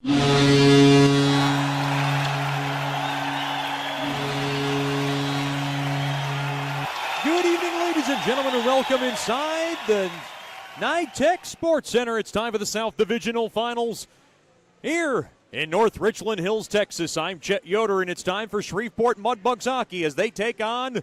Good evening, ladies and gentlemen, and welcome inside the NYTEX Sports Center. It's time for the South Divisional Finals here in North Richland Hills, Texas. I'm Chet Yoder, and it's time for Shreveport Mudbugs hockey as they take on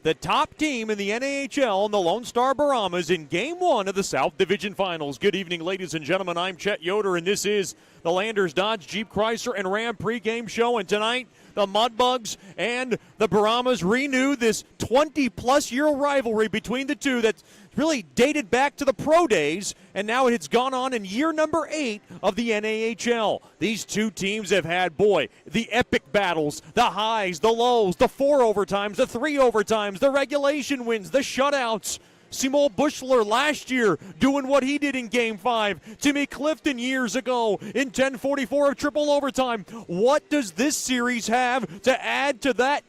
the top team in the NAHL, the Lone Star Brahmas, in Game 1 of the South Division Finals. Good evening, ladies and gentlemen. I'm Chet Yoder, and this is the Landers Dodge Jeep Chrysler and Ram pregame show. And tonight, the Mudbugs and the Brahmas renew this 20-plus-year rivalry between the two that's really dated back to the pro days, and now it's gone on in year number 8 of the NAHL. These two teams have had, the epic battles, the highs, the lows, the 4 overtimes, the 3 overtimes, the regulation wins, the shutouts. Simo Bushler last year doing what he did in Game 5. Timmy Clifton years ago in 10:44 of triple overtime. What does this series have to add to that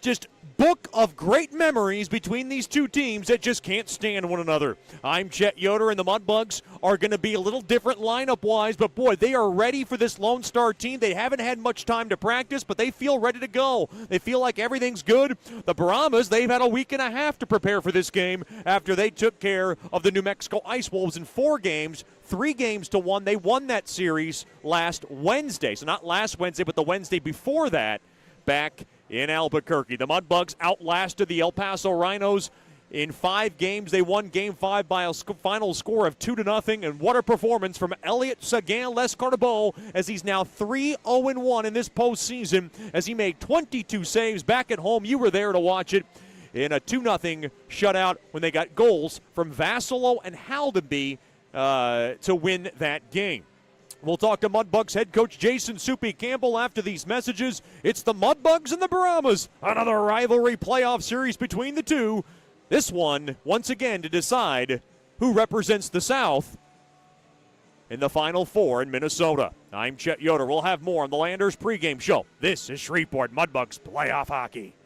just book of great memories between these two teams that just can't stand one another? I'm Chet Yoder, and the Mudbugs are going to be a little different lineup-wise, but they are ready for this Lone Star team. They haven't had much time to practice, but they feel ready to go. They feel like everything's good. The Brahmas, they've had a week and a half to prepare for this game after they took care of the New Mexico Ice Wolves in 4 games, 3-1. They won that series last Wednesday. So not last Wednesday, but the Wednesday before that, back in Albuquerque. The Mudbugs outlasted the El Paso Rhinos in 5 games. They won Game 5 by a final score of 2-0. And what a performance from Elliot Sagan-Lescarbot, as he's now 3-0-1 in this postseason, as he made 22 saves back at home. You were there to watch it in a 2-0 shutout when they got goals from Vassalo and Haldenby to win that game. We'll talk to Mudbugs head coach Jason Campbell after these messages. It's the Mudbugs and the Brahmas, another rivalry playoff series between the two. This one, once again, to decide who represents the South in the Final Four in Minnesota. I'm Chet Yoder. We'll have more on the Landers pregame show. This is Shreveport Mudbugs playoff hockey.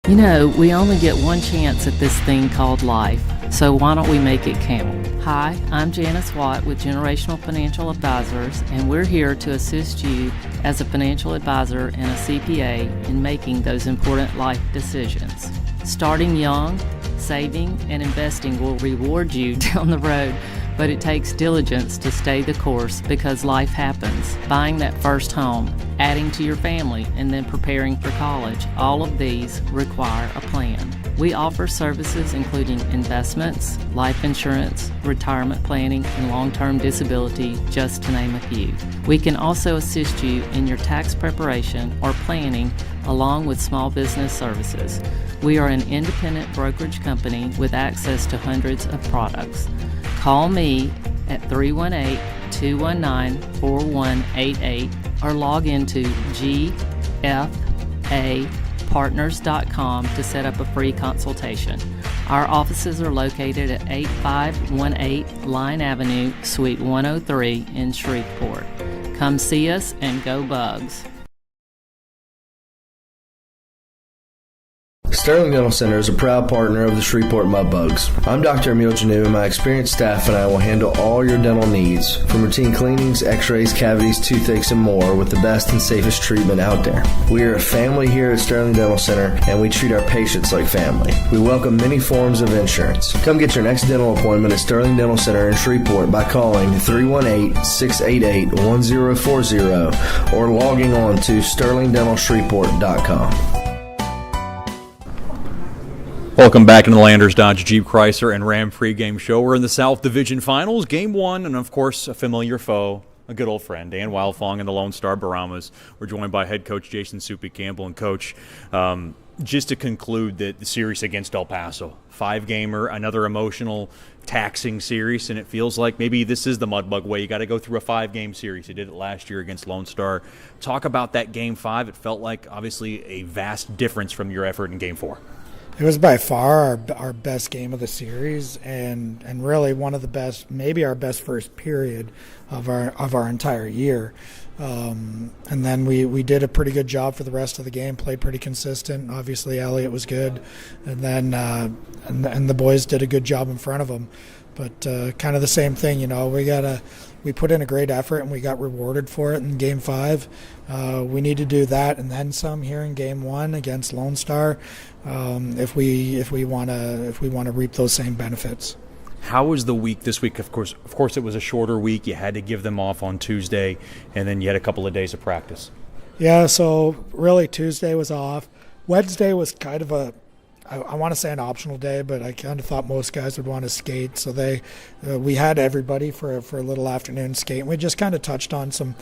You know, we only get one chance at this thing called life, so why don't we make it count? Hi, I'm Janice Watt with Generational Financial Advisors, and we're here to assist you as a financial advisor and a CPA in making those important life decisions. Starting young, saving, and investing will reward you down the road, but it takes diligence to stay the course because life happens. Buying that first home, adding to your family, and then preparing for college, all of these require a plan. We offer services including investments, life insurance, retirement planning, and long-term disability, just to name a few. We can also assist you in your tax preparation or planning, along with small business services. We are an independent brokerage company with access to hundreds of products. Call me at 318-219-4188 or log into gfapartners.com to set up a free consultation. Our offices are located at 8518 Line Avenue, Suite 103 in Shreveport. Come see us and go Bugs. Sterling Dental Center is a proud partner of the Shreveport Mudbugs. I'm Dr. Emil Janu, and my experienced staff and I will handle all your dental needs, from routine cleanings, x-rays, cavities, toothaches, and more, with the best and safest treatment out there. We are a family here at Sterling Dental Center, and we treat our patients like family. We welcome many forms of insurance. Come get your next dental appointment at Sterling Dental Center in Shreveport by calling 318-688-1040 or logging on to sterlingdentalshreveport.com. Welcome back into the Landers Dodge Jeep Chrysler and Ram pregame show. We're in the South Division Finals, Game 1, and of course, a familiar foe, a good old friend, Dan Wildfong and the Lone Star Brahmas. We're joined by head coach Jason Campbell. And coach, just to conclude the series against El Paso, 5-gamer, another emotional, taxing series, and it feels like maybe this is the Mudbug way. You got to go through a 5-game series. You did it last year against Lone Star. Talk about that Game 5. It felt like, obviously, a vast difference from your effort in Game 4. It was by far our best game of the series, and really one of the best, maybe our best first period of our entire year. And then we did a pretty good job for the rest of the game, played pretty consistent. Obviously, Elliot was good, and then and the boys did a good job in front of him. But kind of the same thing, we put in a great effort and we got rewarded for it in Game 5. We need to do that and then some here in Game 1 against Lone Star if we want to reap those same benefits. How was the week this week? Of course, it was a shorter week. You had to give them off on Tuesday, and then you had a couple of days of practice. Yeah, so really Tuesday was off. Wednesday was kind of I want to say an optional day, but I kind of thought most guys would want to skate. So we had everybody for a little afternoon skate. And we just kind of touched on some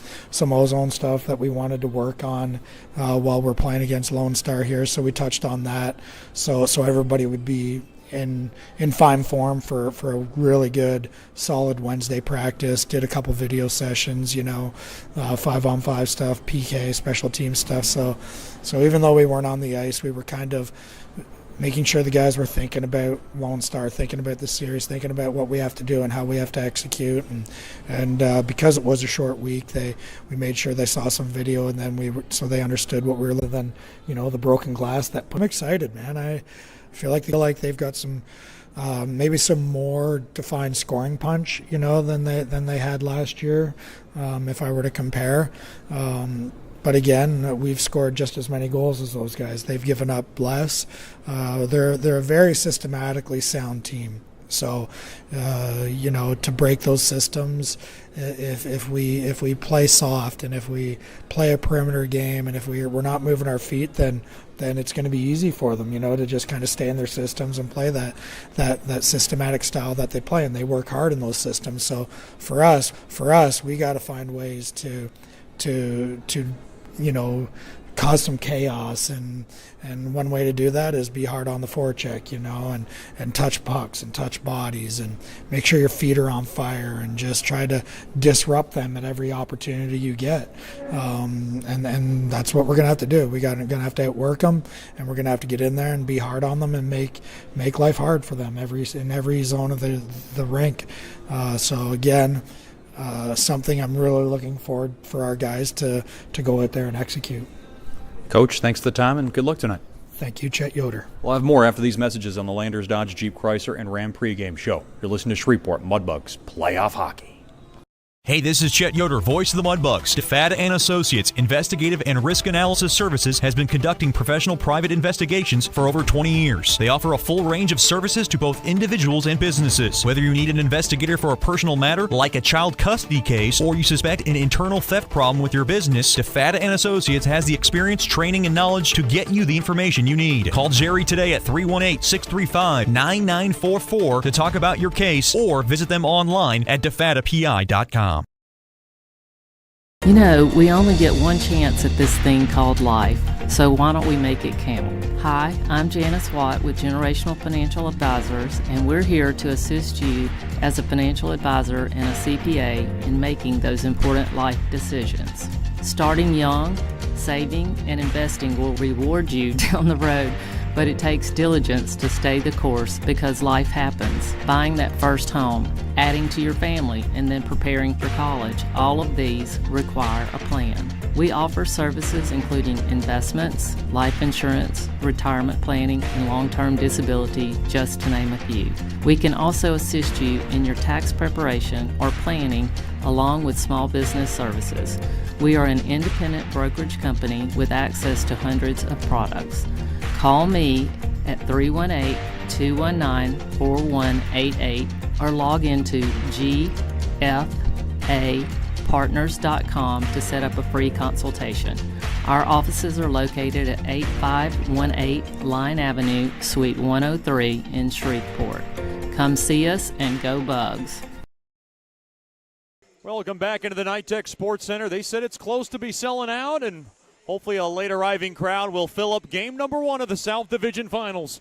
ozone stuff that we wanted to work on while we're playing against Lone Star here. So we touched on that. So everybody would be in fine form for a really good, solid Wednesday practice. Did a couple video sessions, 5-on-5 stuff, PK, special team stuff. So even though we weren't on the ice, we were kind of making sure the guys were thinking about Lone Star, thinking about the series, thinking about what we have to do and how we have to execute. And because it was a short week, we made sure they saw some video, and then so they understood what we were living. The broken glass. I'm excited, man. I feel like they've got some maybe some more defined scoring punch, than they had last year, if I were to compare. But again, we've scored just as many goals as those guys. They've given up less. They're a very systematically sound team. So, to break those systems, if we play soft and if we play a perimeter game and if we're not moving our feet, then it's going to be easy for them, to just kind of stay in their systems and play that systematic style that they play, and they work hard in those systems. So for us, we got to find ways to cause some chaos, and one way to do that is be hard on the forecheck, and touch pucks and touch bodies and make sure your feet are on fire and just try to disrupt them at every opportunity you get. And that's what we're going to have to do. We're going to have to outwork them, and we're going to have to get in there and be hard on them and make life hard for them in every zone of the rink. So again, something I'm really looking forward for our guys to go out there and execute. Coach, thanks for the time and good luck tonight. Thank you, Chet Yoder. We'll have more after these messages on the Landers Dodge Jeep Chrysler and Ram pregame show. You're listening to Shreveport Mudbugs Playoff Hockey. Hey, this is Chet Yoder, voice of the Mudbugs. DeFada & Associates Investigative and Risk Analysis Services has been conducting professional private investigations for over 20 years. They offer a full range of services to both individuals and businesses. Whether you need an investigator for a personal matter like a child custody case or you suspect an internal theft problem with your business, DeFada & Associates has the experience, training, and knowledge to get you the information you need. Call Jerry today at 318-635-9944 to talk about your case or visit them online at defadapi.com. We only get one chance at this thing called life, so why don't we make it count? Hi, I'm Janice Watt with Generational Financial Advisors, and we're here to assist you as a financial advisor and a CPA in making those important life decisions. Starting young, saving, and investing will reward you down the road, but it takes diligence to stay the course because life happens. Buying that first home, adding to your family, and then preparing for college, all of these require a plan. We offer services including investments, life insurance, retirement planning, and long-term disability, just to name a few. We can also assist you in your tax preparation or planning along with small business services. We are an independent brokerage company with access to hundreds of products. Call me at 318-219-4188 or log into gfapartners.com to set up a free consultation. Our offices are located at 8518 Line Avenue, Suite 103 in Shreveport. Come see us and go Bugs. Welcome back into the Nitech Sports Center. They said it's close to be selling out, and hopefully a late arriving crowd will fill up game number 1 of the South Division Finals.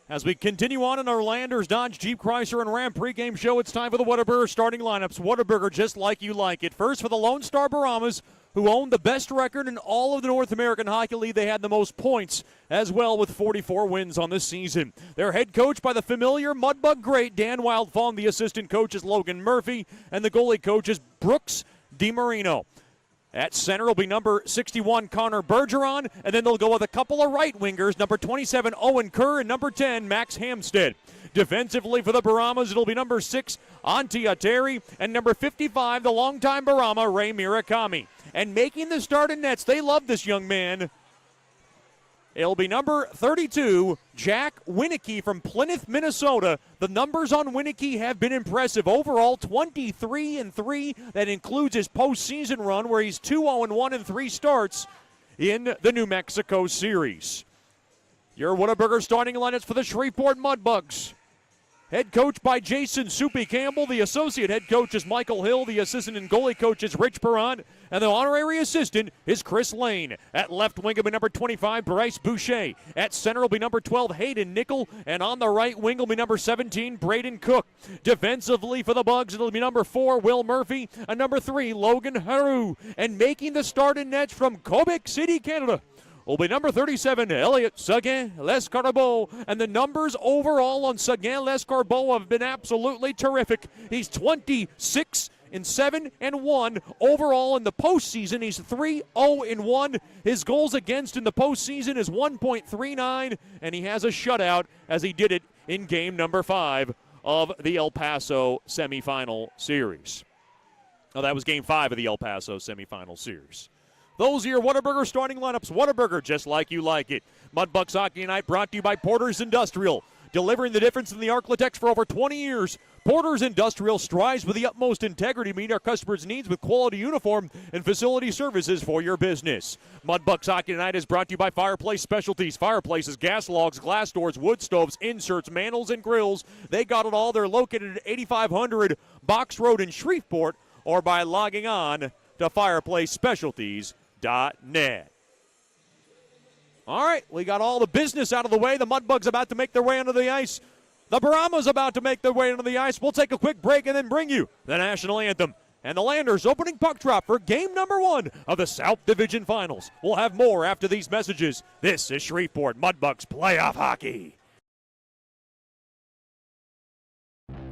As we continue on in our Landers Dodge Jeep Chrysler and Ram pregame show, it's time for the Whataburger starting lineups. Whataburger, just like you like it. First for the Lone Star Brahmas, who owned the best record in all of the North American Hockey League. They had the most points as well, with 44 wins on this season. They're head coached by the familiar Mudbug great Dan Wildfong. The assistant coach is Logan Murphy, and the goalie coach is Brooks DiMarino. At center will be number 61, Connor Bergeron, and then they'll go with a couple of right wingers, number 27, Owen Kerr, and number 10, Max Hamstead. Defensively for the Brahmas, it'll be number 6, Antia Terry, and number 55, the longtime Brahma, Ray Murakami. And making the start in nets, they love this young man. It'll be number 32, Jack Winicky from Plymouth, Minnesota. The numbers on Winicky have been impressive. Overall, 23-3. That includes his postseason run where he's 2-0-1 in 3 starts in the New Mexico series. Your Whataburger starting lineups for the Shreveport Mudbugs. Head coach by Jason "Soupy" Campbell. The associate head coach is Michael Hill. The assistant and goalie coach is Rich Perron. And the honorary assistant is Chris Lane. At left wing will be number 25, Bryce Boucher. At center will be number 12, Hayden Nickel. And on the right wing will be number 17, Braden Cook. Defensively for the Bugs, it'll be number 4, Will Murphy. And number 3, Logan Haru. And making the start in nets from Quebec City, Canada, will be number 37, Elliot Seguin-Lescarbot. And the numbers overall on Seguin-Lescarbot have been absolutely terrific. He's 26-7-1 overall in the postseason. He's 3-0-1. His goals against in the postseason is 1.39, and he has a shutout as he did it in game number 5 of the El Paso semifinal series. Oh, that was game 5 of the El Paso semifinal series. Those are your Whataburger starting lineups. Whataburger, just like you like it. Mudbugs Hockey Night brought to you by Porter's Industrial. Delivering the difference in the Arklatex for over 20 years. Porter's Industrial strives with the utmost integrity to meet our customers' needs with quality uniform and facility services for your business. Mudbugs Hockey Night is brought to you by Fireplace Specialties. Fireplaces, gas logs, glass doors, wood stoves, inserts, mantles, and grills. They got it all. They're located at 8500 Box Road in Shreveport, or by logging on to fireplacespecialties.net. All right, we got all the business out of the way. The Mudbugs about to make their way onto the ice. The Brahmas about to make their way onto the ice. We'll take a quick break and then bring you the national anthem and the Landers opening puck drop for game number 1 of the South Division Finals. We'll have more after these messages. This is Shreveport Mudbugs Playoff Hockey.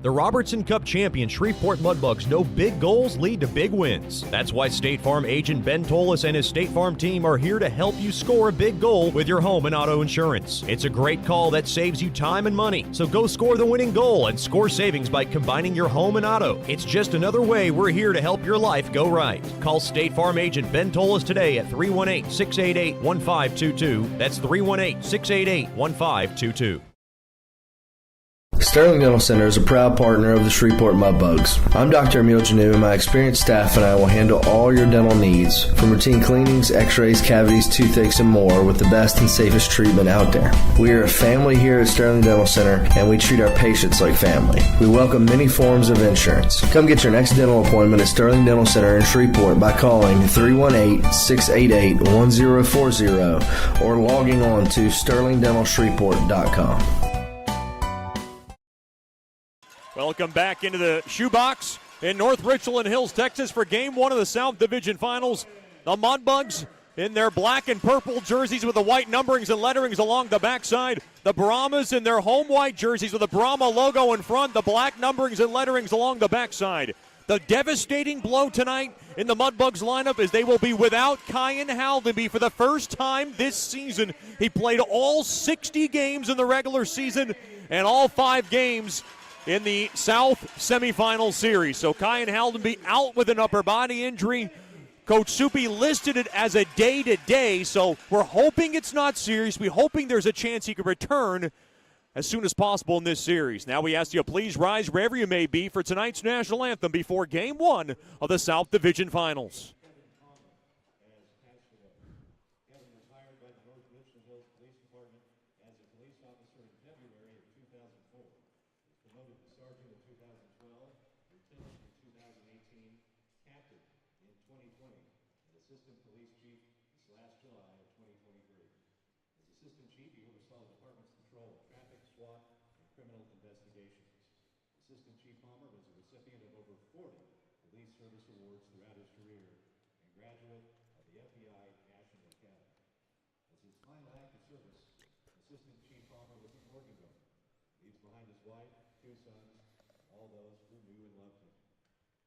The Robertson Cup champion Shreveport Mudbugs know big goals lead to big wins. That's why State Farm agent Ben Tolis and his State Farm team are here to help you score a big goal with your home and auto insurance. It's a great call that saves you time and money. So go score the winning goal and score savings by combining your home and auto. It's just another way we're here to help your life go right. Call State Farm agent Ben Tolis today at 318-688-1522. That's 318-688-1522. Sterling Dental Center is a proud partner of the Shreveport Mudbugs. I'm Dr. Emil Janu, and my experienced staff and I will handle all your dental needs, from routine cleanings, x-rays, cavities, toothaches, and more, with the best and safest treatment out there. We are a family here at Sterling Dental Center, and we treat our patients like family. We welcome many forms of insurance. Come get your next dental appointment at Sterling Dental Center in Shreveport by calling 318-688-1040 or logging on to sterlingdentalshreveport.com. Welcome back into the shoebox in North Richland Hills, Texas for game 1 of the South Division Finals. The Mudbugs in their black and purple jerseys with the white numberings and letterings along the backside. The Brahmas in their home white jerseys with the Brahma logo in front, the black numberings and letterings along the backside. The devastating blow tonight in the Mudbugs lineup is they will be without Kyan Haldenby for the first time this season. He played all 60 games in the regular season and all 5 games in the South semifinal series. So Kyan Haldenby out with an upper body injury. Coach Soupy listed it as a day-to-day, so we're hoping it's not serious. We're hoping there's a chance he could return as soon as possible in this series. Now we ask you to please rise wherever you may be for tonight's national anthem before game 1 of the South Division Finals.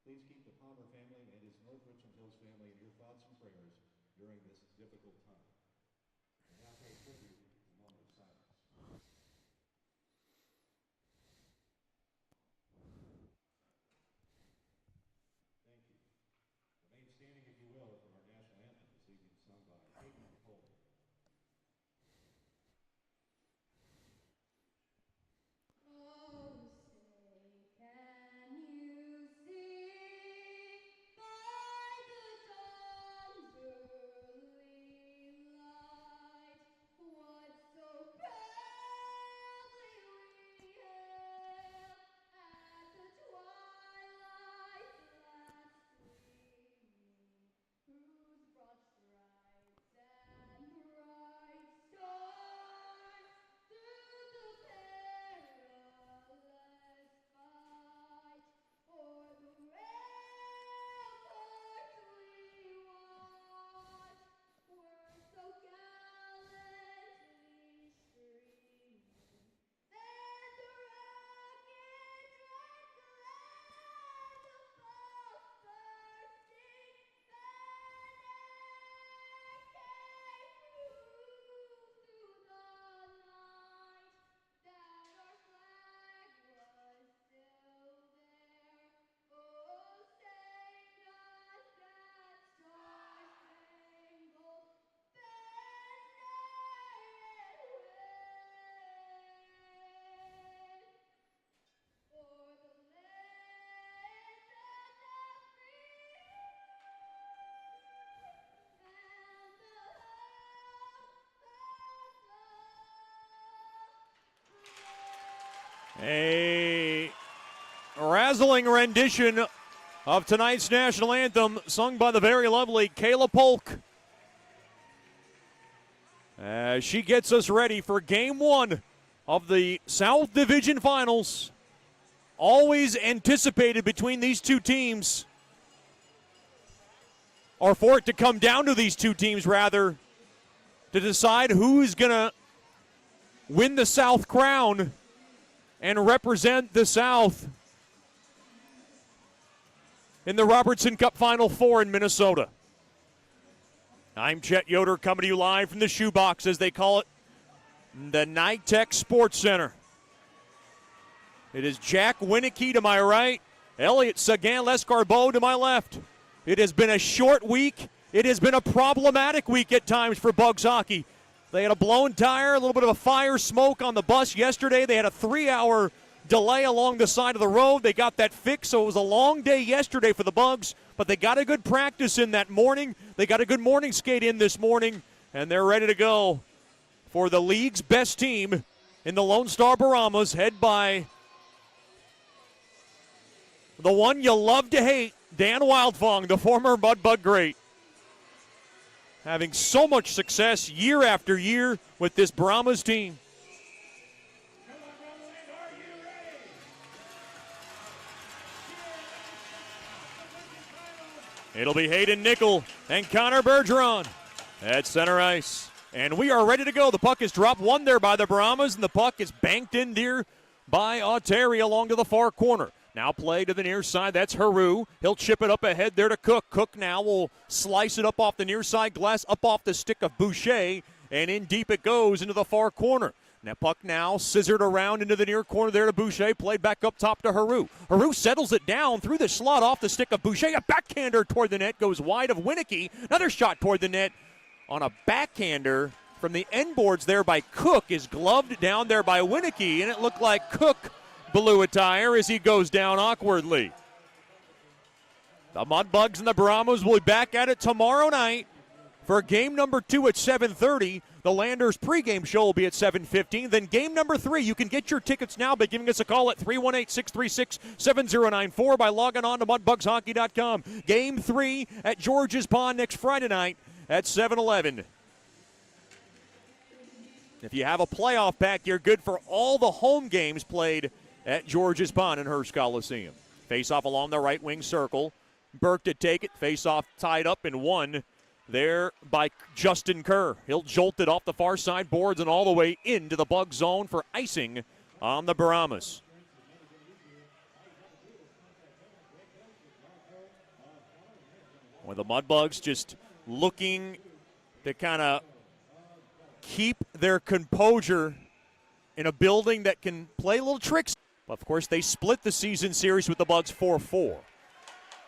Please keep the Palmer family and his North Richland Hills family in your thoughts and prayers during this difficult time. And now pay tribute to a moment of silence. A razzling rendition of tonight's national anthem sung by the very lovely Kayla Polk. As she gets us ready for Game 1 of the South Division Finals. Always anticipated between these two teams, or for it to come down to these two teams, rather, to decide who's going to win the South crown and represent the South in the Robertson Cup Final Four in Minnesota. I'm Chet Yoder, coming to you live from the shoebox, as they call it, the NYTEX Sports Center. It is Jack Winicky to my right, Elliot Sagan-Lescarbeau to my left. It has been a short week. It has been a problematic week at times for Bugs hockey. They had a blown tire, a little bit of a fire smoke on the bus yesterday. They had a 3-hour delay along the side of the road. They got that fixed, so it was a long day yesterday for the Bugs, but they got a good practice in that morning. They got a good morning skate in this morning, and they're ready to go for the league's best team in the Lone Star Brahmas, head by the one you love to hate, Dan Wildfong, the former Mudbug great. Having so much success year after year with this Brahmas team. It'll be Hayden Nickel and Connor Bergeron at center ice. And we are ready to go. The puck is dropped one there by the Brahmas, and the puck is banked in there by Auteri along to the far corner. Now play to the near side. That's Haru. He'll chip it up ahead there to Cook. Cook now will slice it up off the near side glass, up off the stick of Boucher, and in deep it goes into the far corner. And that puck now scissored around into the near corner there to Boucher. Played back up top to Haru. Haru settles it down through the slot off the stick of Boucher. A backhander toward the net goes wide of Winicky. Another shot toward the net on a backhander from the end boards there by Cook is gloved down there by Winicky, and it looked like Cook blew a tire as he goes down awkwardly. The Mudbugs and the Brahmas will be back at it tomorrow night for game number 2 at 7:30. The Landers pregame show will be at 7:15. Then game number 3, you can get your tickets now by giving us a call at 318-636-7094 by logging on to mudbugshockey.com. Game 3 at George's Pond next Friday night at 7-11. If you have a playoff pack, you're good for all the home games played at George's Pond in Hearst Coliseum. Face-off along the right wing circle. Burke to take it. Face-off tied up and won there by Justin Kerr. He'll jolt it off the far side boards and all the way into the Bug zone for icing on the Brahmas. Well, the Mudbugs just looking to kind of keep their composure in a building that can play little tricks. Of course, they split the season series with the Bugs 4-4.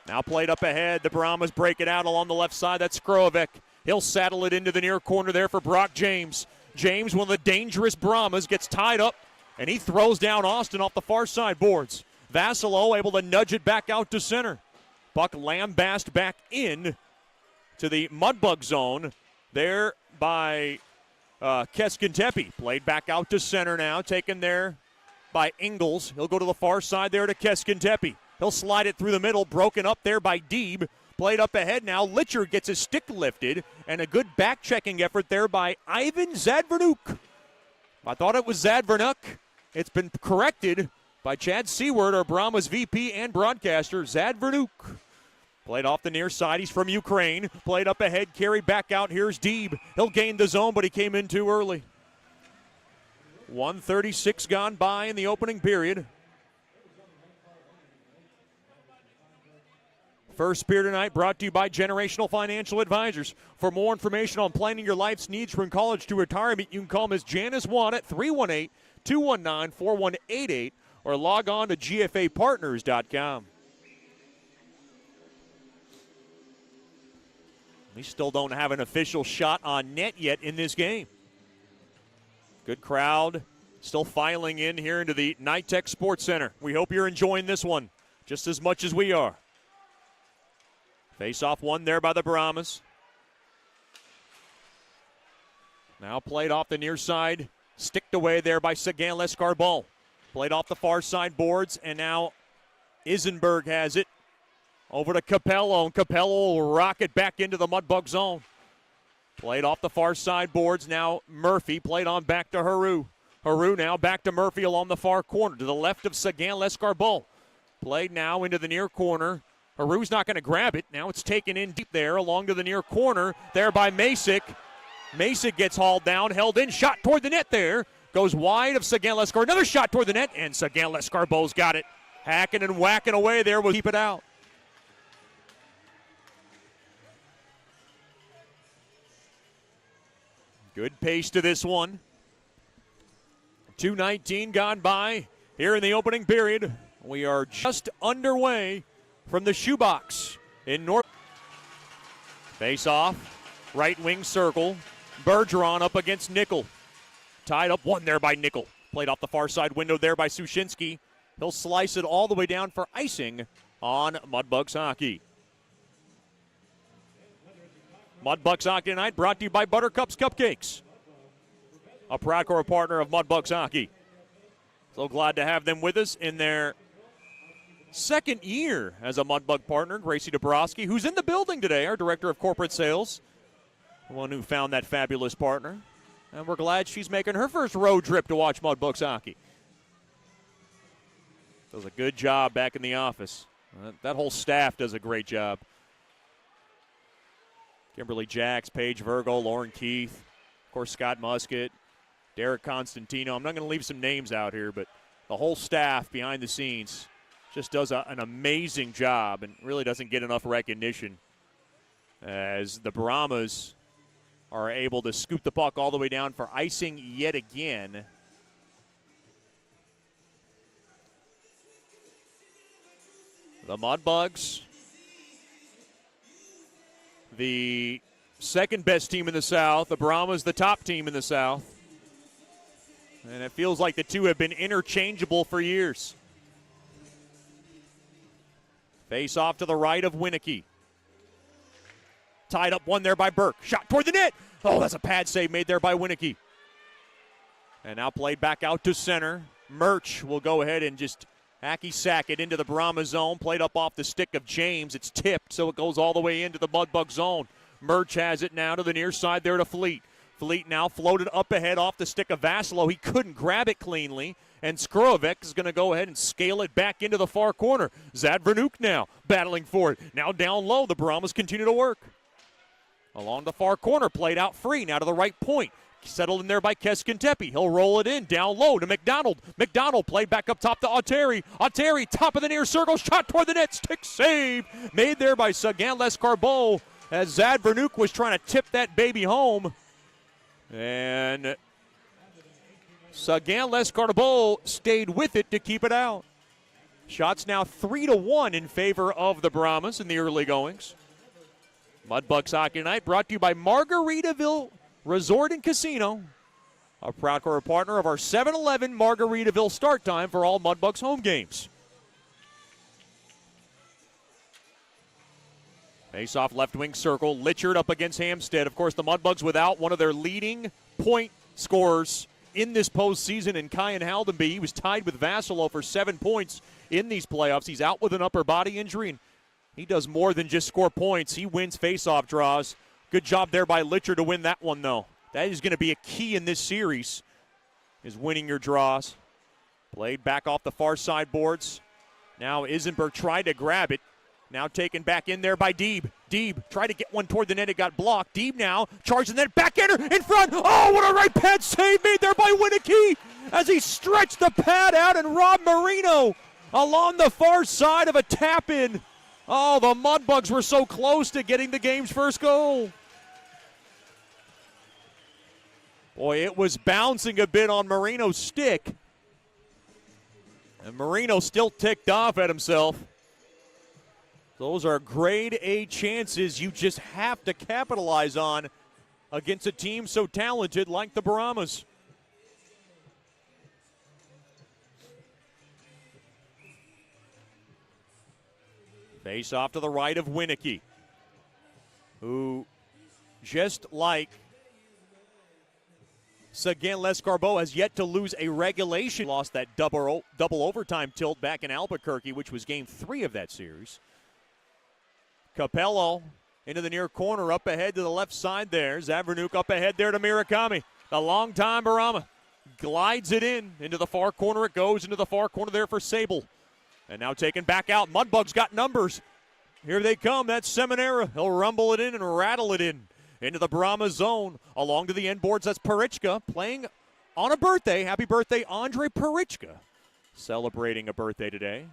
Now played up ahead. The Brahmas break it out along the left side. That's Skrovic. He'll saddle it into the near corner there for Brock James. James, one of the dangerous Brahmas, gets tied up, and he throws down Austin off the far side boards. Vassilo able to nudge it back out to center. Puck lambast back in to the Mudbug zone there by Keskintepi. Played back out to center now, taken there by Ingles. He'll go to the far side there to Keskintepi. He'll slide it through the middle, broken up there by Deeb. Played up ahead now. Litcher gets his stick lifted, and a good back-checking effort there by Ivan Zadvernuk. I thought it was Zadvernuk. It's been corrected by Chad Seward, our Brahmas VP and broadcaster. Zadvernuk. Played off the near side. He's from Ukraine. Played up ahead, carried back out. Here's Deeb. He'll gain the zone, but he came in too early. 1:36 gone by in the opening period. First period tonight brought to you by Generational Financial Advisors. For more information on planning your life's needs from college to retirement, you can call Ms. Janice Watt at 318-219-4188 or log on to gfapartners.com. We still don't have an official shot on net yet in this game. Good crowd still filing in here into the NYTEX Sports Center. We hope you're enjoying this one just as much as we are. Face-off one there by the Brahmas. Now played off the near side. Sticked away there by Sagan-Lescarbeau. Played off the far side boards, and now Isenberg has it. Over to Capello, and Capello will rock it back into the Mudbug zone. Played off the far side boards, now Murphy played on back to Haru. Haru now back to Murphy along the far corner to the left of Sagan Lescarbot. Played now into the near corner. Haru's not going to grab it. Now it's taken in deep there along to the near corner there by Masick. Masick gets hauled down, held in, shot toward the net there. Goes wide of Sagan Lescarbot. Another shot toward the net, and Sagan Lescarbot's got it. Hacking and whacking away there will keep it out. Good pace to this one. 2:19 gone by here in the opening period. We are just underway from the shoebox in North. Face off, right wing circle. Bergeron up against Nickel. Tied up one there by Nickel. Played off the far side window there by Sushinsky. He'll slice it all the way down for icing on Mudbugs hockey. Mudbugs hockey tonight brought to you by Buttercup's Cupcakes, a proud core partner of Mudbugs hockey. So glad to have them with us in their second year as a Mudbug partner. Gracie Dabrowski, who's in the building today, our director of corporate sales, the one who found that fabulous partner. And we're glad she's making her first road trip to watch Mudbugs hockey. Does a good job back in the office. That whole staff does a great job. Kimberly Jacks, Paige Virgo, Lauren Keith, of course Scott Musket, Derek Constantino. I'm not going to leave some names out here, but the whole staff behind the scenes just does an amazing job and really doesn't get enough recognition as the Brahmas are able to scoop the puck all the way down for icing yet again. The Mudbugs, the second best team in the South. The Brahmas, the top team in the South. And it feels like the two have been interchangeable for years. Face off to the right of Winicky. Tied up one there by Burke. Shot toward the net. Oh, that's a pad save made there by Winicky. And now played back out to center. Murch will go ahead and just hacky sack it into the Brahma zone. Played up off the stick of James. It's tipped, so it goes all the way into the Mudbug zone. Murch has it now to the near side there to Fleet. Fleet now floated up ahead off the stick of Vassilo. He couldn't grab it cleanly. And Skrovic is going to go ahead and scale it back into the far corner. Zadvernuk now battling for it. Now down low, the Brahmas continue to work. Along the far corner, played out free, now to the right point. Settled in there by Keskintepi. He'll roll it in, down low to McDonald. McDonald played back up top to Auteri. Auteri, top of the near circle, shot toward the net, stick save. Made there by Sagan Lescarbot as Zadvernuk was trying to tip that baby home. And Sagan Lescarbot stayed with it to keep it out. Shots now 3-1 in favor of the Brahmas in the early goings. Mudbugs Hockey Night brought to you by Margaritaville Resort and Casino, a proud core partner of our 7-Eleven Margaritaville start time for all Mudbugs home games. Face off left wing circle. Litchard up against Hampstead. Of course, the Mudbugs without one of their leading point scorers in this postseason in Kyan Haldenby. He was tied with Vassilo for 7 points in these playoffs. He's out with an upper body injury, and he does more than just score points. He wins face-off draws. Good job there by Litchard to win that one, though. That is going to be a key in this series, is winning your draws. Played back off the far side boards. Now Isenberg tried to grab it. Now taken back in there by Deeb. Deeb tried to get one toward the net. It got blocked. Deeb now charging the net. Backhander in front. Oh, what a right pad save made there by Winicky as he stretched the pad out, and Rob Marino along the far side of a tap-in. Oh, the Mudbugs were so close to getting the game's first goal. Boy, it was bouncing a bit on Marino's stick. And Marino still ticked off at himself. Those are grade A chances you just have to capitalize on against a team so talented like the Brahmas. Face off to the right of Winicky, who, just like Seguin Lescarbot has yet to lose a regulation. Lost that double overtime tilt back in Albuquerque, which was game 3 of that series. Capello into the near corner, up ahead to the left side there. Zavernuk up ahead there to Murakami. The long-time Brahma glides it into the far corner. It goes into the far corner there for Sable. And now taken back out. Mudbugs got numbers. Here they come. That's Seminara. He'll rumble it in and rattle it in. Into the Brahma zone. Along to the end boards, that's Parichka playing on a birthday. Happy birthday, Andre Parichka. Celebrating a birthday today.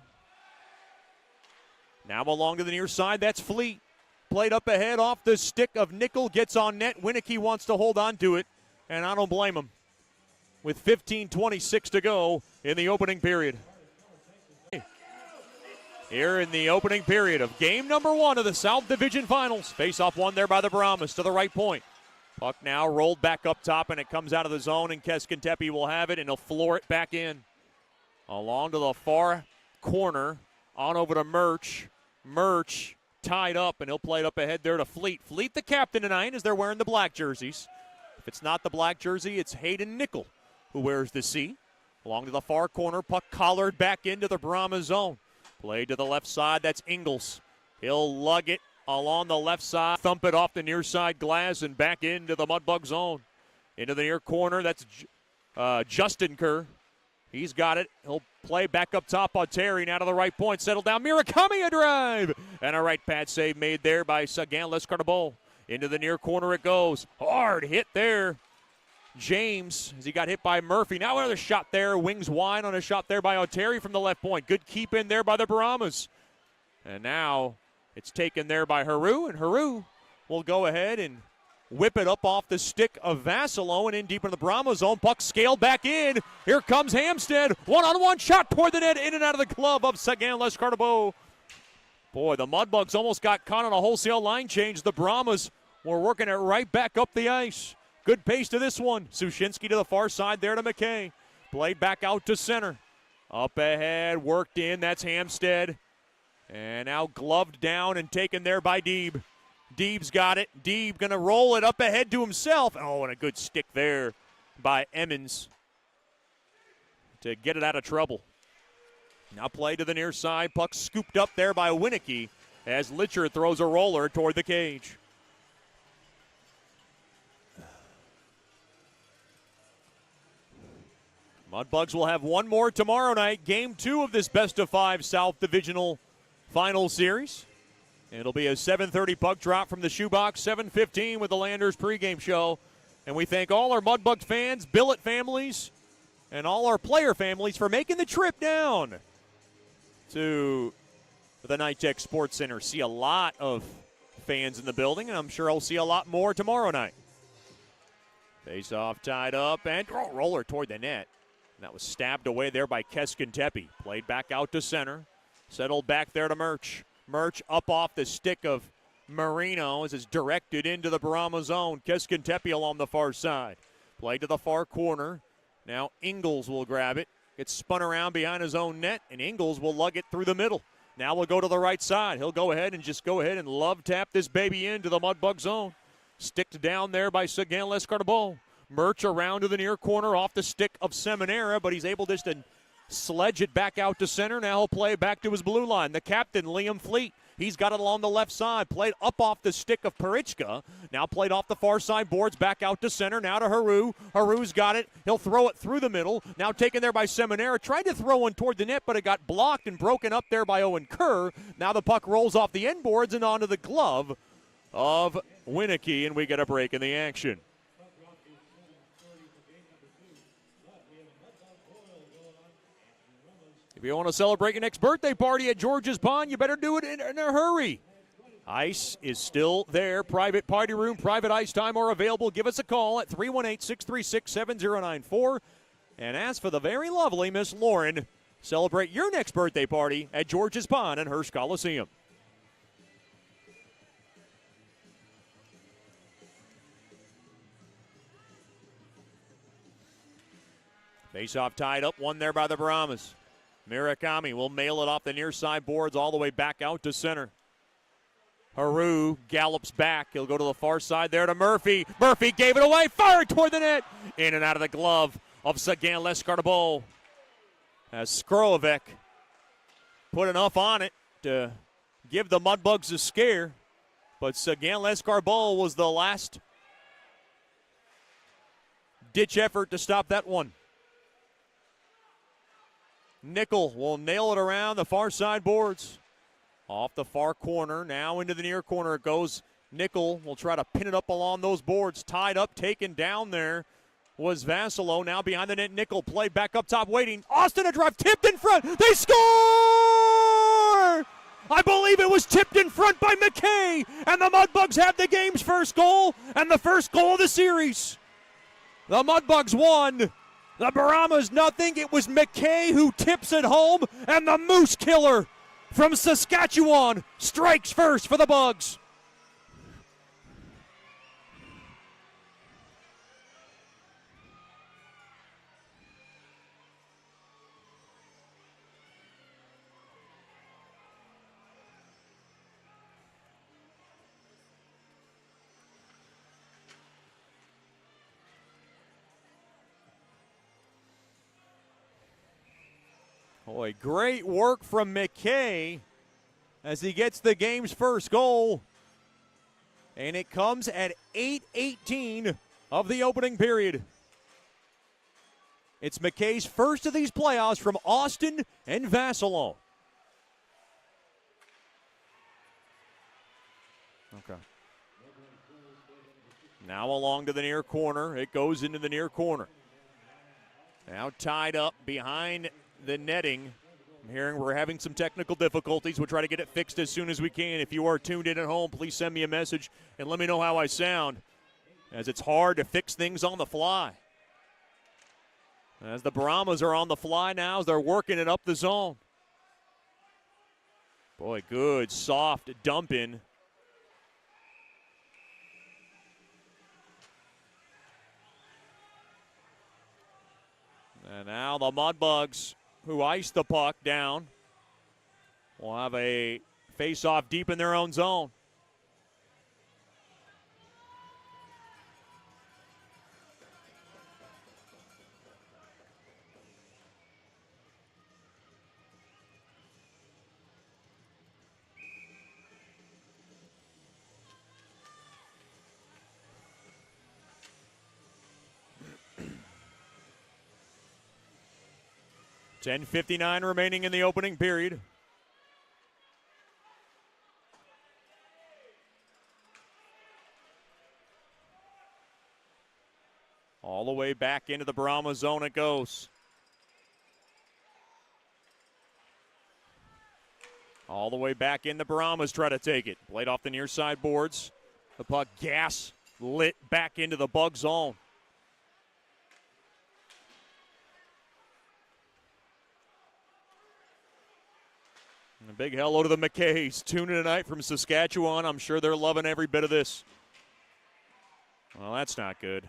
Now along to the near side, that's Fleet. Played up ahead off the stick of Nickel. Gets on net. Winicky wants to hold on to it, and I don't blame him. With 15:26 to go in the opening period. Here in the opening period of game number 1 of the South Division Finals. Face-off won there by the Brahmas to the right point. Puck now rolled back up top, and it comes out of the zone, and Keskintepe will have it, and he'll floor it back in. Along to the far corner, on over to Murch. Murch tied up, and he'll play it up ahead there to Fleet. Fleet the captain tonight as they're wearing the black jerseys. If it's not the black jersey, it's Hayden Nickel who wears the C. Along to the far corner, puck collared back into the Brahma zone. Played to the left side, that's Ingles. He'll lug it along the left side, thump it off the near side glass and back into the Mudbug zone. Into the near corner, that's Justin Kerr. He's got it. He'll play back up top on Terry, now to the right point, settle down. Murakami a drive! And a right pad save made there by Seguin Lescarbot. Into the near corner it goes. Hard hit there. James, as he got hit by Murphy. Now another shot there. Wings wide on a shot there by Oteri from the left point. Good keep in there by the Brahmas. And now it's taken there by Haru, and Haru will go ahead and whip it up off the stick of Vassilo and in deep in the Brahma zone. Puck scaled back in. Here comes Hampstead. One-on-one shot toward the net, in and out of the glove of Seguin Lescarbot. Boy, the Mudbugs almost got caught on a wholesale line change. The Brahmas were working it right back up the ice. Good pace to this one. Sushinsky to the far side there to McKay. Played back out to center. Up ahead, worked in. That's Hampstead. And now gloved down and taken there by Deeb. Deeb's got it. Deeb going to roll it up ahead to himself. Oh, and a good stick there by Emmons to get it out of trouble. Now play to the near side. Puck scooped up there by Winicky as Litcher throws a roller toward the cage. Mudbugs will have one more tomorrow night, game 2 of this best-of-5 South Divisional Final Series. It'll be a 7:30 puck drop from the shoebox, 7:15 with the Landers pregame show. And we thank all our Mudbugs fans, billet families, and all our player families for making the trip down to the Nitech Sports Center. See a lot of fans in the building, and I'm sure I'll see a lot more tomorrow night. Face-off tied up, and roller toward the net. And that was stabbed away there by Keskintepe. Played back out to center. Settled back there to Murch. Murch up off the stick of Marino as it's directed into the Brahma zone. Keskintepe along the far side. Played to the far corner. Now Ingles will grab it. Gets spun around behind his own net, and Ingles will lug it through the middle. Now we'll go to the right side. He'll go ahead and love tap this baby into the Mudbug zone. Sticked down there by Seguin Lescarbot. Murch around to the near corner off the stick of Seminara, but he's able just to sledge it back out to center. Now he'll play back to his blue line. The captain, Liam Fleet, he's got it along the left side. Played up off the stick of Parichka. Now played off the far side boards back out to center. Now to Haru. Haru's got it. He'll throw it through the middle. Now taken there by Seminara. Tried to throw one toward the net, but it got blocked and broken up there by Owen Kerr. Now the puck rolls off the end boards and onto the glove of Winicky, and we get a break in the action. If you want to celebrate your next birthday party at George's Pond, you better do it in a hurry. Ice is still there. Private party room, private ice time are available. Give us a call at 318-636-7094. And ask for the very lovely Miss Lauren. Celebrate your next birthday party at George's Pond and Hearst Coliseum. Face-off tied up, one there by the Brahmas. Murakami will mail it off the near side boards all the way back out to center. Haru gallops back. He'll go to the far side there to Murphy. Murphy gave it away, fired toward the net. In and out of the glove of Sagan Lescarbol. As Skrovic put enough on it to give the Mudbugs a scare. But Sagan Lescarbol was the last ditch effort to stop that one. Nickel will nail it around the far side boards. Off the far corner, now into the near corner it goes. Nickel will try to pin it up along those boards. Tied up, taken down there was Vasilo. Now behind the net, Nickel play back up top waiting. Austin a drive, tipped in front. They score! I believe it was tipped in front by McKay. And the Mudbugs have the game's first goal and the first goal of the series. The Mudbugs won. The Brahmas nothing. It was McKay who tips it home, and the Moose Killer from Saskatchewan strikes first for the Bugs. Boy, great work from McKay as he gets the game's first goal. And it comes at 8:18 of the opening period. It's McKay's first of these playoffs from Austin and Vasilo. Okay. Now along to the near corner. It goes into the near corner. Now tied up behind the netting. I'm hearing we're having some technical difficulties. We'll try to get it fixed as soon as we can. If you are tuned in at home, please send me a message and let me know how I sound, as it's hard to fix things on the fly. As the Brahmas are on the fly now, as they're working it up the zone. Boy, good, soft dump in. And now the Mudbugs, who iced the puck down, will have a face-off deep in their own zone. .59 remaining in the opening period. All the way back into the Brahma zone it goes. All the way back in the Brahmas try to take it. Played off the near side boards. The puck gas lit back into the Bug zone. And a big hello to the McKays tuning tonight from Saskatchewan. I'm sure they're loving every bit of this. Well, that's not good.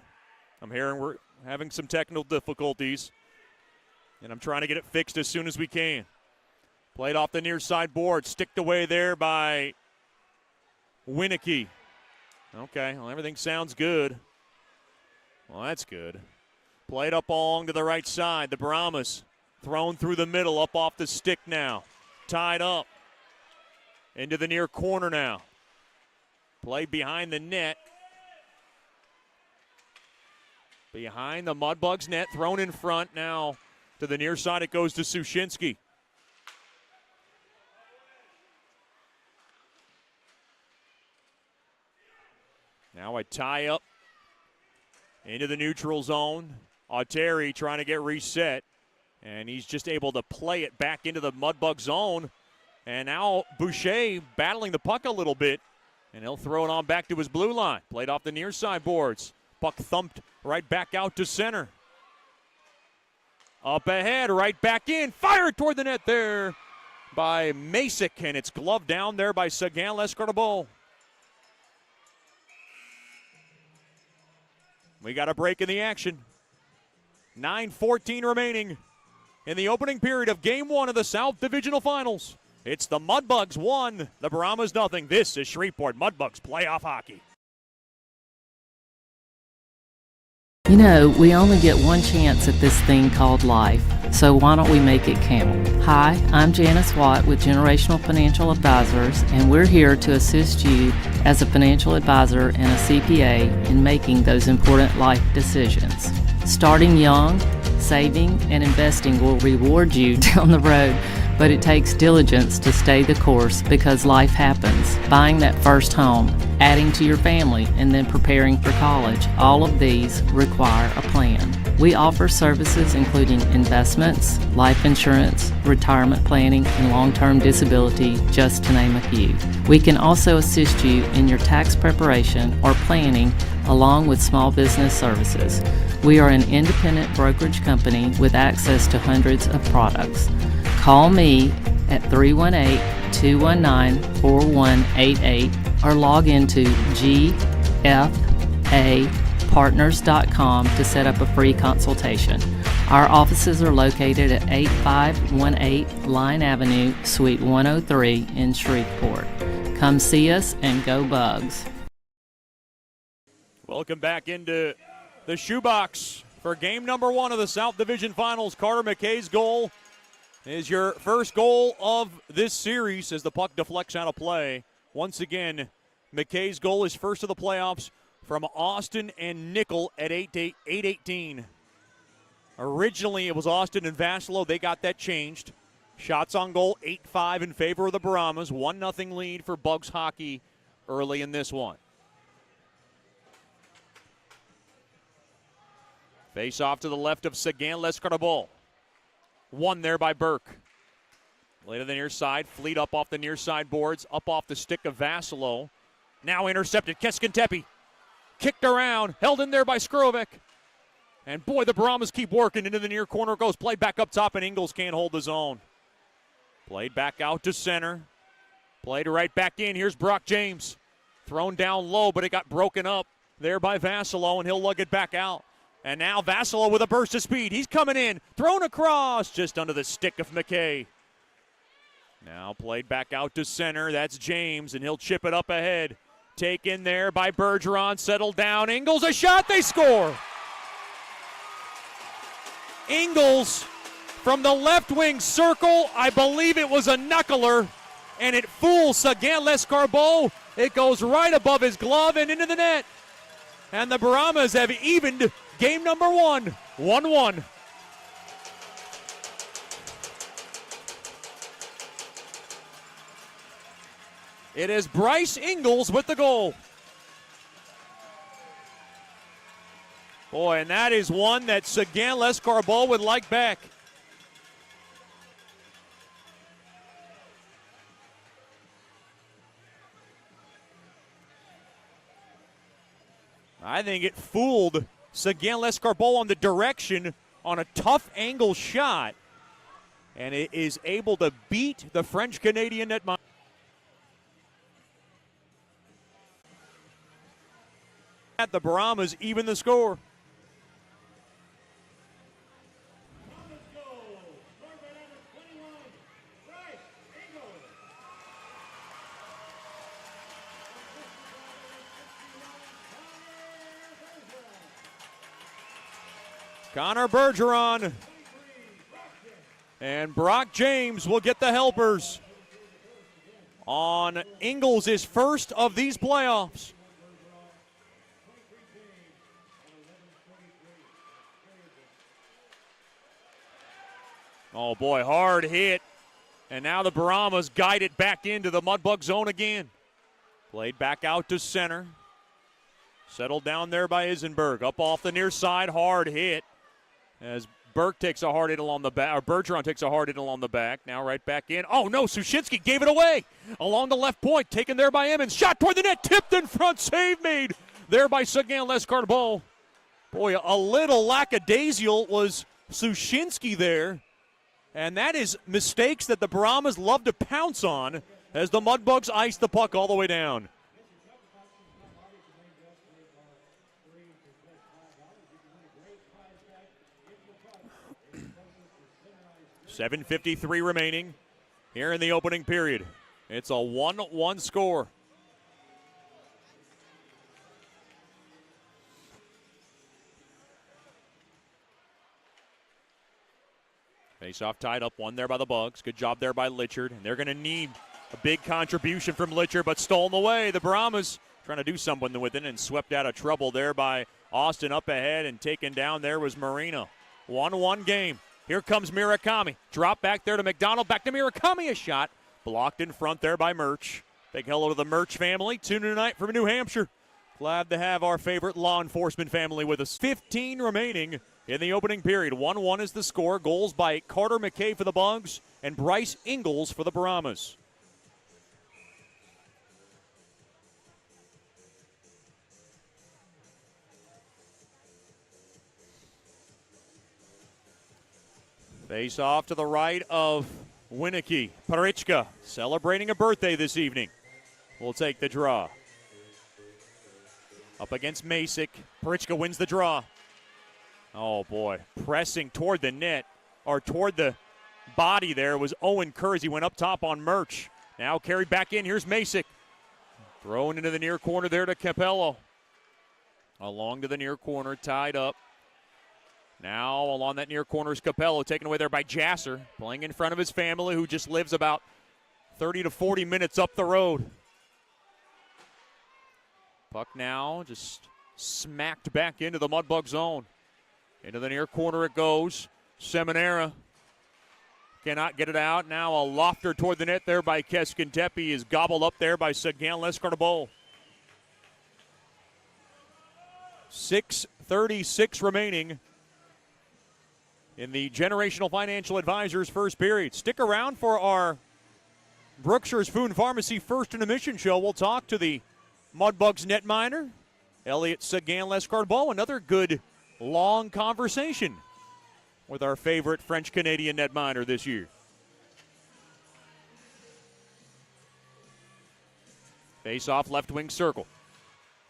I'm hearing we're having some technical difficulties, and I'm trying to get it fixed as soon as we can. Played off the near side board, sticked away there by Winicky. Okay, well, everything sounds good. Well, that's good. Played up along to the right side. The Brahmas thrown through the middle, up off the stick now. Tied up into the near corner now. Played behind the net. Behind the Mudbugs net, thrown in front now. To the near side it goes to Sushinsky. Now a tie up into the neutral zone. Auteri trying to get reset. And he's just able to play it back into the Mudbug zone. And now Boucher battling the puck a little bit. And he'll throw it on back to his blue line. Played off the near side boards. Puck thumped right back out to center. Up ahead, right back in. Fired toward the net there by Masick. And it's gloved down there by Sagan Lescarbol. We got a break in the action. 9:14 remaining in the opening period of Game 1 of the South Divisional Finals. It's the Mudbugs 1, the Brahmas nothing. This is Shreveport Mudbugs playoff hockey. You know, we only get one chance at this thing called life, so why don't we make it count? Hi, I'm Janice Watt with Generational Financial Advisors, and we're here to assist you as a financial advisor and a CPA in making those important life decisions. Starting young, saving, and investing will reward you down the road, but it takes diligence to stay the course because life happens. Buying that first home, adding to your family, and then preparing for college, all of these require a plan. We offer services including investments, life insurance, retirement planning, and long-term disability, just to name a few. We can also assist you in your tax preparation or planning along with small business services. We are an independent brokerage company with access to hundreds of products. Call me at 318-219-4188 or log into gfapartners.com to set up a free consultation. Our offices are located at 8518 Line Avenue, Suite 103 in Shreveport. Come see us and go Bugs. Welcome back into the shoebox for game number 1 of the South Division Finals. Carter McKay's goal is your first goal of this series as the puck deflects out of play. Once again, McKay's goal is first of the playoffs from Austin and Nickel at 8-18. Originally, it was Austin and Vassalo. They got that changed. Shots on goal, 8-5 in favor of the Brahmas. 1-0 lead for Bugs hockey early in this one. Face off to the left of Sagan Lescarbol. Won there by Burke. Later the near side, Fleet up off the near side boards, up off the stick of Vassalo. Now intercepted, Keskintepi. Kicked around, held in there by Skrovic. And boy, the Brahmas keep working into the near corner. Goes played back up top, and Ingles can't hold his own. Played back out to center. Played right back in. Here's Brock James. Thrown down low, but it got broken up there by Vassalo, and he'll lug it back out. And now Vassalo with a burst of speed. He's coming in. Thrown across just under the stick of McKay. Now played back out to center. That's James, and he'll chip it up ahead. Taken there by Bergeron. Settled down. Ingles, a shot. They score. Ingles from the left wing circle. I believe it was a knuckler, and it fools Sagan Lescarbol. It goes right above his glove and into the net. And the Brahmas have evened game number 1, 1-1. It is Bryce Ingles with the goal. Boy, and that is one that Sagan Lescarbol would like back. I think it fooled Sagan Lescarbol on the direction on a tough angle shot. And it is able to beat the French-Canadian netminder. At the Brahmas even the score. Connor Bergeron and Brock James will get the helpers on Ingles' his first of these playoffs. Oh boy, hard hit. And now the Brahmas guide it back into the Mudbug zone again. Played back out to center. Settled down there by Isenberg. Up off the near side, hard hit. As Burke takes a hard hit along the back, or Bergeron takes a hard hit along the back. Now right back in. Oh no, Sushinsky gave it away. Along the left point, taken there by Emmons. Shot toward the net, tipped in front, save made. There by Sagan Lescarbol. Boy, a little lackadaisical was Sushinsky there. And that is mistakes that the Brahmas love to pounce on as the Mudbugs ice the puck all the way down. 7:53 remaining. here in the opening period. It's a 1-1 score. Face-off tied up, one there by the Bugs. Good job there by Litchard. And they're going to need a big contribution from Litchard, but stolen away. The Brahmas trying to do something with it and swept out of trouble there by Austin. Up ahead and taken down there was Marino. 1-1 game. Here comes Murakami. Drop back there to McDonald. Back to Murakami. A shot blocked in front there by Murch. Big hello to the Murch family. Tune in tonight from New Hampshire. Glad to have our favorite law enforcement family with us. 15 remaining in the opening period. 1-1 is the score. Goals by Carter McKay for the Bugs and Bryce Ingalls for the Brahmas. Face off to the right of Winnicky. Parichka celebrating a birthday this evening. Will take the draw. Up against Masick. Parichka wins the draw. Oh, boy. Pressing toward the net, or toward the body there, was Owen Kurz. He went up top on Murch. Now carried back in. Here's Masick. Thrown into the near corner there to Capello. Along to the near corner, tied up. Now along that near corner is Capello, taken away there by Jasser. Playing in front of his family, who just lives about 30 to 40 minutes up the road. Puck now just smacked back into the Mudbug zone. Into the near corner it goes. Seminara cannot get it out. Now a lofter toward the net there by Keskintepe is gobbled up there by Sagan Lescarbol. 6:36 remaining in the Generational Financial Advisors first period. Stick around for our Brookshire's Food and Pharmacy First Intermission show. We'll talk to the Mudbugs netminer, Elliot Sagan Lescarbol. Another good long conversation with our favorite French-Canadian netminer this year. Face-off left wing circle.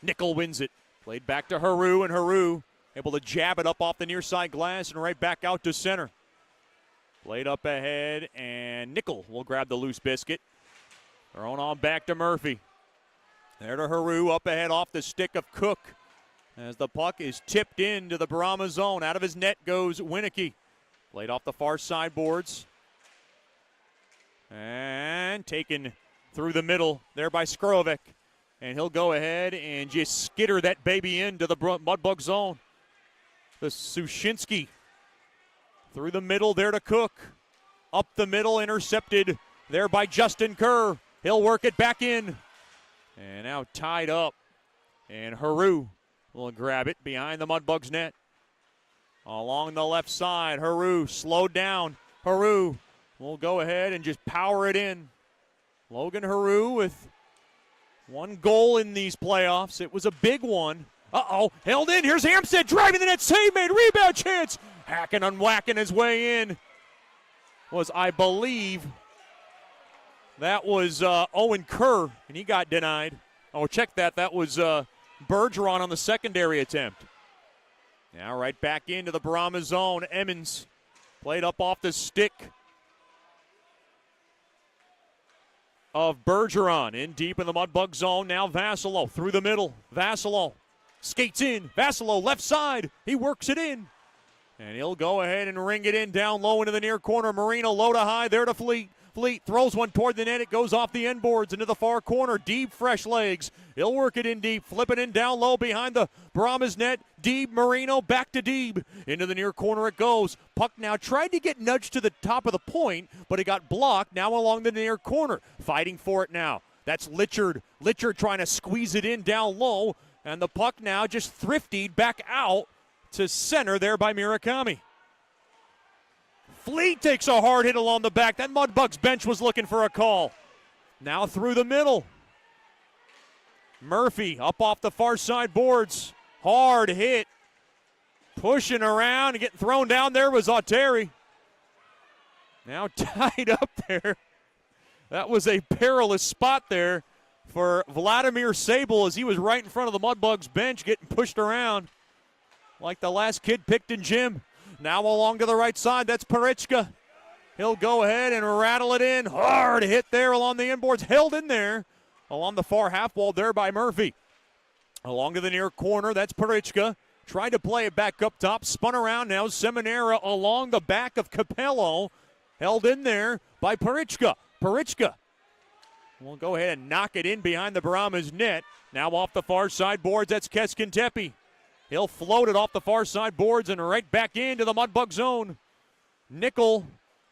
Nickel wins it. Played back to Haru, and Haru able to jab it up off the near side glass and right back out to center. Played up ahead, and Nickel will grab the loose biscuit. Thrown on back to Murphy. There to Haru, up ahead off the stick of Cook. As the puck is tipped into the Brahma zone. Out of his net goes Winnicky. Played off the far side boards. And taken through the middle there by Skrovic. And he'll go ahead and just skitter that baby into the Mudbug zone. The Sushinsky through the middle there to Cook. Up the middle, intercepted there by Justin Kerr. He'll work it back in. And now tied up. And Haru will grab it behind the Mudbugs net. Along the left side, Haru slowed down. Haru will go ahead and just power it in. Logan Haru with one goal in these playoffs. It was a big one. Uh-oh, held in. Here's Hampstead driving the net. Save made. Rebound chance. Hacking and whacking his way in. Was, I believe, that was Owen Kerr, and he got denied. Oh, check that. That was Bergeron on the secondary attempt. Now right back into the Brahma zone. Emmons played up off the stick of Bergeron. In deep in the Mudbug zone. Now Vassalo through the middle. Vassalo skates in. Vassalo left side. He works it in. And he'll go ahead and ring it in down low into the near corner. Marino low to high there to Fleet. Fleet throws one toward the net. It goes off the end boards into the far corner. Deeb, fresh legs. He'll work it in deep. Flip it in down low behind the Brahmas net. Deeb, Marino, back to Deeb. Into the near corner it goes. Puck now tried to get nudged to the top of the point, but it got blocked. Now along the near corner. Fighting for it now. That's Litchard. Litchard trying to squeeze it in down low. And the puck now just thriftied back out to center there by Murakami. Fleet takes a hard hit along the back. That Mudbugs bench was looking for a call. Now through the middle. Murphy up off the far side boards. Hard hit. Pushing around and getting thrown down there was Auteri. Now tied up there. That was a perilous spot there for Vladimir Sable as he was right in front of the Mudbugs bench getting pushed around like the last kid picked in gym. Now along to the right side, that's Parichka. He'll go ahead and rattle it in. Hard hit there along the inboards. Held in there along the far half wall there by Murphy. Along to the near corner, that's Parichka. Tried to play it back up top. Spun around now. Seminara along the back of Capello. Held in there by Parichka. Parichka will go ahead and knock it in behind the Brahmas net. Now off the far side boards, that's Keskintepe. He'll float it off the far side boards and right back into the Mudbug zone. Nickel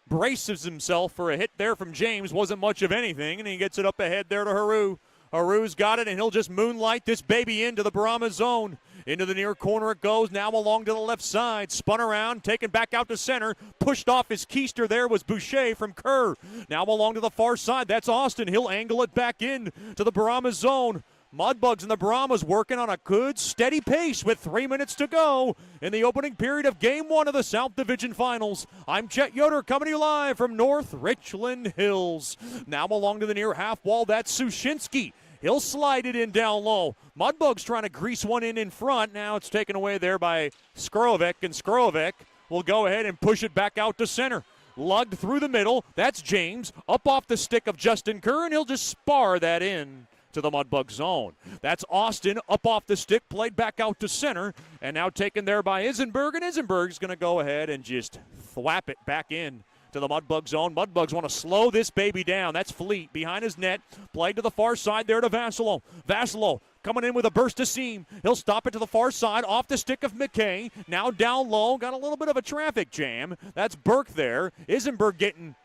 braces himself for a hit there from James. Wasn't much of anything, and he gets it up ahead there to Haru. Haru's got it, and he'll just moonlight this baby into the Brahmas zone. Into the near corner it goes, now along to the left side. Spun around, taken back out to center. Pushed off his keister there was Boucher from Kerr. Now along to the far side, that's Austin. He'll angle it back in to the Brahmas zone. Mudbugs and the Brahmas working on a good, steady pace with 3 minutes to go in the opening period of Game 1 of the South Division Finals. I'm Chet Yoder coming to you live from North Richland Hills. Now along to the near half wall, that's Sushinsky. He'll slide it in down low. Mudbugs trying to grease one in front. Now it's taken away there by Skrovic, and Skrovic will go ahead and push it back out to center. Lugged through the middle. That's James. Up off the stick of Justin Kerr, and he'll just spar that in to the Mudbug zone. That's Austin up off the stick, played back out to center, and now taken there by Isenberg, and Isenberg's going to go ahead and just thwap it back in to the Mudbug zone. Mudbugs want to slow this baby down. That's Fleet behind his net, played to the far side there to Vassilo. Vassilo coming in with a burst to seam. He'll stop it to the far side, off the stick of McKay. Now down low, got a little bit of a traffic jam. That's Burke there. Isenberg getting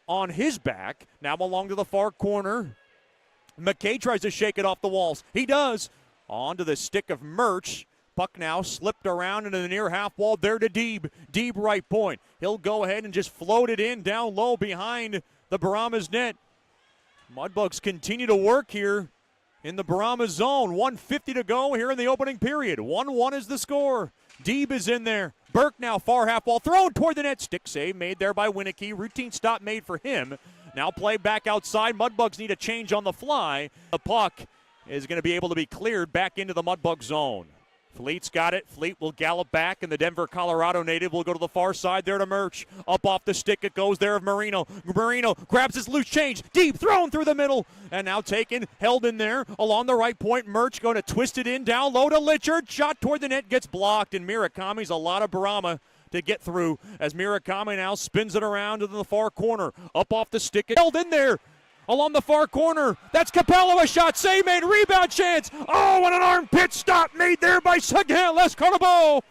on his back. Now along to the far corner. McKay tries to shake it off the walls. He does. On to the stick of Murch. Puck now slipped around into the near half wall there to Deeb. Deeb right point. He'll go ahead and just float it in down low behind the Brahmas net. Mudbugs continue to work here in the Brahmas zone. 1:50 to go here in the opening period. 1-1 is the score. Deeb is in there. Burke now far half wall. Thrown toward the net. Stick save made there by Winicky. Routine stop made for him. Now play back outside. Mudbugs need a change on the fly. The puck is going to be able to be cleared back into the Mudbug zone. Fleet's got it. Fleet will gallop back, and the Denver, Colorado native will go to the far side there to Murch. Up off the stick it goes there of Marino. Marino grabs his loose change. Deep thrown through the middle. And now taken, held in there along the right point. Murch going to twist it in down low to Litchard. Shot toward the net gets blocked, and Murakami's a lot of Brahma to get through as Murakami now spins it around to the far corner. Up off the stick, it held in there along the far corner. That's Capello, a shot save made, rebound chance. Oh, and an armpit stop made there by Seguin Lescarbo.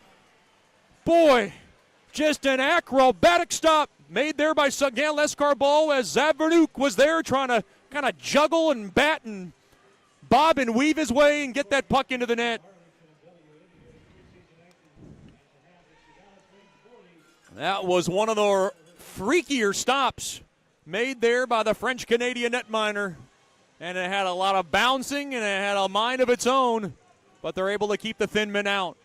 Boy, just an acrobatic stop made there by Seguin Lescarbo as Zavernuk was there trying to kind of juggle and bat and bob and weave his way and get that puck into the net. That was one of the freakier stops made there by the French-Canadian netminer. And it had a lot of bouncing and it had a mind of its own, but they're able to keep the thin men out.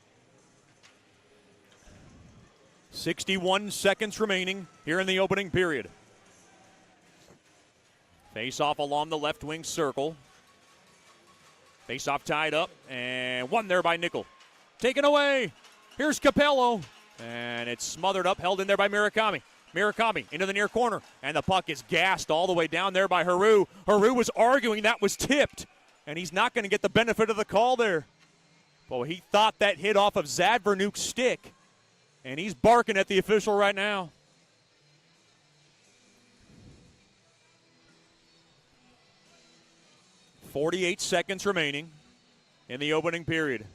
61 seconds remaining here in the opening period. Face-off along the left wing circle. Face-off tied up and won there by Nickel. Taken away. Here's Capello. And it's smothered up, held in there by Murakami. Murakami into the near corner, and the puck is gassed all the way down there by Haru. Haru was arguing that was tipped, and he's not going to get the benefit of the call there. Well, he thought that hit off of Zadvernuk's stick, and he's barking at the official right now. .48 seconds remaining in the opening period.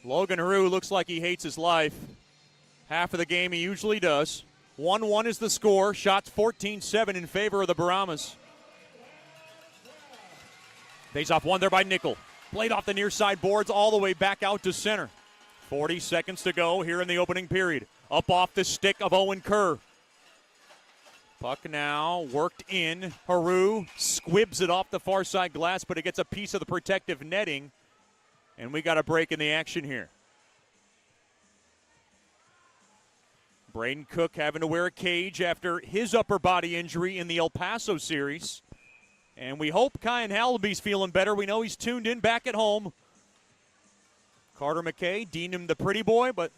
Logan Haru looks like he hates his life. Half of the game he usually does. 1-1 is the score. Shots 14-7 in favor of the Brahmas. Face off one there by Nickel. Played off the near side boards all the way back out to center. 40 seconds to go here in the opening period. Up off the stick of Owen Kerr. Puck now worked in. Haru squibs it off the far side glass, but it gets a piece of the protective netting. And we got a break in the action here. Braden Cook having to wear a cage after his upper body injury in the El Paso series. And we hope Kyan Hallaby's feeling better. We know he's tuned in back at home. Carter McKay deemed him the pretty boy, but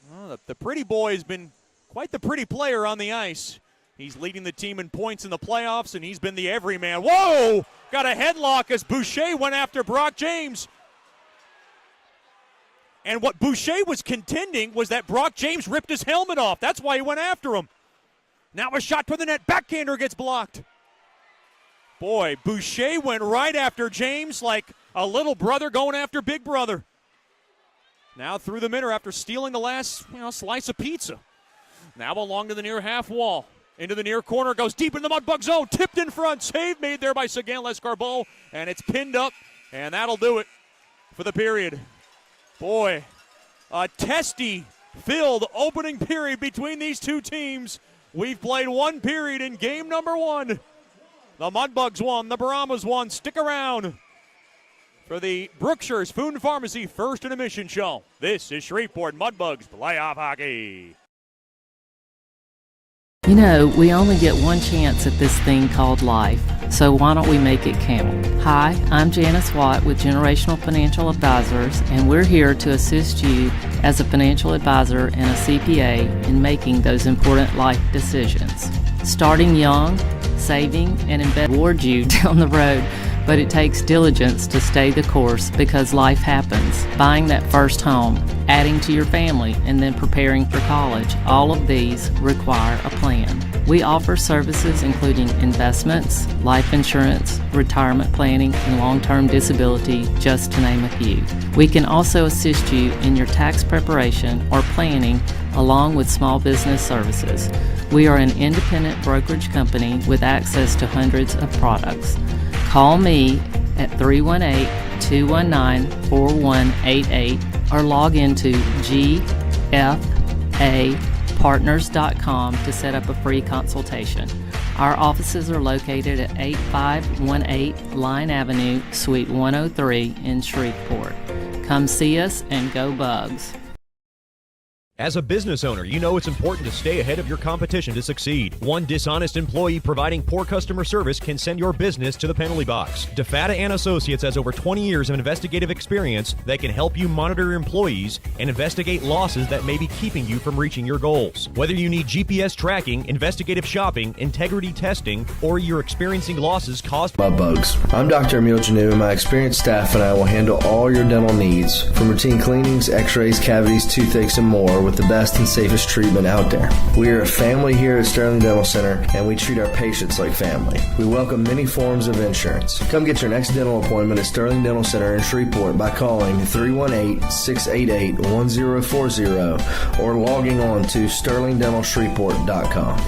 the pretty boy has been quite the pretty player on the ice. He's leading the team in points in the playoffs, and he's been the everyman. Whoa! Got a headlock as Boucher went after Brock James. And what Boucher was contending was that Brock James ripped his helmet off. That's why he went after him. Now a shot to the net. Backhander gets blocked. Boy, Boucher went right after James like a little brother going after big brother. Now through the middle after stealing the last slice of pizza. Now along to the near half wall. Into the near corner, goes deep in the Mudbug zone. Tipped in front. Save made there by Seguin Lescarbot. And it's pinned up. And that'll do it for the period. Boy, a testy-filled opening period between these two teams. We've played one period in game number one. The Mudbugs won. The Brahmas won. Stick around for the Brookshire's Food and Pharmacy First Intermission show. This is Shreveport Mudbugs Playoff Hockey. You know, we only get one chance at this thing called life, so why don't we make it count? Hi, I'm Janice Watt with Generational Financial Advisors, and we're here to assist you as a financial advisor and a CPA in making those important life decisions. Starting young, saving, and investing reward you down the road, but it takes diligence to stay the course because life happens. Buying that first home, adding to your family, and then preparing for college, all of these require a plan. We offer services including investments, life insurance, retirement planning, and long-term disability, just to name a few. We can also assist you in your tax preparation or planning along with small business services. We are an independent brokerage company with access to hundreds of products. Call me at 318-219-4188 or log into gfapartners.com to set up a free consultation. Our offices are located at 8518 Line Avenue, Suite 103 in Shreveport. Come see us and go Bugs. As a business owner, you know it's important to stay ahead of your competition to succeed. One dishonest employee providing poor customer service can send your business to the penalty box. DeFatta & Associates has over 20 years of investigative experience that can help you monitor your employees and investigate losses that may be keeping you from reaching your goals. Whether you need GPS tracking, investigative shopping, integrity testing, or you're experiencing losses caused by Mudbugs. I'm Dr. Emil Janu, and my experienced staff and I will handle all your dental needs, from routine cleanings, x-rays, cavities, toothaches, and more, with the best and safest treatment out there. We are a family here at Sterling Dental Center, and we treat our patients like family. We welcome many forms of insurance. Come get your next dental appointment at Sterling Dental Center in Shreveport by calling 318-688-1040 or logging on to sterlingdentalshreveport.com.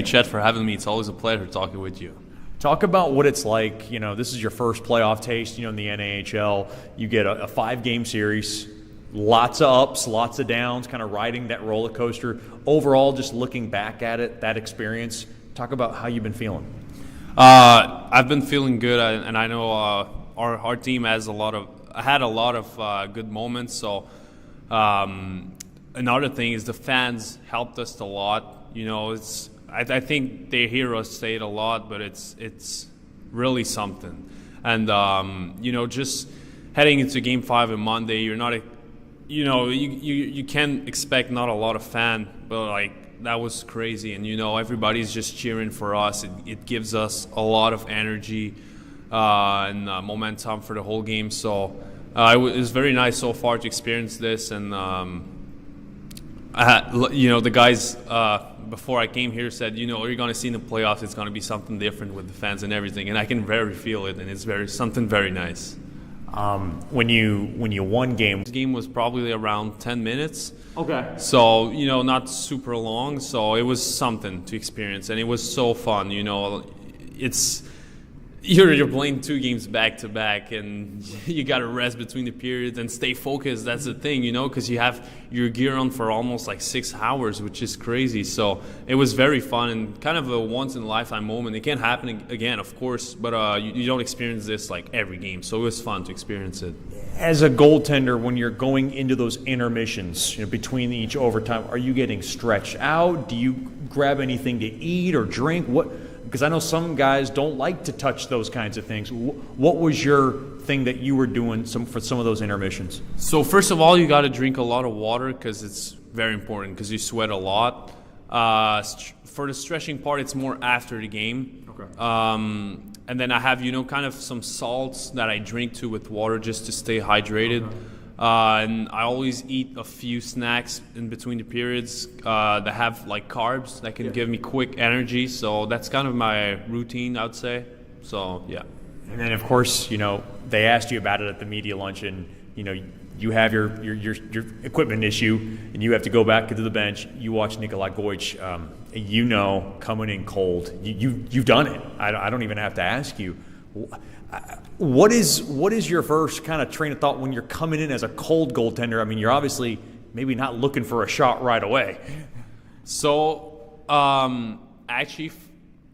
Chet, for having me. It's always a pleasure talking with you. Talk about what it's like. This is your first playoff taste, in the NAHL. You get a 5-game series, lots of ups, lots of downs, kind of riding that roller coaster. Overall, just looking back at it, that experience, talk about how you've been feeling. I've been feeling good, and I know our team has had a lot of good moments. So another thing is the fans helped us a lot. I think they hear us say it a lot, but it's really something. And just heading into Game 5 on Monday, you're not, you can expect not a lot of fan, but that was crazy. And everybody's just cheering for us. It gives us a lot of energy and momentum for the whole game. So it was very nice so far to experience this. And the guys. Before I came here said, you're going to see in the playoffs, it's going to be something different with the fans and everything, and I can very feel it, and it's something very nice. When you won game, This game was probably around 10 minutes. Okay. So, not super long, so it was something to experience, and it was so fun. It's you're playing 2 games back to back, and you got to rest between the periods and stay focused. That's the thing, because you have your gear on for almost 6 hours, which is crazy. So it was very fun and kind of a once-in-a-lifetime moment. It can't happen again, of course, but you don't experience this every game. So it was fun to experience it. As a goaltender, when you're going into those intermissions, between each overtime, are you getting stretched out? Do you grab anything to eat or drink? Because I know some guys don't like to touch those kinds of things. What was your thing that you were doing for some of those intermissions? So first of all, you got to drink a lot of water because it's very important because you sweat a lot. For the stretching part, it's more after the game. Okay. And then I have, kind of some salts that I drink too with water just to stay hydrated. Okay. And I always eat a few snacks in between the periods that have like carbs that can give me quick energy. So that's kind of my routine, I'd say. So, yeah. And then, of course, they asked you about it at the media luncheon. You have your equipment issue, and you have to go back to the bench. You watch Nikolai Goich, coming in cold. You've done it. I don't even have to ask you. What is your first kind of train of thought when you're coming in as a cold goaltender? I mean, you're obviously maybe not looking for a shot right away. So, actually,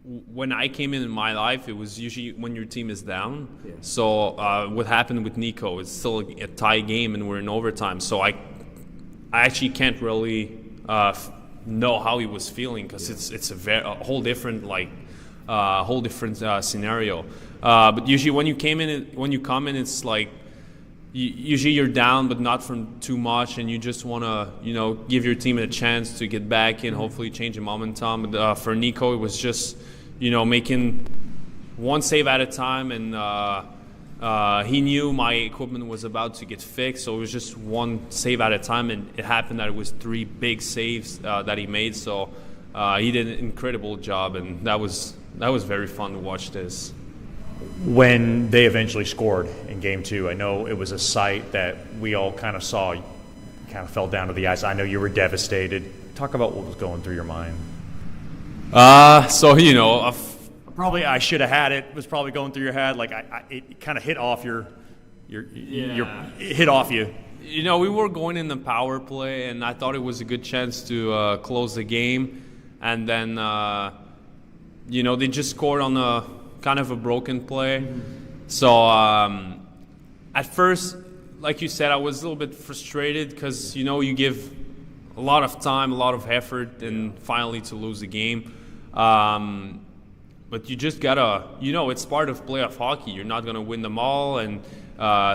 when I came in my life, it was usually when your team is down. Yeah. So what happened with Nico, it's still a tie game and we're in overtime. So I actually can't really know how he was feeling because it's a whole different scenario. But usually when you come in, it's like usually you're down, but not from too much, and you just want to give your team a chance to get back in, hopefully change the momentum. But for Nico, it was just making one save at a time, and he knew my equipment was about to get fixed, so it was just one save at a time, and it happened that it was 3 big saves that he made. So he did an incredible job, and that was very fun to watch this. When they eventually scored in Game 2, I know it was a sight that we all kind of saw. You kind of fell down to the ice. I know you were devastated. Talk about what was going through your mind. Probably I should have had it. Was probably going through your head. Like it kind of hit off hit off you. We were going in the power play, and I thought it was a good chance to close the game. And then, they just scored on a kind of a broken play. Mm-hmm. So at first, like you said, I was a little bit frustrated because, you give a lot of time, a lot of effort, and finally to lose the game. But you just gotta, it's part of playoff hockey. You're not gonna win them all, and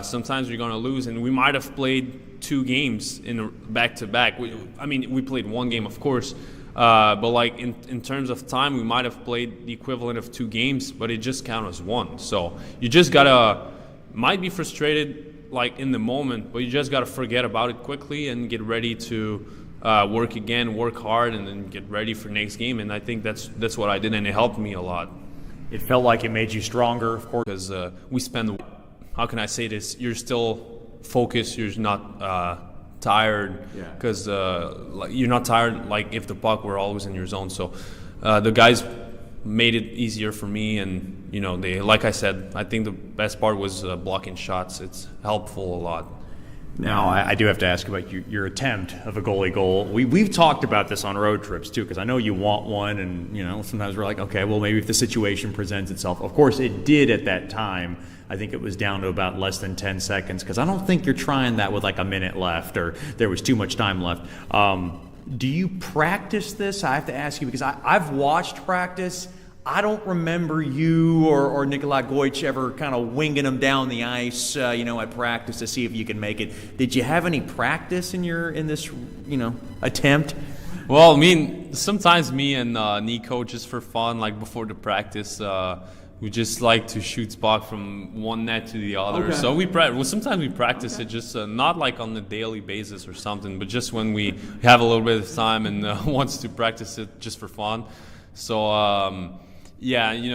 sometimes you're gonna lose. And we might have played 2 games in back-to-back. We played 1 game, of course. But like in terms of time, we might have played the equivalent of 2 games, but it just counts as 1. So you just might be frustrated like in the moment, but you just gotta forget about it quickly and get ready to work again, work hard, and then get ready for next game. And I think that's what I did, and it helped me a lot. It felt like it made you stronger, of course, because we spend. How can I say this? You're still focused. You're not tired because you're not tired like if the puck were always in your zone. So the guys made it easier for me, and they, like I said, I think the best part was blocking shots. It's helpful a lot. Now, I do have to ask about your attempt of a goalie goal. We've talked about this on road trips, too, because I know you want one, and, sometimes we're like, okay, well, maybe if the situation presents itself. Of course, it did at that time. I think it was down to about less than 10 seconds, because I don't think you're trying that with like a minute left or there was too much time left. Do you practice this? I have to ask you, because I've watched practice. I don't remember you or Nikolai Goich ever kind of winging them down the ice, at practice to see if you can make it. Did you have any practice in this, attempt? Well, sometimes me and Nico, just for fun, like before the practice, we just like to shoot puck from one net to the other. Okay. So sometimes we practice it just not like on a daily basis or something, but just when we have a little bit of time and wants to practice it just for fun. So. Usually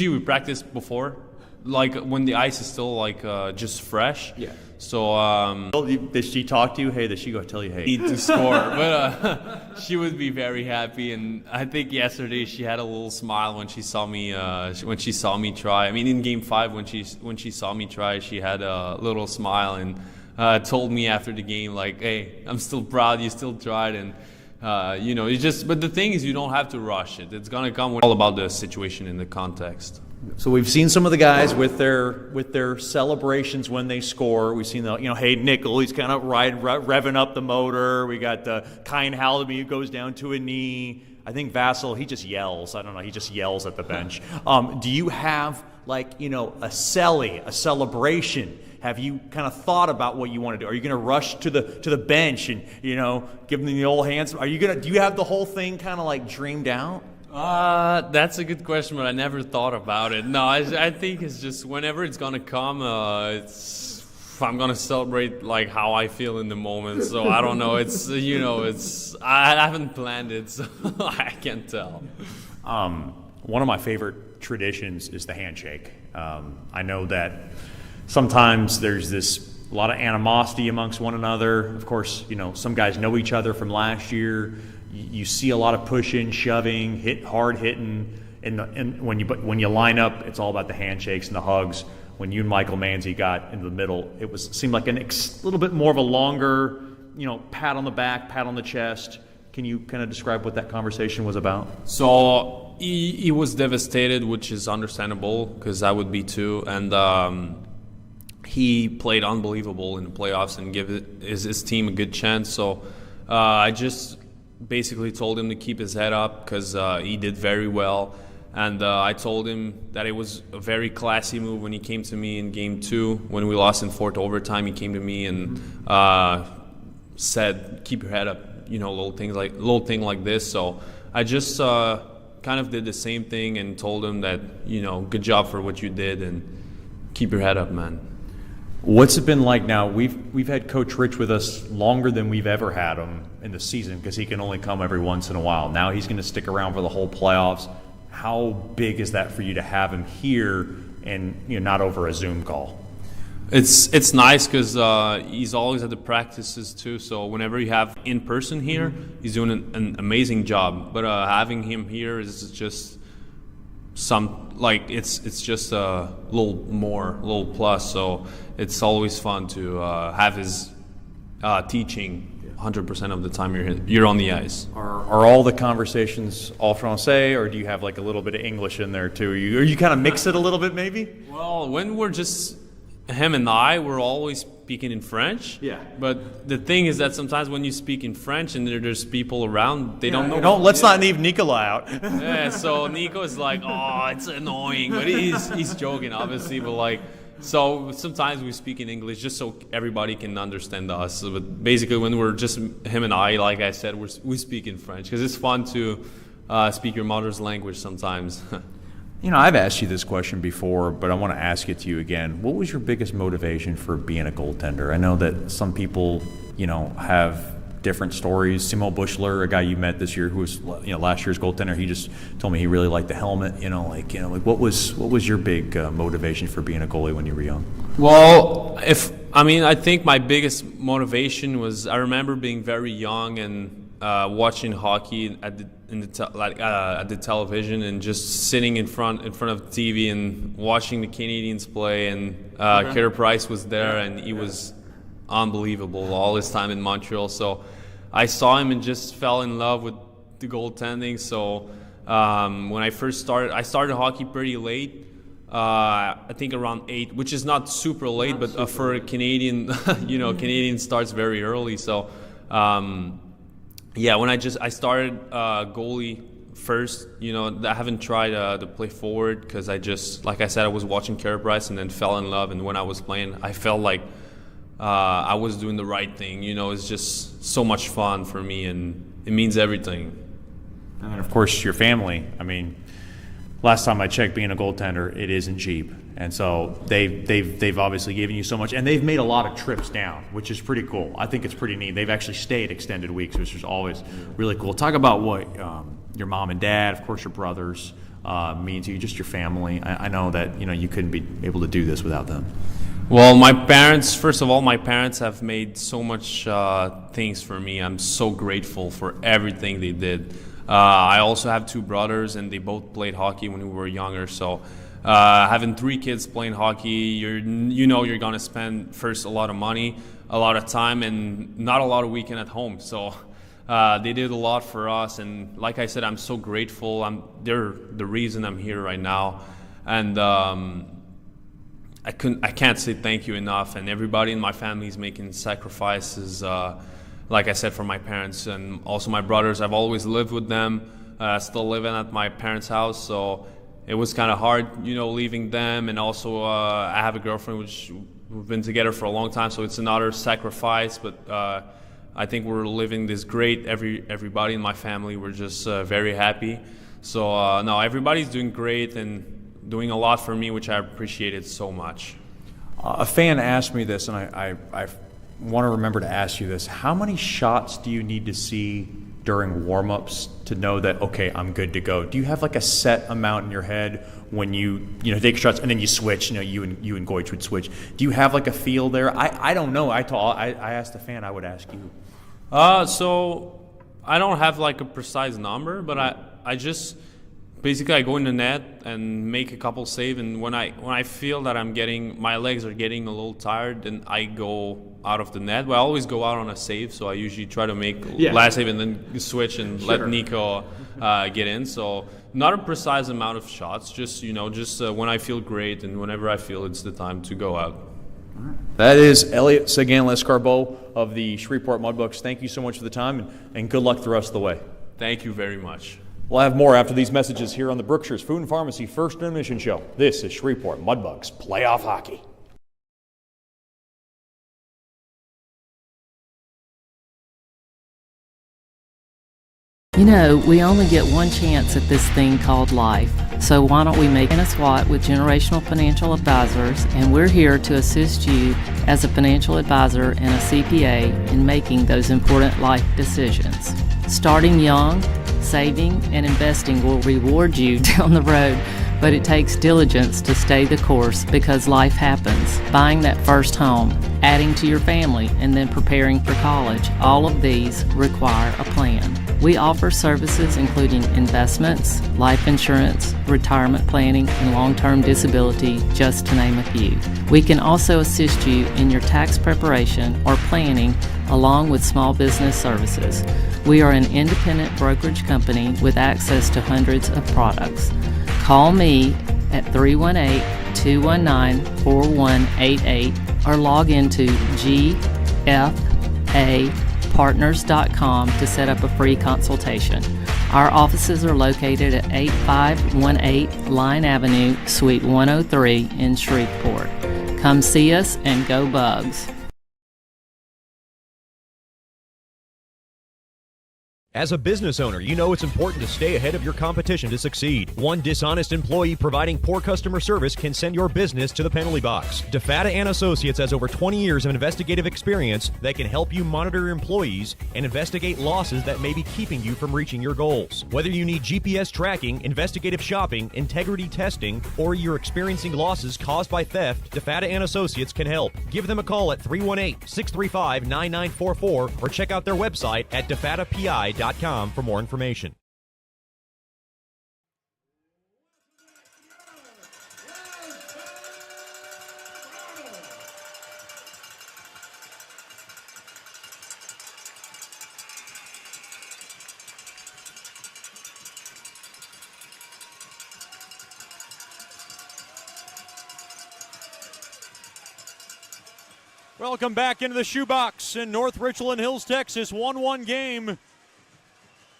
we practice before, like when the ice is still like just fresh. Yeah. So did she talk to you? Hey, did she go tell you, hey, need to score? But she would be very happy, and I think yesterday she had a little smile when she saw me try. In Game 5 when she saw me try, she had a little smile and told me after the game like, hey, I'm still proud you still tried. And but the thing is, you don't have to rush it. It's gonna come all about the situation in the context. So we've seen some of the guys with their celebrations when they score. We've seen Hayden Nickel, he's kind of revving up the motor. We got Kyan Hallaby who goes down to a knee. I think Vassal, he just yells. I don't know, he just yells at the bench. Do you have a celebration? Have you kind of thought about what you want to do? Are you going to rush to the bench and give them the old hands? Do you have the whole thing kind of dreamed out? That's a good question, but I never thought about it. No, I think it's just whenever it's gonna come, I'm gonna celebrate how I feel in the moment. So I don't know. I haven't planned it, so I can't tell. One of my favorite traditions is the handshake. I know that sometimes there's a lot of animosity amongst one another. Of course, some guys know each other from last year. You see a lot of pushing, shoving, hard hitting, and when you line up, it's all about the handshakes and the hugs. When you and Michael Manzi got into the middle, seemed like a little bit more of a longer, pat on the back, pat on the chest. Can you kind of describe what that conversation was about? So he was devastated, which is understandable because I would be too, and he played unbelievable in the playoffs and give his team a good chance. So I just basically told him to keep his head up because he did very well, and I told him that it was a very classy move when he came to me in game 2 when we lost in 4th overtime. He came to me and said, keep your head up, little thing like this. So I just kind of did the same thing and told him that good job for what you did and keep your head up, man. What's it been like now? We've had Coach Rich with us longer than we've ever had him in the season because he can only come every once in a while. Now he's going to stick around for the whole playoffs. How big is that for you to have him here and not over a Zoom call? It's nice because he's always at the practices too. So whenever you have in person here, he's doing an amazing job. But having him here is just it's just a little plus. So it's always fun to have his teaching 100% of the time you're on the ice. Are all the conversations all Francais, or do you have a little bit of English in there too? Or you kind of mix it a little bit maybe? Well, when we're just him and I, we're always speaking in French. Yeah. But the thing is that sometimes when you speak in French and there's people around, they don't know. No, let's not leave Nicola out. Yeah, so Nico is like, oh, it's annoying. But he's joking, obviously. But so sometimes we speak in English just so everybody can understand us. But basically, when we're just him and I, like I said, we speak in French because it's fun to speak your mother's language sometimes. I've asked you this question before, but I want to ask it to you again. What was your biggest motivation for being a goaltender? I know that some people, have different stories. Simo Bushler, a guy you met this year who was, last year's goaltender, he just told me he really liked the helmet. What was your big motivation for being a goalie when you were young? Well, I think my biggest motivation was I remember being very young and watching hockey at the television and just sitting in front of the TV and watching the Canadians play, and Carey Price was there and he was unbelievable all his time in Montreal. So I saw him and just fell in love with the goaltending. So when I started hockey pretty late. I think around 8, which is not super late, but for a Canadian, Canadian starts very early. So when I started goalie first, I haven't tried to play forward because I just, like I said, I was watching Carey Price and then fell in love. And when I was playing, I felt like I was doing the right thing. It's just so much fun for me, and it means everything. And of course, your family. I mean, last time I checked, being a goaltender, it isn't cheap. And so they've obviously given you so much, and they've made a lot of trips down, which is pretty cool. I think it's pretty neat. They've actually stayed extended weeks, which is always really cool. Talk about what your mom and dad, of course your brothers, mean to you, just your family. I know that you couldn't be able to do this without them. Well, my parents have made so much things for me. I'm so grateful for everything they did. I also have 2 brothers, and they both played hockey when we were younger. So having 3 kids playing hockey, you're going to spend first a lot of money, a lot of time, and not a lot of weekend at home. So they did a lot for us. And like I said, I'm so grateful. They're the reason I'm here right now. And I can't say thank you enough. And everybody in my family is making sacrifices, like I said, for my parents and also my brothers. I've always lived with them, still living at my parents' house, so it was kind of hard, leaving them. And also I have a girlfriend, which we've been together for a long time, so it's another sacrifice. But I think we're living this great. Everybody in my family, we're just very happy. So no, everybody's doing great and doing a lot for me, which I appreciated so much. A fan asked me this, and I want to remember to ask you this. How many shots do you need to see during warm-ups to know that, okay, I'm good to go? Do you have like a set amount in your head when you take shots and then you switch, you and Goich would switch? Do you have like a feel there? I don't know. I asked a fan, I would ask you. So I don't have like a precise number, but I just basically I go in the net and make a couple save, and when I feel that my legs are getting a little tired, then I go out of the net. But I always go out on a save, so I usually try to make last save and then switch and let Nico get in. So not a precise amount of shots, just when I feel great and whenever I feel it's the time to go out. That is Elliot Seguin-Lescarbot of the Shreveport Mudbugs. Thank you so much for the time, and good luck the rest of the way. Thank you very much. We'll have more after these messages here on the Brookshire's Food and Pharmacy First Intermission Show. This is Shreveport Mudbugs Playoff Hockey. We only get one chance at this thing called life. So why don't we make Janice Watt with Generational Financial Advisors, and we're here to assist you as a financial advisor and a CPA in making those important life decisions. Starting young, saving and investing will reward you down the road, but it takes diligence to stay the course because life happens. Buying that first home, adding to your family, and then preparing for college, all of these require a plan. We offer services including investments, life insurance, retirement planning, and long-term disability, just to name a few. We can also assist you in your tax preparation or planning, along with small business services. We are an independent brokerage company with access to hundreds of products. Call me at 318-219-4188 or log into gfapartners.com to set up a free consultation. Our offices are located at 8518 Line Avenue, Suite 103 in Shreveport. Come see us and go Bugs. As a business owner, you know it's important to stay ahead of your competition to succeed. One dishonest employee providing poor customer service can send your business to the penalty box. DeFata & Associates has over 20 years of investigative experience that can help you monitor your employees and investigate losses that may be keeping you from reaching your goals. Whether you need GPS tracking, investigative shopping, integrity testing, or you're experiencing losses caused by theft, DeFata & Associates can help. Give them a call at 318-635-9944 or check out their website at defatapi.com for more information. Welcome back into the shoebox in North Richland Hills, Texas. 1-1 game.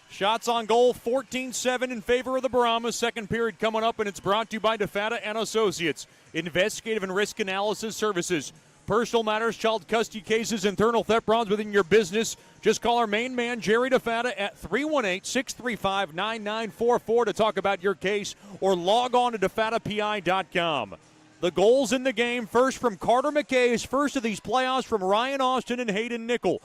Shots on goal, 14-7 in favor of the Brahmas. Second period coming up, and it's brought to you by DeFata & Associates. Investigative and risk analysis services. Personal matters, child custody cases, internal theft problems within your business. Just call our main man, Jerry DeFata, at 318-635-9944 to talk about your case, or log on to defatapi.com. The goals in the game, first from Carter McKay, his first of these playoffs, from Ryan Austin and Hayden Nickel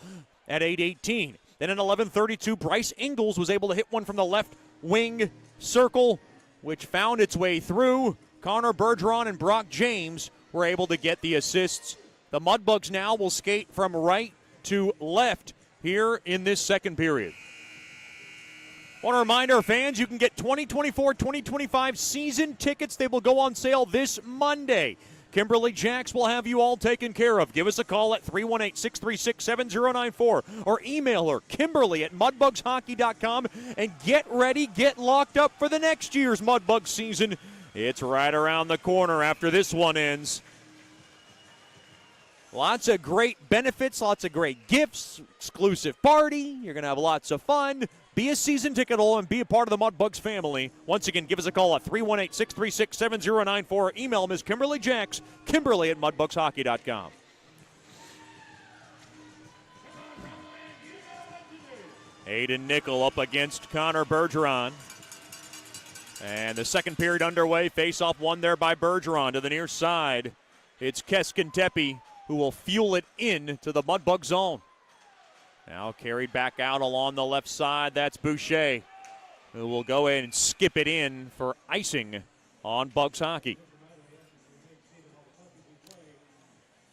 at 8:18. Then in 11:32, Bryce Ingles was able to hit one from the left wing circle, which found its way through. Connor Bergeron and Brock James were able to get the assists. The Mudbugs now will skate from right to left here in this second period. Want to remind our fans, you can get 2024-2025 season tickets. They will go on sale this Monday. Kimberly Jacks will have you all taken care of. Give us a call at 318-636-7094 or email her, Kimberly@mudbugshockey.com, and get ready, get locked up for the next year's Mudbugs season It's right around the corner after this one ends. Lots of great benefits, lots of great gifts, exclusive party. You're going to have lots of fun. Be a season ticket holder and be a part of the Mudbugs family. Once again, give us a call at 318-636-7094. Email Ms. Kimberly Jacks, Kimberly@mudbugshockey.com. Aiden Nickel up against Connor Bergeron. And the second period underway. Face-off won there by Bergeron to the near side. It's Keskintepi who will fuel it in to the Mudbug zone. Now carried back out along the left side. That's Boucher, who will go in and skip it in for icing on Bugs hockey.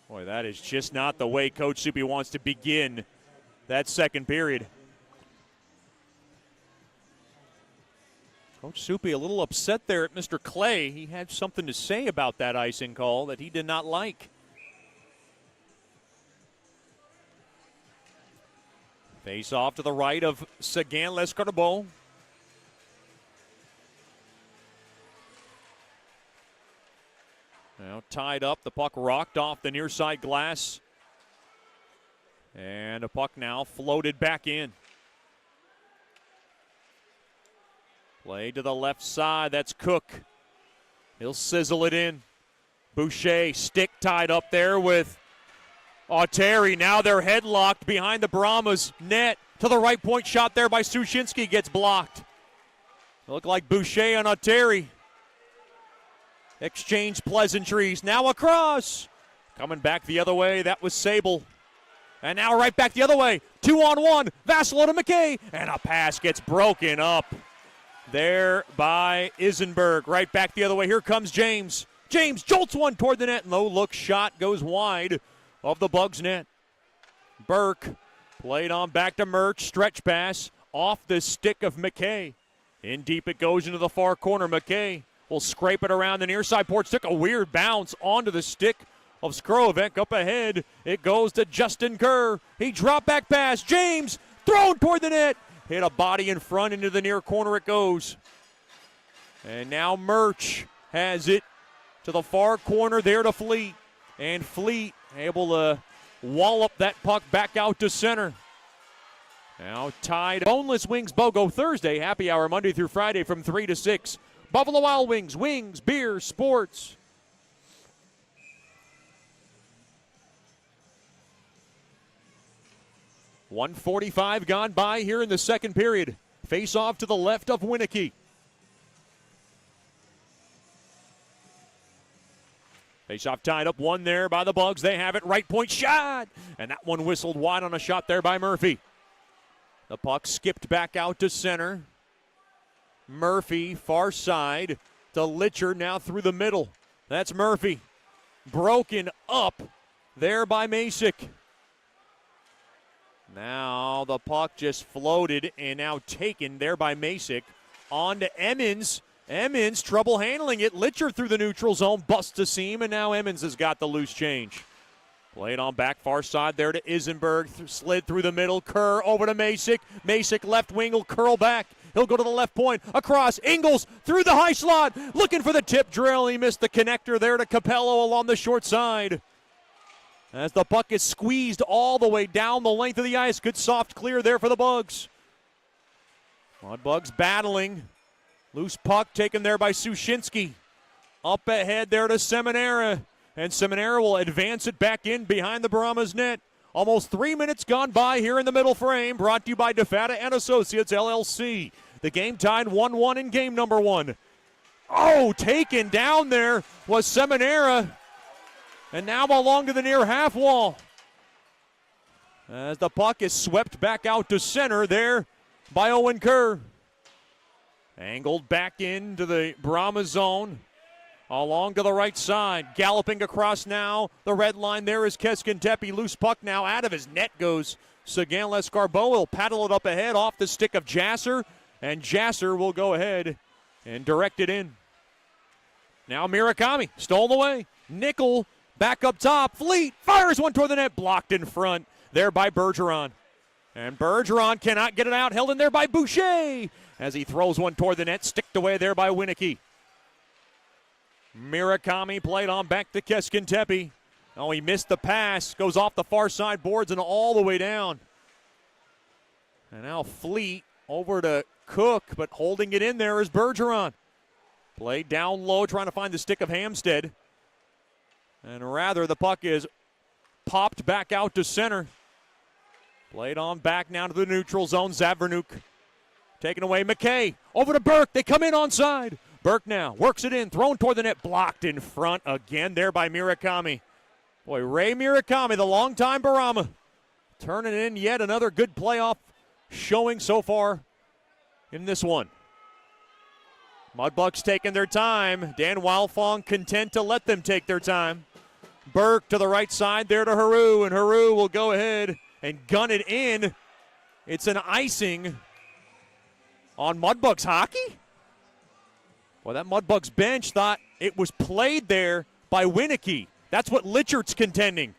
Boy, that is just not the way Coach Soupy wants to begin that second period. Coach Soupy a little upset there at Mr. Clay. He had something to say about that icing call that he did not like. Face off to the right of Sagan Lescarbot. Now tied up, the puck rocked off the near side glass. And the puck now floated back in. Play to the left side, that's Cook. He'll sizzle it in. Boucher, stick tied up there with Terry. Now they're headlocked behind the Brahmas net. To the right point shot there by Sushinsky gets blocked. Look like Boucher and Terry. Exchange pleasantries. Now across. Coming back the other way, that was Sable. And now right back the other way. 2-on-1. Vassalo to McKay. And a pass gets broken up there by Isenberg. Right back the other way. Here comes James. James jolts one toward the net. Low look shot goes wide of the Bugs net. Burke played on back to Murch. Stretch pass off the stick of McKay. In deep it goes into the far corner. McKay will scrape it around the near side port. Took a weird bounce onto the stick of Skrovic. Up ahead, it goes to Justin Kerr. He drop back pass. James thrown toward the net. Hit a body in front into the near corner it goes. And now Murch has it to the far corner there to Fleet. And Fleet able to wallop that puck back out to center. Now tied. Boneless Wings BOGO Thursday. Happy hour Monday through Friday from 3 to 6. Buffalo Wild Wings, wings, beer, sports. .145 gone by here in the second period. Face off to the left of Winnicky. Face off tied up one there by the Bugs. They have it. Right point shot. And that one whistled wide on a shot there by Murphy. The puck skipped back out to center. Murphy, far side to Litcher, now through the middle. That's Murphy. Broken up there by Masick. Now the puck just floated and now taken there by Masick. On to Emmons. Emmons, trouble handling it. Litcher through the neutral zone, busts a seam, and now Emmons has got the loose change. Played on back far side there to Isenberg. Slid through the middle. Kerr over to Masick. Masick left wing will curl back. He'll go to the left point. Across. Ingles through the high slot. Looking for the tip drill. He missed the connector there to Capello along the short side. As the puck is squeezed all the way down the length of the ice. Good soft clear there for the Bugs. Mudbugs battling. Loose puck taken there by Sushinsky. Up ahead there to Seminara. And Seminara will advance it back in behind the Brahmas net. Almost 3 minutes gone by here in the middle frame. Brought to you by DeFata and Associates, LLC. The game tied 1-1 in game number one. Oh, taken down there was Seminara. And now along to the near half wall. As the puck is swept back out to center there by Owen Kerr. Angled back into the Brahma zone. Along to the right side. Galloping across now. The red line there is Keskintepi. Loose puck now out of his net goes Sagan Lescarbot. Will paddle it up ahead off the stick of Jasser. And Jasser will go ahead and direct it in. Now Murakami stolen away. Nickel back up top. Fleet fires one toward the net. Blocked in front there by Bergeron. And Bergeron cannot get it out. Held in there by Boucher. As he throws one toward the net. Sticked away there by Winnicky. Murakami played on back to Keskintepe. Oh, he missed the pass. Goes off the far side boards and all the way down. And now Fleet over to Cook, but holding it in there is Bergeron. Played down low, trying to find the stick of Hamstead. And rather, the puck is popped back out to center. Played on back now to the neutral zone. Zavernuk taking away McKay. Over to Burke. They come in onside. Burke now works it in, thrown toward the net, blocked in front again there by Murakami. Boy, Ray Murakami, the longtime Brahma, turning in yet another good playoff showing so far in this one. Mudbugs taking their time. Dan Wildfong content to let them take their time. Burke to the right side there to Haru, and Haru will go ahead and gun it in. It's an icing on Mudbugs hockey. Well, that Mudbugs bench thought it was played there by Winicky. That's what Litchert's contending.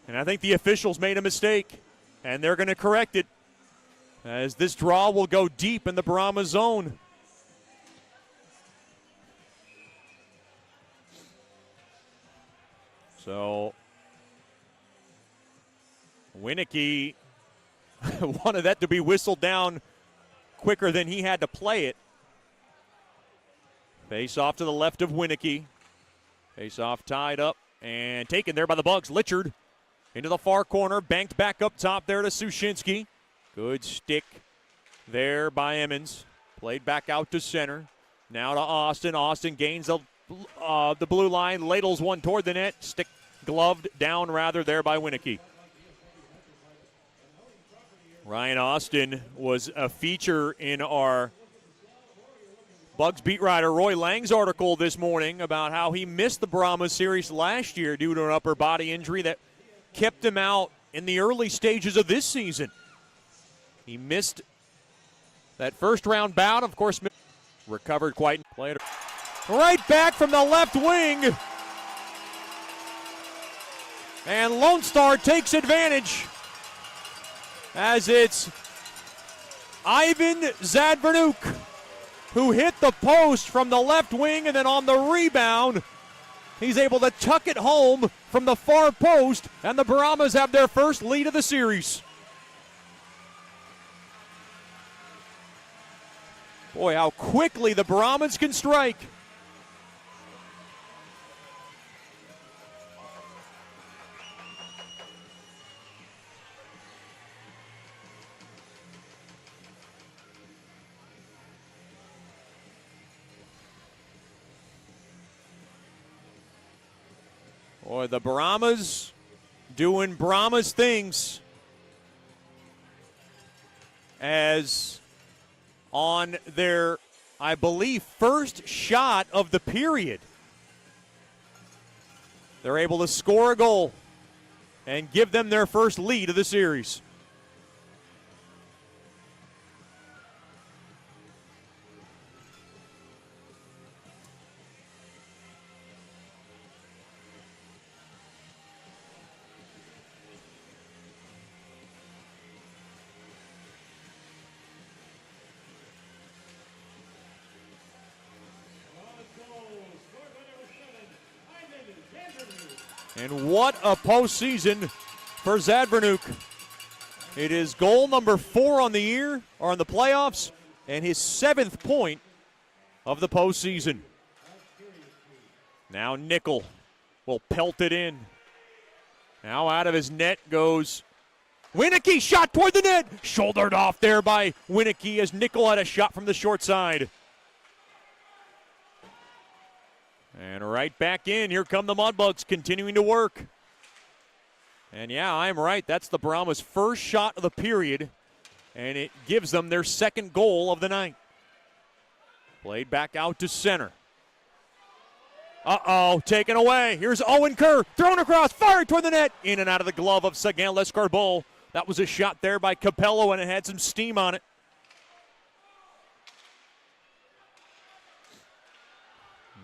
And I think the officials made a mistake, and they're going to correct it as this draw will go deep in the Brahma zone. So Winicky wanted that to be whistled down quicker than he had to play it. Face off to the left of Winicky. Face off tied up and taken there by the Bugs. Litchard into the far corner, banked back up top there to Sushinsky. Good stick there by Emmons. Played back out to center. Now to Austin. Austin gains the blue line, ladles one toward the net. Stick gloved down rather there by Winicky. Ryan Austin was a feature in our Bugs beat writer Roy Lang's article this morning about how he missed the Brahmas series last year due to an upper body injury that kept him out in the early stages of this season. He missed that first round bout, of course, recovered quite. Played right back from the left wing. And Lone Star takes advantage as it's Ivan Zadvernuk who hit the post from the left wing, and then on the rebound, he's able to tuck it home from the far post, and the Brahmas have their first lead of the series. Boy, how quickly the Brahmas can strike. Boy, the Brahmas doing Brahmas things as on their, I believe, first shot of the period, they're able to score a goal and give them their first lead of the series. And what a postseason for Zadvernuk. It is goal number 4 on the year, or on the playoffs, and his 7th point of the postseason. Now Nickel will pelt it in. Now out of his net goes Winicky, shot toward the net. Shouldered off there by Winicky as Nickel had a shot from the short side. And right back in. Here come the Mudbugs continuing to work. And yeah, I'm right. That's the Brahmas' first shot of the period. And it gives them their second goal of the night. Played back out to center. Uh-oh, taken away. Here's Owen Kerr. Thrown across, fired toward the net. In and out of the glove of Sagan Lescarbol. That was a shot there by Capello, and it had some steam on it.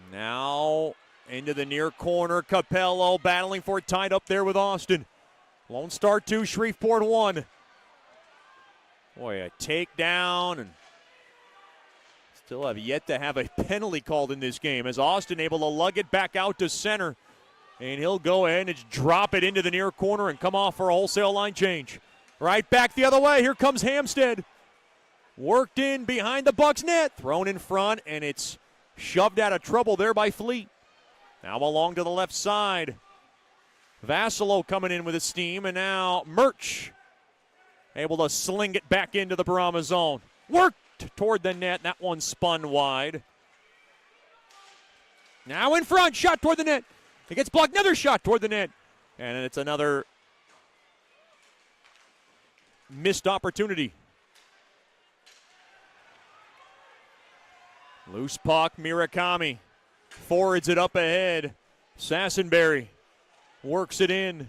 Now into the near corner, Capello battling for it, tied up there with Austin. Lone Star 2, Shreveport 1. Boy, a takedown, and Still have yet to have a penalty called in this game as Austin able to lug it back out to center. And he'll go ahead and just drop it into the near corner and come off for a wholesale line change. Right back the other way. Here comes Hampstead. Worked in behind the Bucks net. Thrown in front, and it's shoved out of trouble there by Fleet. Now along to the left side. Vassalo coming in with his steam, and now Murch able to sling it back into the Brahmas zone. Worked toward the net. That one spun wide. Now in front, shot toward the net. It gets blocked, another shot toward the net. And it's another missed opportunity. Loose puck, Murakami forwards it up ahead. Sassenberry works it in.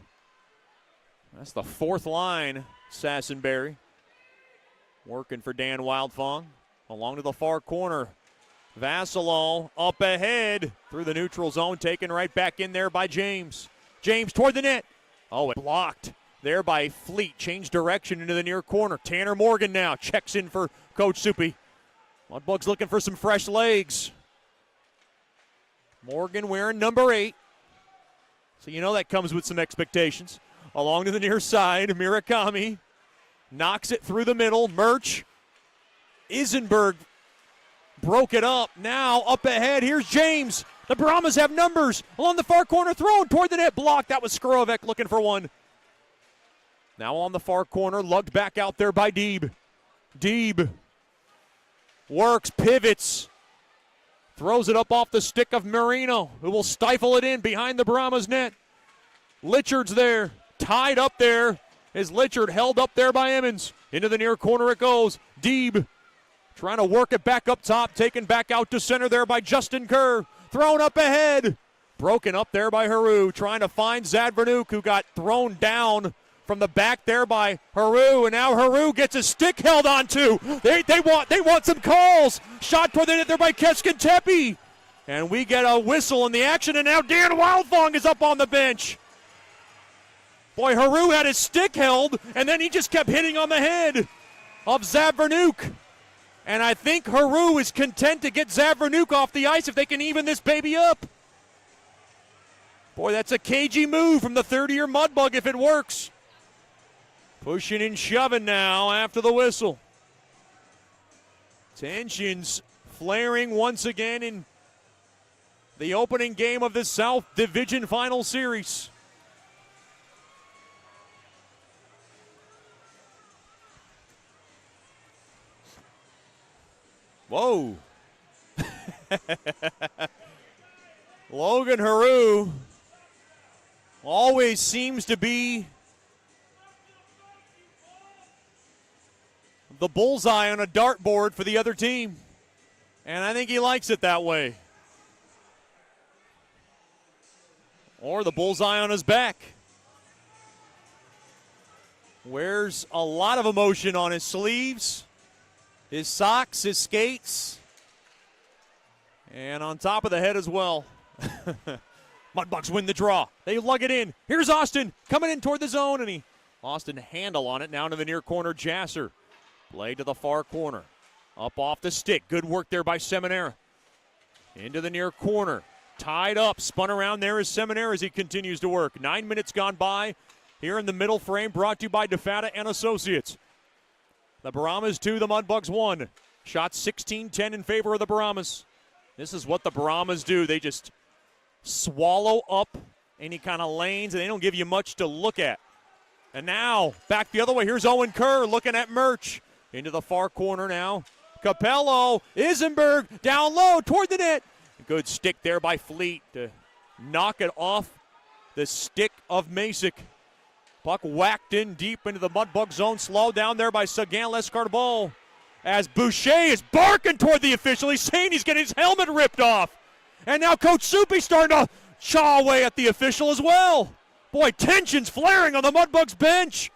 That's the fourth line, Sassenberry. Working for Dan Wildfong. Along to the far corner. Vassalo up ahead through the neutral zone, taken right back in there by James. James toward the net. Oh, it blocked there by Fleet. Changed direction into the near corner. Tanner Morgan now checks in for Coach Soupy. Mudbugs looking for some fresh legs. Morgan wearing number 8. So you know that comes with some expectations. Along to the near side, Murakami knocks it through the middle. Murch. Isenberg broke it up. Now up ahead, here's James. The Brahmas have numbers. Along the far corner, thrown toward the net, blocked. That was Skrovic looking for one. Now on the far corner, lugged back out there by Deeb. Deeb works, pivots, throws it up off the stick of Marino, who will stifle it in behind the Brahmas net. Litchard's there, tied up there. Is Litchard held up there by Emmons. Into the near corner it goes. Deeb trying to work it back up top, taken back out to center there by Justin Kerr. Thrown up ahead. Broken up there by Haru, trying to find Zadvarnuk, who got thrown down from the back there by Haru, and now Haru gets his stick held onto. They want some calls. Shot toward the net there by Keskentepe. And we get a whistle in the action, and now Dan Wildfong is up on the bench. Boy, Haru had his stick held, and then he just kept hitting on the head of Zadvarnuk. And I think Haru is content to get Zadvarnuk off the ice if they can even this baby up. Boy, that's a cagey move from the 30-year Mudbug if it works. Pushing and shoving now after the whistle. Tensions flaring once again in the opening game of the South Division Final Series. Whoa. Logan Haru always seems to be the bullseye on a dartboard for the other team. And I think he likes it that way. Or the bullseye on his back. Wears a lot of emotion on his sleeves, his socks, his skates, and on top of the head as well. Mudbugs win the draw. They lug it in. Here's Austin coming in toward the zone, and Austin handle on it now to the near corner. Jasser. Play to the far corner. Up off the stick. Good work there by Seminara. Into the near corner. Tied up. Spun around there is Seminara as he continues to work. 9 minutes gone by here in the middle frame, brought to you by DeFata and Associates. The Brahmas 2, the Mudbugs 1. Shot 16-10 in favor of the Brahmas. This is what the Brahmas do. They just swallow up any kind of lanes, and they don't give you much to look at. And now, back the other way. Here's Owen Kerr looking at Murch. Into the far corner now. Capello, Isenberg, down low toward the net. Good stick there by Fleet to knock it off the stick of Masick. Puck whacked in deep into the Mudbug zone. Slowed down there by Sagan Lescarbal. As Boucher is barking toward the official. He's saying he's getting his helmet ripped off. And now Coach Soupy starting to chaw away at the official as well. Boy, tensions flaring on the Mudbugs bench.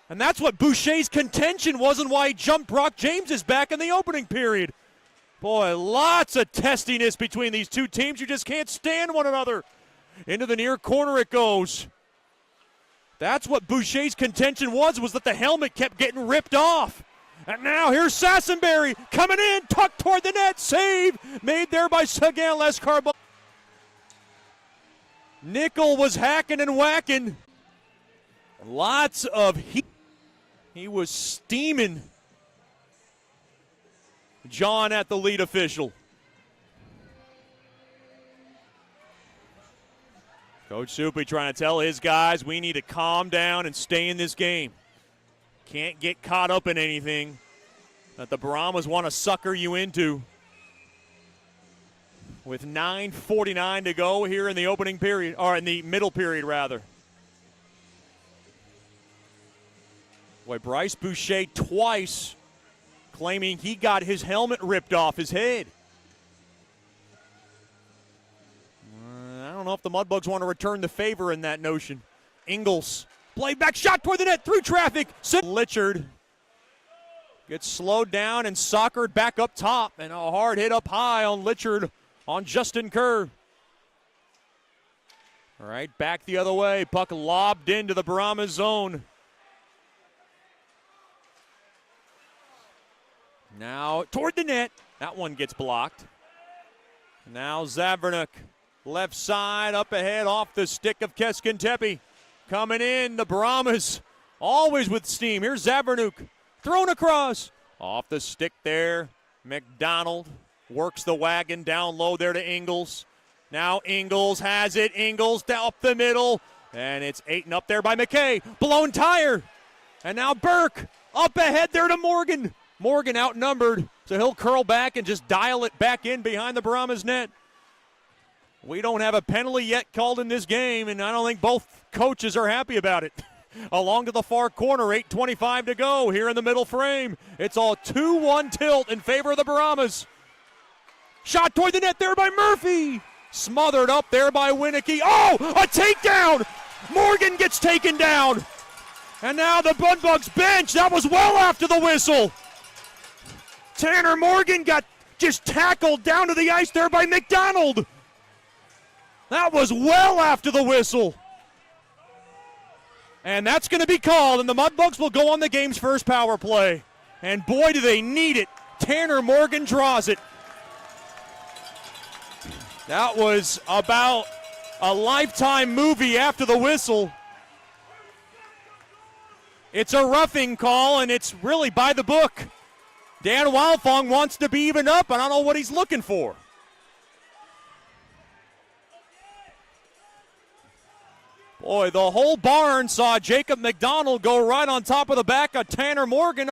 And that's what Boucher's contention was and why he jumped Brock James's back in the opening period. Boy, lots of testiness between these two teams. You just can't stand one another. Into the near corner it goes. That's what Boucher's contention was that the helmet kept getting ripped off. And now here's Sassenberry coming in, tucked toward the net, save made there by Sagan Lescarbo. Nickel was hacking and whacking. Lots of heat. He was steaming. John at the lead official. Coach Soupy trying to tell his guys we need to calm down and stay in this game. Can't get caught up in anything that the Brahmas want to sucker you into. With 9:49 to go here in the opening period, or in the middle period rather. Boy, Bryce Boucher twice claiming he got his helmet ripped off his head. I don't know if the Mudbugs want to return the favor in that notion. Ingles, play back shot toward the net through traffic. Litchard gets slowed down and soccered back up top, and a hard hit up high on Litchard on Justin Kerr. All right, back the other way. Puck lobbed into the Brahmas zone. Now toward the net. That one gets blocked. Now Zavernuk, left side, up ahead, off the stick of Keskintepe. Coming in, the Brahmas, always with steam. Here's Zavernuk, thrown across. Off the stick there, McDonald works the wagon down low there to Ingles. Now Ingles has it. Ingles down up the middle. And it's eaten up there by McKay. Blown tire. And now Burke up ahead there to Morgan. Morgan outnumbered, so he'll curl back and just dial it back in behind the Brahmas net. We don't have a penalty yet called in this game, and I don't think both coaches are happy about it. Along to the far corner, 8:25 to go here in the middle frame. It's all 2-1 tilt in favor of the Brahmas. Shot toward the net there by Murphy. Smothered up there by Winicky. Oh, a takedown! Morgan gets taken down. And now the Mudbugs bench. That was well after the whistle. Tanner Morgan got just tackled down to the ice there by McDonald. That was well after the whistle. And that's going to be called, and the Mudbugs will go on the game's first power play. And boy, do they need it. Tanner Morgan draws it. That was about a Lifetime movie after the whistle. It's a roughing call, and it's really by the book. Dan Wildfong wants to be even up, and I don't know what he's looking for. Boy, the whole barn saw Jacob McDonald go right on top of the back of Tanner Morgan.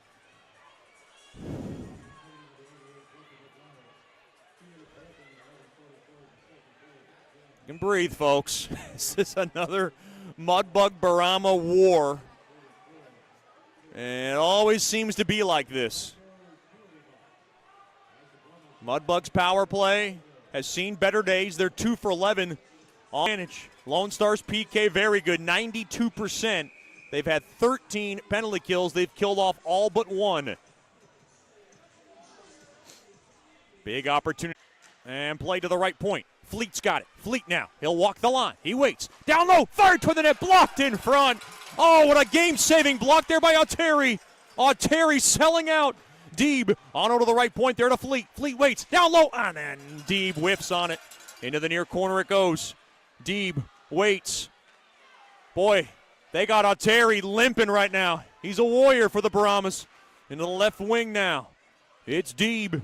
You can breathe, folks. This is another Mudbug Brahma war. And it always seems to be like this. Mudbugs power play has seen better days. They're 2 for 11 on advantage. Lone Stars PK very good, 92%. They've had 13 penalty kills. They've killed off all but one. Big opportunity. And play to the right point. Fleet's got it. Fleet now. He'll walk the line. He waits. Down low. Fired toward the net. Blocked in front. Oh, what a game-saving block there by Auteri. Auteri selling out. Deeb on over to the right point there to Fleet. Fleet waits. Down low. And then Deeb whiffs on it. Into the near corner it goes. Deeb waits. Boy, they got Auteri limping right now. He's a warrior for the Brahmas. Into the left wing now. It's Deeb.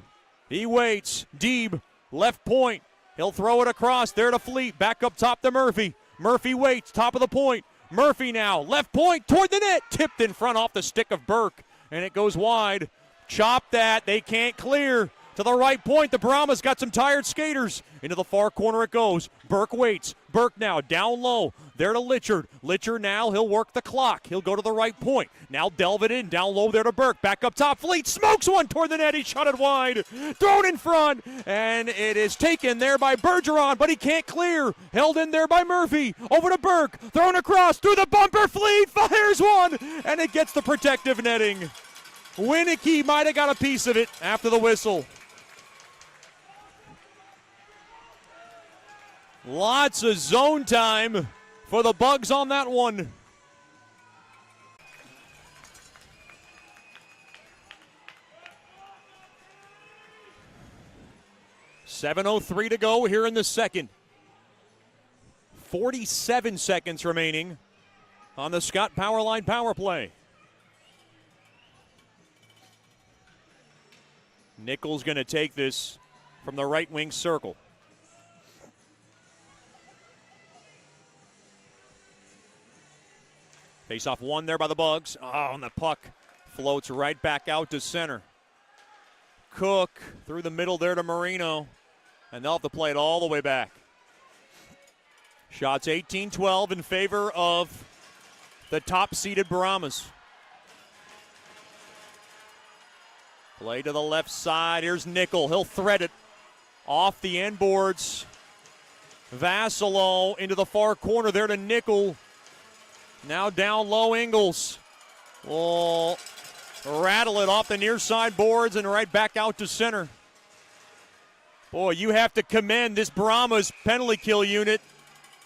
He waits. Deeb, left point. He'll throw it across there to Fleet. Back up top to Murphy. Murphy waits. Top of the point. Murphy now. Left point toward the net. Tipped in front off the stick of Burke. And it goes wide. Chop that. They can't clear. To the right point. The Brahmas got some tired skaters. Into the far corner it goes. Burke waits. Burke now down low. There to Litchard. Litchard now. He'll work the clock. He'll go to the right point. Now delve it in. Down low there to Burke. Back up top. Fleet smokes one toward the net. He shot it wide. Thrown in front. And it is taken there by Bergeron, but he can't clear. Held in there by Murphy. Over to Burke. Thrown across. Through the bumper. Fleet fires one. And it gets the protective netting. Winicky might have got a piece of it after the whistle. Lots of zone time for the Bugs on that one. 7:03 to go here in the second. 47 seconds remaining on the Scott Powerline power play. Nichols going to take this from the right wing circle. Face-off one there by the Bugs. Oh, and the puck floats right back out to center. Cook through the middle there to Marino, and they'll have to play it all the way back. Shots 18-12 in favor of the top-seeded Brahmas. Play to the left side. Here's Nickel. He'll thread it off the end boards. Vassalo into the far corner there to Nickel. Now down low, Ingles will rattle it off the near side boards and right back out to center. Boy, you have to commend this Brahmas penalty kill unit.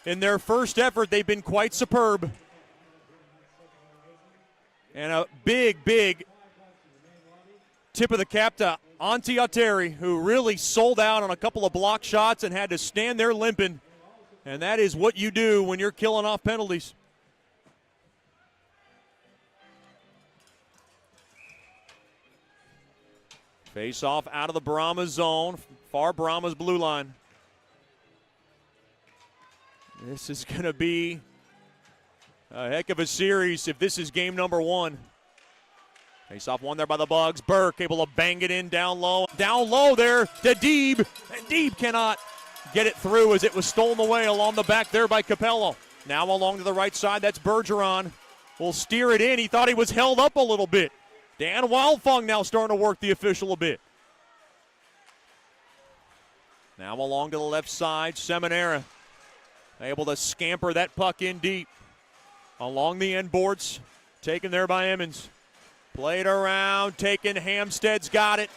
In their first effort, they've been quite superb. And a big, big tip of the cap to Antti Atteri, who really sold out on a couple of block shots and had to stand there limping. And that is what you do when you're killing off penalties. Face off out of the Brahmas zone, far Brahmas blue line. This is going to be a heck of a series if this is game number one. Face off one there by the Bugs. Burke able to bang it in down low. Down low there to Deeb. And Deeb cannot get it through as it was stolen away along the back there by Capello. Now along to the right side, that's Bergeron. Will steer it in. He thought he was held up a little bit. Dan Wildfung now starting to work the official a bit. Now along to the left side, Seminara able to scamper that puck in deep. Along the end boards, taken there by Emmons. Played around, taken, Hamstead's got it.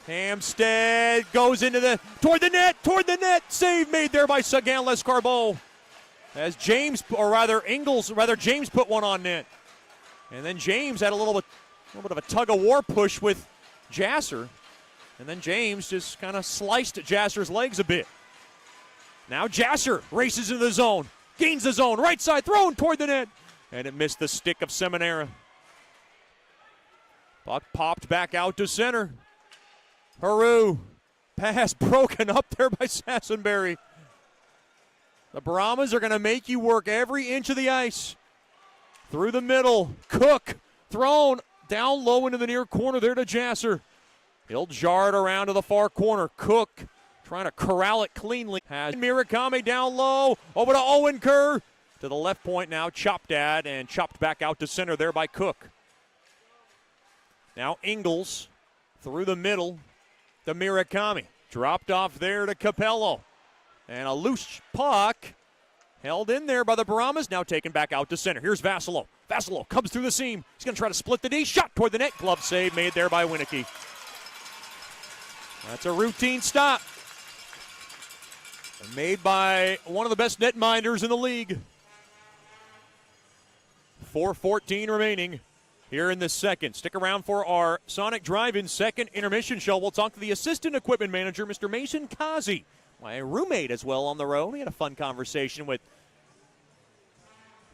Hamstead goes into toward the net, save made there by Sagan Lescarbot. As James put one on net. And then James had a little bit of a tug-of-war push with Jasser. And then James just kind of sliced Jasser's legs a bit. Now Jasser races into the zone, gains the zone, right side, thrown toward the net. And it missed the stick of Seminara. Puck popped back out to center. Haru, pass broken up there by Sassenberry. The Brahmas are going to make you work every inch of the ice. Through the middle, Cook, thrown down low into the near corner there to Jasser. He'll jar it around to the far corner. Cook trying to corral it cleanly. Has Mirakami down low, over to Owen Kerr. To the left point now, chopped at and chopped back out to center there by Cook. Now Ingles through the middle to Mirakami. Dropped off there to Capello. And a loose puck held in there by the Brahmas, now taken back out to center. Here's Vassalo. Vassalo comes through the seam. He's going to try to split the D. Shot toward the net. Glove save made there by Winicky. That's a routine stop. Made by one of the best netminders in the league. 4:14 remaining here in the second. Stick around for our Sonic Drive-In second intermission show. We'll talk to the assistant equipment manager, Mr. Mason Kazi. My roommate as well on the road. We had a fun conversation with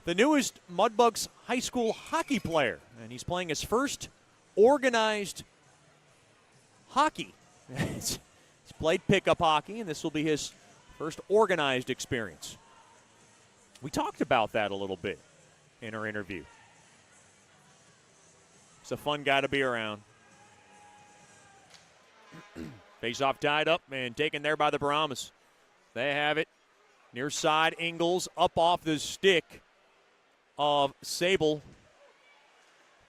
the newest Mudbugs high school hockey player, and he's playing his first organized hockey. He's played pickup hockey, and this will be his first organized experience. We talked about that a little bit in our interview. He's a fun guy to be around. Face-off tied up and taken there by the Brahmas. They have it. Near side, Ingles up off the stick of Sable.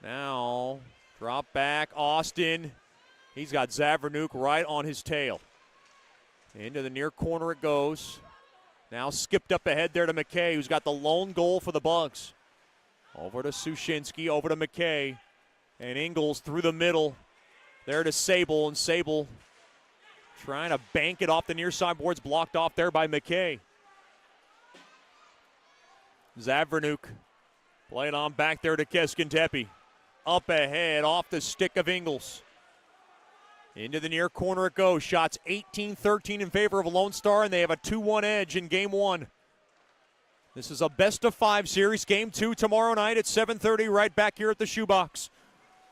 Now, drop back, Austin. He's got Zavernuk right on his tail. Into the near corner it goes. Now skipped up ahead there to McKay, who's got the lone goal for the Bugs. Over to Sushinsky, over to McKay. And Ingles through the middle. There to Sable, and Sable trying to bank it off the near side boards, blocked off there by McKay. Zavernuk playing on back there to Keskintepe. Up ahead, off the stick of Ingles. Into the near corner it goes. Shots 18-13 in favor of Lone Star, and they have a 2-1 edge in game one. This is a best-of-5 series. Game 2 tomorrow night at 7:30 right back here at the Shoebox.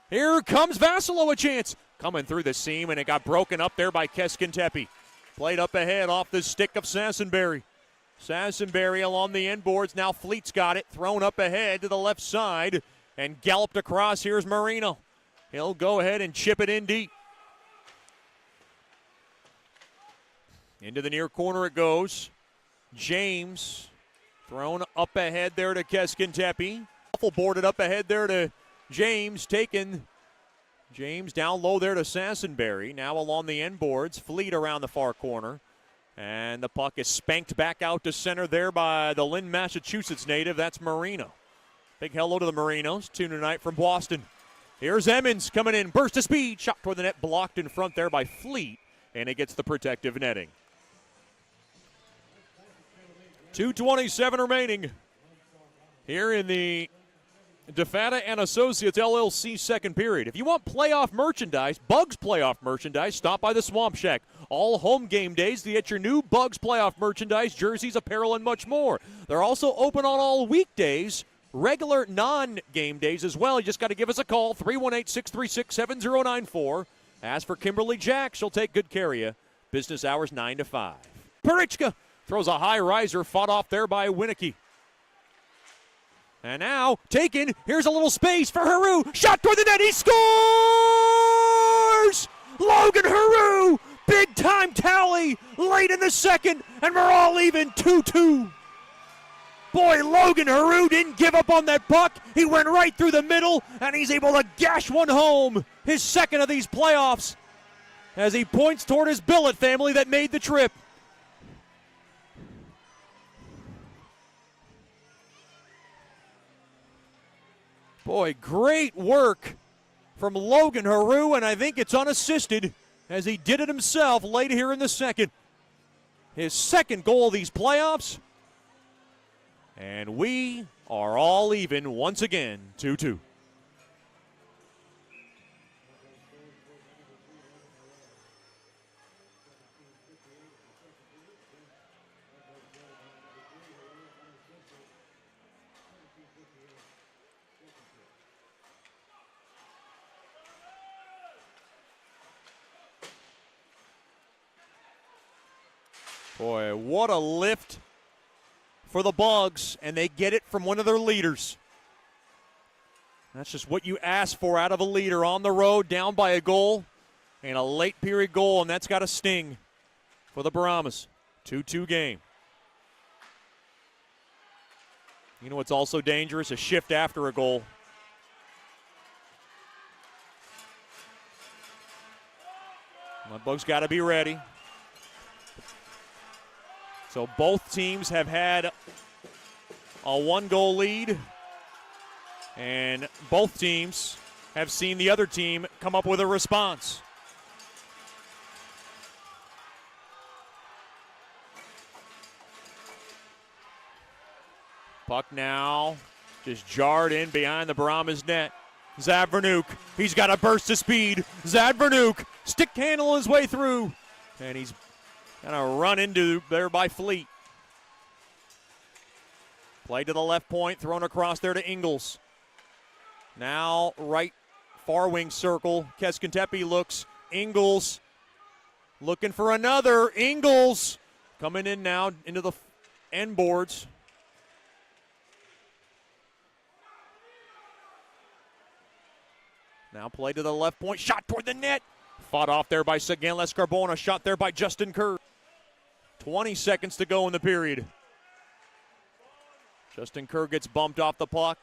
Here comes Vassilo, a chance. Coming through the seam, and it got broken up there by Keskintepe. Played up ahead off the stick of Sassenberry. Sassenberry along the end boards. Now Fleet's got it. Thrown up ahead to the left side and galloped across. Here's Marino. He'll go ahead and chip it in deep. Into the near corner it goes. James thrown up ahead there to Keskintepe. Boarded up ahead there to James. Taken. James down low there to Sassenberry. Now along the end boards. Fleet around the far corner. And the puck is spanked back out to center there by the Lynn, Massachusetts native. That's Marino. Big hello to the Marinos. Tune tonight from Boston. Here's Emmons coming in. Burst of speed. Shot toward the net. Blocked in front there by Fleet. And it gets the protective netting. 2:27 remaining here in the DeFata and Associates LLC second period. If you want playoff merchandise, Bugs playoff merchandise, stop by the Swamp Shack. All home game days, they get your new Bugs playoff merchandise, jerseys, apparel, and much more. They're also open on all weekdays, regular non-game days as well. You just got to give us a call, 318-636-7094. As for Kimberly Jack, she'll take good care of you. Business hours 9 to 5. Perichka throws a high riser, fought off there by Winnicky. And now, taken, here's a little space for Haru. Shot toward the net, he scores! Logan Haru, big time tally, late in the second, and we're all even 2-2. Boy, Logan Haru didn't give up on that puck. He went right through the middle, and he's able to gash one home. His second of these playoffs, as he points toward his billet family that made the trip. Boy, great work from Logan Haru, and I think it's unassisted as he did it himself late here in the second. His second goal of these playoffs. And we are all even once again, 2-2. Boy, what a lift for the Bugs, and they get it from one of their leaders. That's just what you ask for out of a leader on the road, down by a goal, and a late period goal, and that's got a sting for the Brahmas. 2-2 game. You know what's also dangerous? A shift after a goal. Mudbugs got to be ready. So both teams have had a one-goal lead, and both teams have seen the other team come up with a response. Puck now just jarred in behind the Brahmas net. Zadvarnuk, he's got a burst of speed. Zadvarnuk, stick handle his way through, and he's kind of run into there by Fleet. Play to the left point, thrown across there to Ingles. Now right far wing circle. Keskintepe looks. Ingles looking for another. Ingles coming in now into the end boards. Now play to the left point. Shot toward the net. Fought off there by Sagan Lescarbona. Shot there by Justin Kerr. 20 seconds to go in the period. Justin Kerr gets bumped off the puck.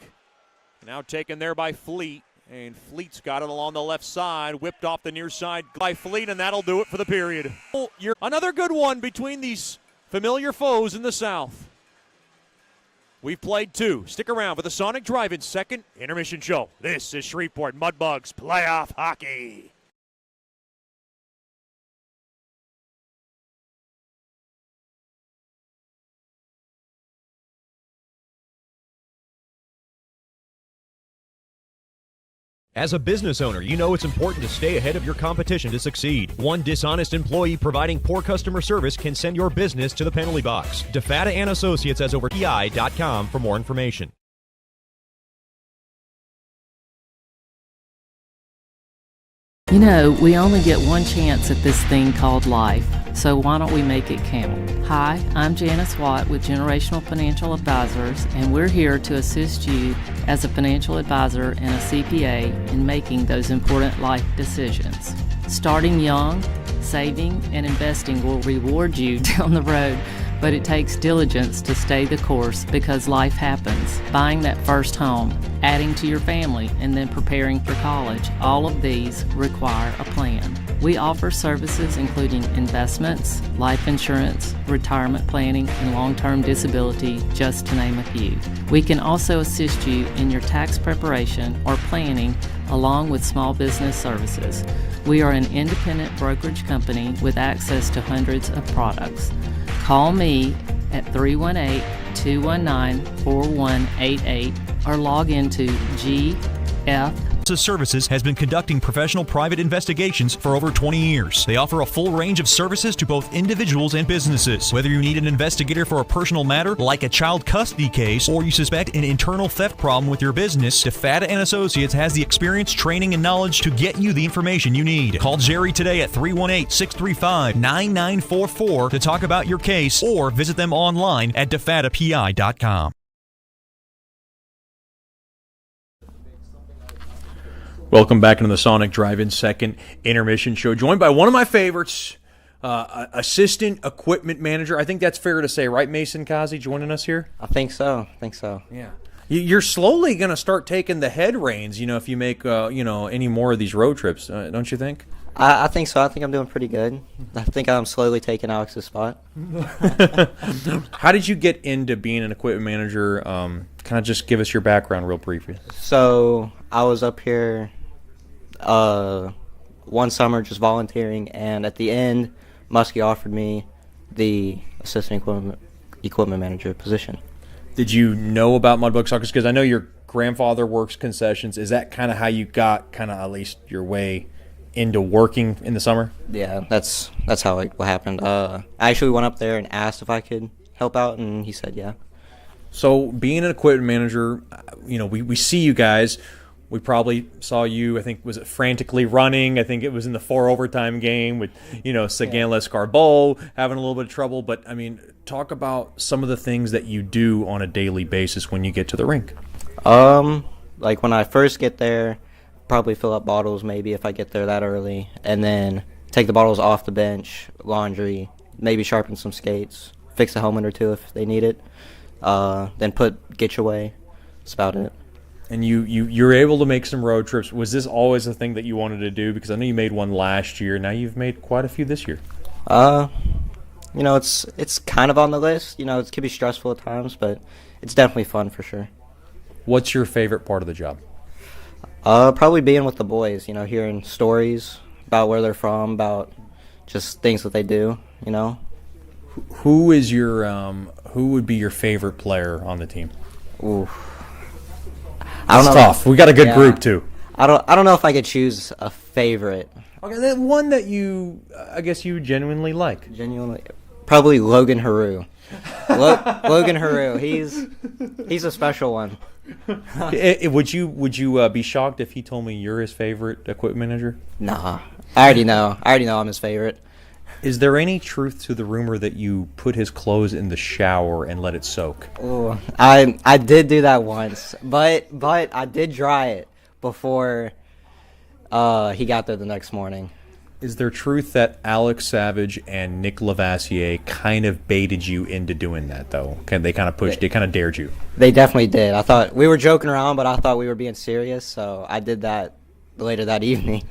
Now taken there by Fleet. And Fleet's got it along the left side. Whipped off the near side by Fleet, and that'll do it for the period. Another good one between these familiar foes in the South. We've played two. Stick around for the Sonic Drive-In second intermission show. This is Shreveport Mudbugs playoff hockey. As a business owner, you know it's important to stay ahead of your competition to succeed. One dishonest employee providing poor customer service can send your business to the penalty box. DeFata and Associates has over PI.com for more information. You know, we only get one chance at this thing called life, so why don't we make it count? Hi, I'm Janice Watt with Generational Financial Advisors, and we're here to assist you as a financial advisor and a CPA in making those important life decisions. Starting young, saving, and investing will reward you down the road, but it takes diligence to stay the course because life happens. Buying that first home, adding to your family, and then preparing for college, all of these require a plan. We offer services including investments, life insurance, retirement planning, and long-term disability, just to name a few. We can also assist you in your tax preparation or planning along with small business services. We are an independent brokerage company with access to hundreds of products. Call me at 318-219-4188 or log into GF Services has been conducting professional private investigations for over 20 years. They offer a full range of services to both individuals and businesses. Whether you need an investigator for a personal matter like a child custody case or you suspect an internal theft problem with your business, DeFata and Associates has the experience, training, and knowledge to get you the information you need. Call Jerry today at 318-635-9944 to talk about your case or visit them online at defatapi.com. Welcome back into the Sonic Drive-In second intermission show, joined by one of my favorites, assistant equipment manager. I think that's fair to say, right, Mason Kazi, joining us here? I think so. Yeah. You're slowly going to start taking the head reins, if you make, any more of these road trips, don't you think? I think so. I think I'm doing pretty good. I think I'm slowly taking Alex's spot. How did you get into being an equipment manager? Kind of just give us your background real briefly. So I was up here one summer just volunteering, and at the end, Muskie offered me the assistant equipment manager position. Did you know about Mudbug Soccer? Because I know your grandfather works concessions. Is that kind of how you got at least your way into working in the summer? Yeah, that's how it happened. I actually went up there and asked if I could help out, and he said yeah. So being an equipment manager, we see you guys. We probably saw you, I think, was it frantically running? I think it was in the 4 overtime game with, Sagan Lescarbot having a little bit of trouble. But, talk about some of the things that you do on a daily basis when you get to the rink. Like when I first get there, probably fill up bottles maybe if I get there that early. And then take the bottles off the bench, laundry, maybe sharpen some skates, fix a helmet or two if they need it. Then put Getch away. That's about it. And you're able to make some road trips. Was this always a thing that you wanted to do? Because I know you made one last year. Now you've made quite a few this year. It's kind of on the list. It can be stressful at times, but it's definitely fun for sure. What's your favorite part of the job? Probably being with the boys, hearing stories about where they're from, about just things that they do, Who would be your favorite player on the team? Ooh. I don't know. Tough. We got a good group too. I don't know if I could choose a favorite. Okay, then one that I guess you genuinely like. Probably Logan Haru. Logan Haru. He's a special one. Would you be shocked if he told me you're his favorite equipment manager? Nah, I already know I'm his favorite. Is there any truth to the rumor that you put his clothes in the shower and let it soak? Oh, I did do that once, but I did dry it before he got there the next morning. Is there truth that Alex Savage and Nick Lavassier kind of baited you into doing that, though? They kind of pushed, they kind of dared you? They definitely did. I thought we were joking around, but I thought we were being serious, so I did that later that evening.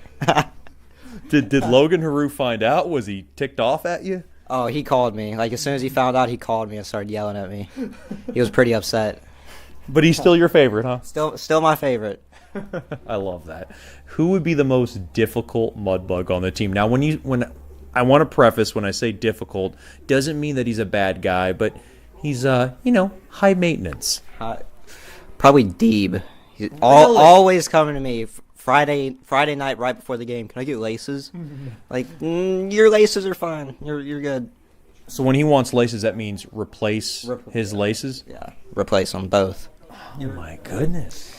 Did Logan Haru find out? Was he ticked off at you? Oh, he called me. Like, as soon as he found out, he called me and started yelling at me. He was pretty upset. But he's still your favorite, huh? Still my favorite. I love that. Who would be the most difficult Mudbug on the team? Now, when I want to preface when I say difficult, doesn't mean that he's a bad guy, but he's high maintenance. Probably Deeb. He's always coming to me Friday night right before the game, can I get laces? Like, your laces are fine. You're good. So when he wants laces, that means replace his laces? Yeah, replace them both. Oh, my goodness.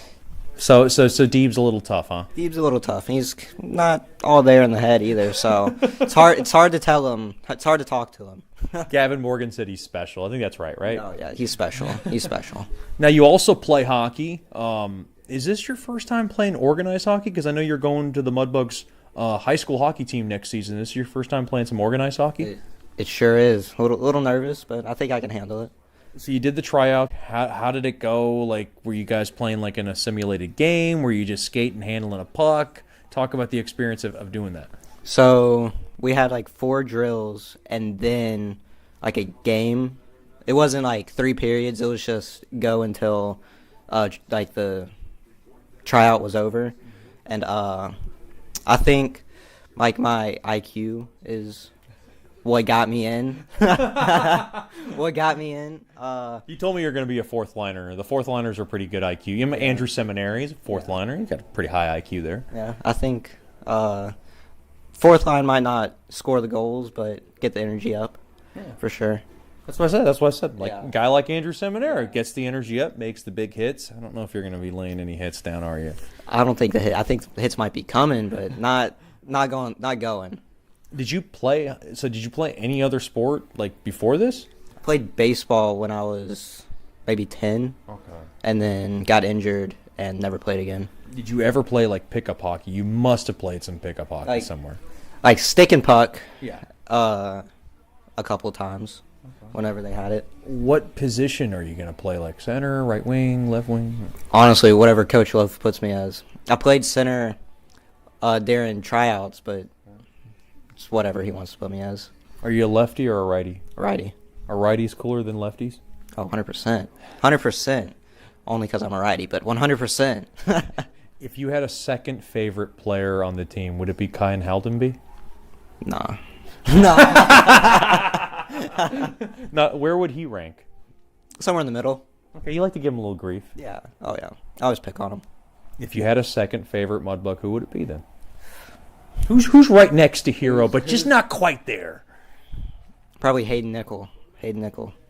So Deeb's a little tough, huh? Deeb's a little tough. He's not all there in the head either, so it's hard to tell him. It's hard to talk to him. Gavin Morgan said he's special. I think that's right? Oh, yeah, he's special. He's special. Now, you also play hockey. Is this your first time playing organized hockey? Because I know you're going to the Mudbugs high school hockey team next season. Is this your first time playing some organized hockey? It sure is. A little nervous, but I think I can handle it. So you did the tryout. How did it go? Like, were you guys playing like in a simulated game? Were you just skating, handling a puck? Talk about the experience of doing that. So we had like 4 drills and then like a game. It wasn't like 3 periods. It was just go until like the tryout was over. And I think like my IQ is what got me in. What got me in. You told me you're going to be a fourth liner. The fourth liners are pretty good IQ. You know, Andrew Seminary is a fourth liner. You got a pretty high IQ there. Yeah, I think fourth line might not score the goals, but get the energy up for sure. That's what I said. Like a guy like Andrew Seminary gets the energy up, makes the big hits. I don't know if you're going to be laying any hits down, are you? I don't think I think the hits might be coming, but not going. Did you play any other sport like before this? I played baseball when I was maybe 10. Okay. And then got injured and never played again. Did you ever play like pickup hockey? You must have played some pickup hockey somewhere. Like stick and puck. Yeah. A couple of times whenever they had it. What position are you going to play? Like center, right wing, left wing? Honestly, whatever Coach Love puts me as. I played center during tryouts, but it's whatever he wants to put me as. Are you a lefty or a righty? Righty. Are righties cooler than lefties? Oh, 100%. 100%. Only because I'm a righty, but 100%. If you had a second favorite player on the team, would it be Kyan Haldenby? Nah. Now, where would he rank? Somewhere in the middle. Okay, you like to give him a little grief. Yeah. Oh, yeah. I always pick on him. If you had a second favorite Mudbug, who would it be then? Who's right next to Hero, but just not quite there? Probably Hayden Nickel.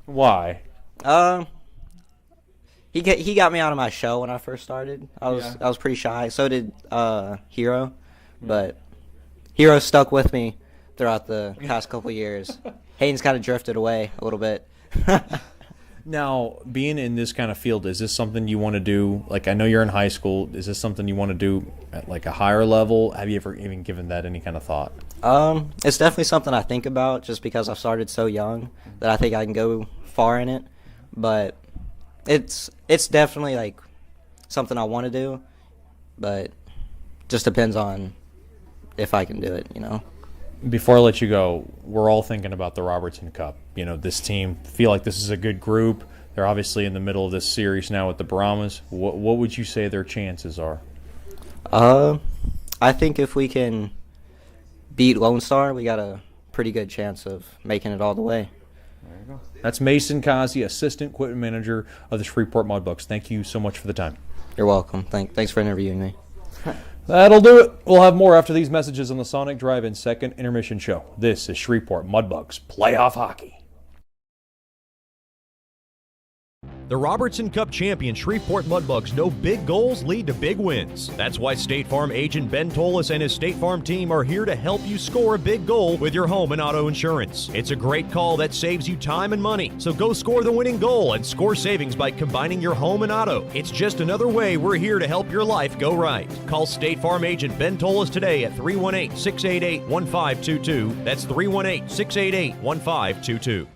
Why? He got me out of my shell when I first started. I was pretty shy. So did Hero, but Hero stuck with me throughout the past couple years. Hayden's kind of drifted away a little bit. Now, being in this kind of field, is this something you want to do? Like, I know you're in high school. Is this something you want to do at like a higher level? Have you ever even given that any kind of thought? It's definitely something I think about just because I started so young that I think I can go far in it. But it's definitely like something I want to do, but just depends on if I can do it, you know. Before I let you go, we're all thinking about the Robertson Cup. You know, this team, feel like this is a good group. They're obviously in the middle of this series now with the Brahmas. What would you say their chances are? I think if we can beat Lone Star, we got a pretty good chance of making it all the way. There you go. That's Mason Kazi, Assistant Equipment Manager of the Shreveport Mudbugs. Thank you so much for the time. You're welcome. Thanks for interviewing me. That'll do it. We'll have more after these messages on the Sonic Drive-In second intermission show. This is Shreveport Mudbugs Playoff Hockey. The Robertson Cup champion Shreveport Mudbugs know big goals lead to big wins. That's why State Farm agent Ben Tolis and his State Farm team are here to help you score a big goal with your home and auto insurance. It's a great call that saves you time and money. So go score the winning goal and score savings by combining your home and auto. It's just another way we're here to help your life go right. Call State Farm agent Ben Tolis today at 318-688-1522. That's 318-688-1522.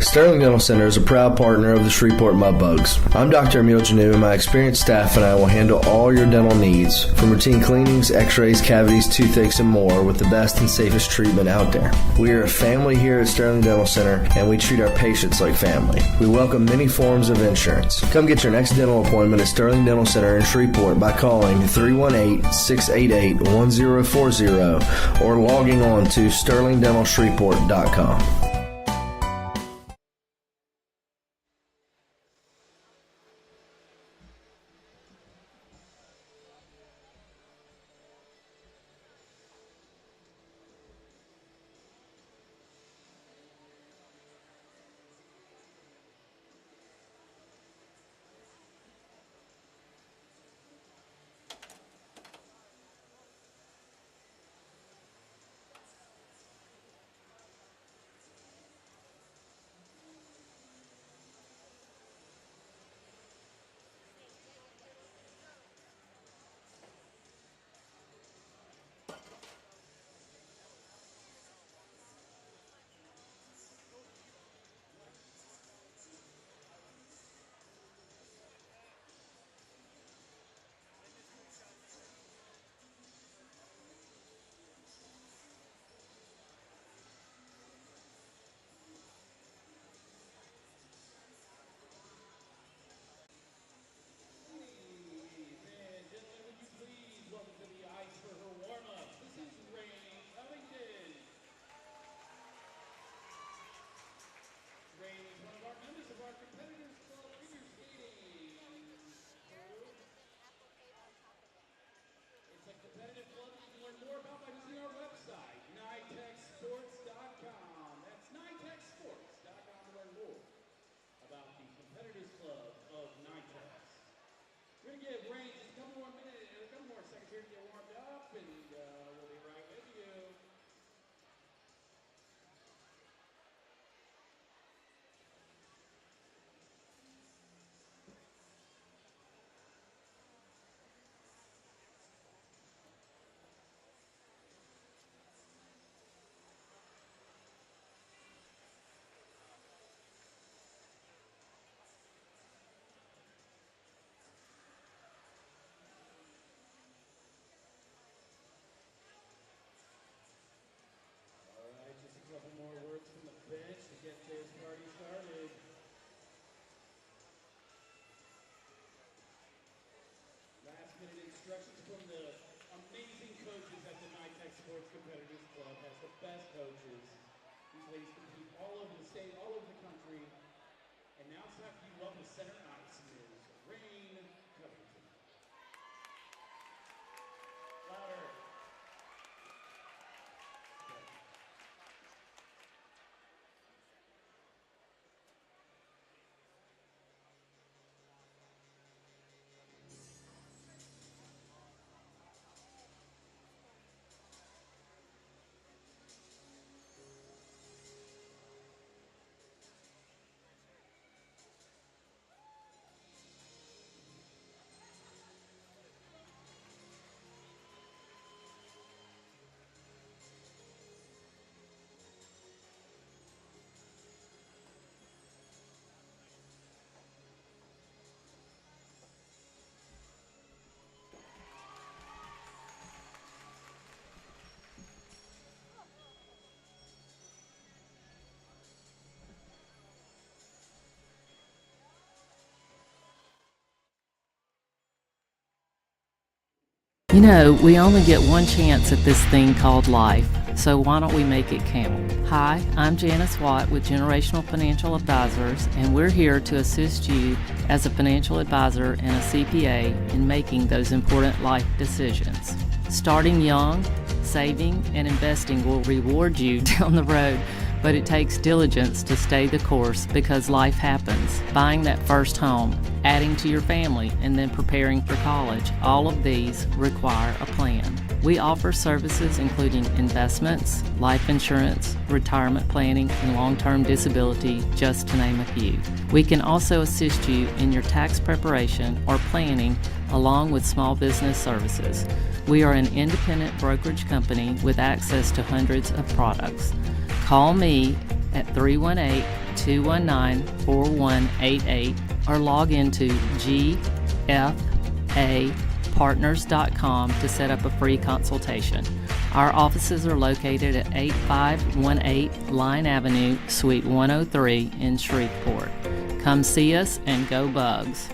Sterling Dental Center is a proud partner of the Shreveport Mudbugs. I'm Dr. Emil Janu, and my experienced staff and I will handle all your dental needs, from routine cleanings, x-rays, cavities, toothaches, and more, with the best and safest treatment out there. We are a family here at Sterling Dental Center, and we treat our patients like family. We welcome many forms of insurance. Come get your next dental appointment at Sterling Dental Center in Shreveport by calling 318-688-1040 or logging on to sterlingdentalshreveport.com. give Rain just a couple more minutes and a couple more seconds here to get warmed up, and we'll be right with you. Couple more words from the bench to get this party started. Last minute instructions from the amazing coaches at the NITEC Sports Competitors Club. Has the best coaches. These ladies compete all over the state, all over the country. And now it's time for you to welcome center ice, Ms. Rain Covington. Louder. You know, we only get one chance at this thing called life, so why don't we make it count? Hi, I'm Janice Watt with Generational Financial Advisors, and we're here to assist you as a financial advisor and a CPA in making those important life decisions. Starting young, saving, and investing will reward you down the road, but it takes diligence to stay the course because life happens. Buying that first home, adding to your family, and then preparing for college, all of these require a plan. We offer services including investments, life insurance, retirement planning, and long-term disability, just to name a few. We can also assist you in your tax preparation or planning along with small business services. We are an independent brokerage company with access to hundreds of products. Call me at 318-219-4188 or log into gfapartners.com to set up a free consultation. Our offices are located at 8518 Line Avenue, Suite 103 in Shreveport. Come see us and go Bugs.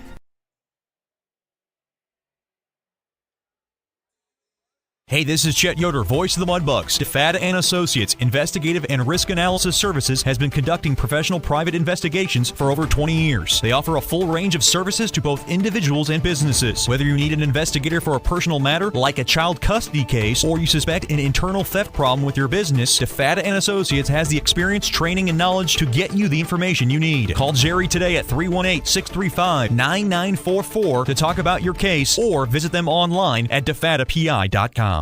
Hey, this is Chet Yoder, voice of the Mudbugs. DeFada and Associates Investigative and Risk Analysis Services has been conducting professional private investigations for over 20 years. They offer a full range of services to both individuals and businesses. Whether you need an investigator for a personal matter like a child custody case or you suspect an internal theft problem with your business, DeFada and Associates has the experience, training, and knowledge to get you the information you need. Call Jerry today at 318-635-9944 to talk about your case or visit them online at defadapi.com.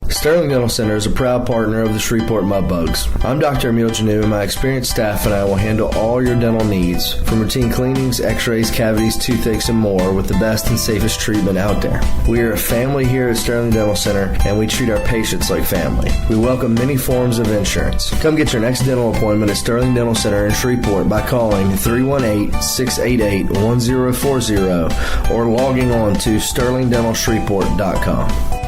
Sterling Dental Center is a proud partner of the Shreveport Mudbugs. I'm Dr. Emil Janu, and my experienced staff and I will handle all your dental needs, from routine cleanings, x-rays, cavities, toothaches, and more, with the best and safest treatment out there. We are a family here at Sterling Dental Center, and we treat our patients like family. We welcome many forms of insurance. Come get your next dental appointment at Sterling Dental Center in Shreveport by calling 318-688-1040 or logging on to sterlingdentalshreveport.com.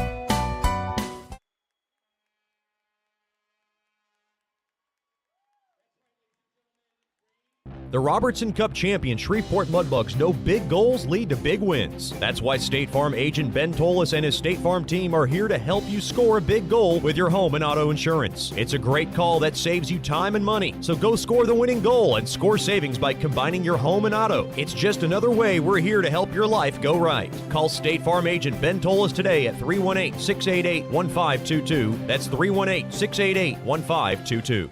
The Robertson Cup champion Shreveport Mudbugs know big goals lead to big wins. That's why State Farm agent Ben Tolis and his State Farm team are here to help you score a big goal with your home and auto insurance. It's a great call that saves you time and money. So go score the winning goal and score savings by combining your home and auto. It's just another way we're here to help your life go right. Call State Farm agent Ben Tolis today at 318-688-1522. That's 318-688-1522.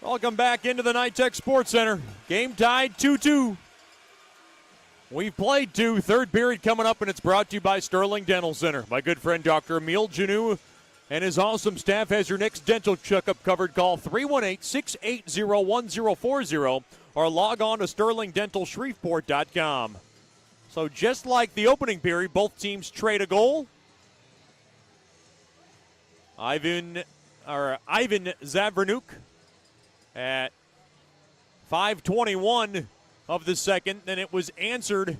Welcome back into the Nitech Sports Center. Game tied 2-2. We've played two. Third period coming up, and it's brought to you by Sterling Dental Center. My good friend Dr. Emil Janu and his awesome staff has your next dental checkup covered. Call 318-680-1040 or log on to sterlingdentalshreveport.com. So just like the opening period, both teams trade a goal. Ivan Zavernuk at 5:21 of the second. Then it was answered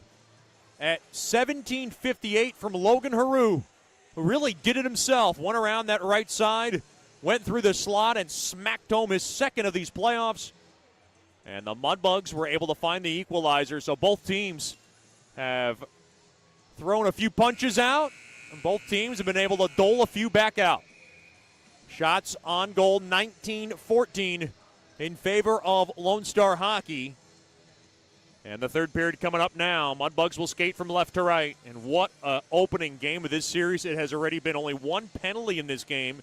at 17:58 from Logan Haru, who really did it himself. Went around that right side, went through the slot, and smacked home his second of these playoffs. And the Mudbugs were able to find the equalizer. So both teams have thrown a few punches out, and both teams have been able to dole a few back out. Shots on goal, 19-14 in favor of Lone Star Hockey. And the third period coming up now. Mudbugs will skate from left to right. And what an opening game of this series. It has already been only one penalty in this game,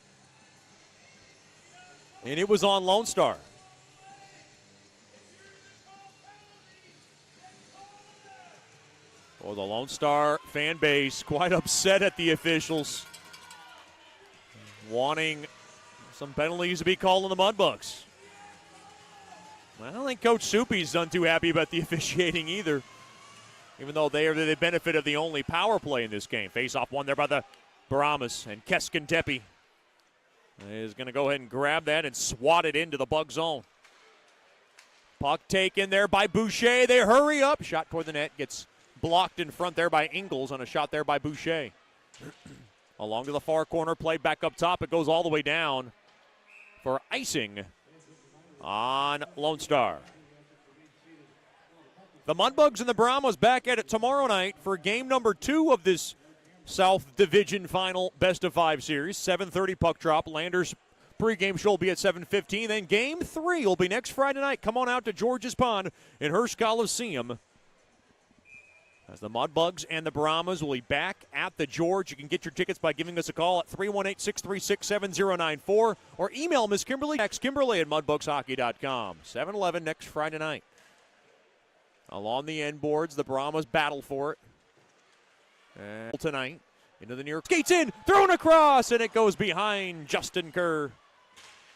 and it was on Lone Star. Oh, the Lone Star fan base quite upset at the officials, wanting some penalties to be called on the Mudbugs. I don't think Coach Soupy's done too happy about the officiating either, even though they are the benefit of the only power play in this game. Face-off won there by the Brahmas, and Keskin Tepe is going to go ahead and grab that and swat it into the Bug zone. Puck taken there by Boucher. They hurry up. Shot toward the net. Gets blocked in front there by Ingles on a shot there by Boucher. Along to the far corner, played back up top. It goes all the way down for icing on Lone Star. The Mudbugs and the Brahmas back at it tomorrow night for game number 2 of this South Division Final Best of 5 series. 7:30 puck drop. Landers pregame show will be at 7:15. Then game 3 will be next Friday night. Come on out to George's Pond in Hirsch Coliseum, as the Mudbugs and the Brahmas will be back at the George. You can get your tickets by giving us a call at 318-636-7094 or email Ms. Kimberly, text Kimberly at mudbugshockey.com. 7-11 next Friday night. Along the end boards, the Brahmas battle for it. And tonight, into the near, skates in, thrown across, and it goes behind Justin Kerr.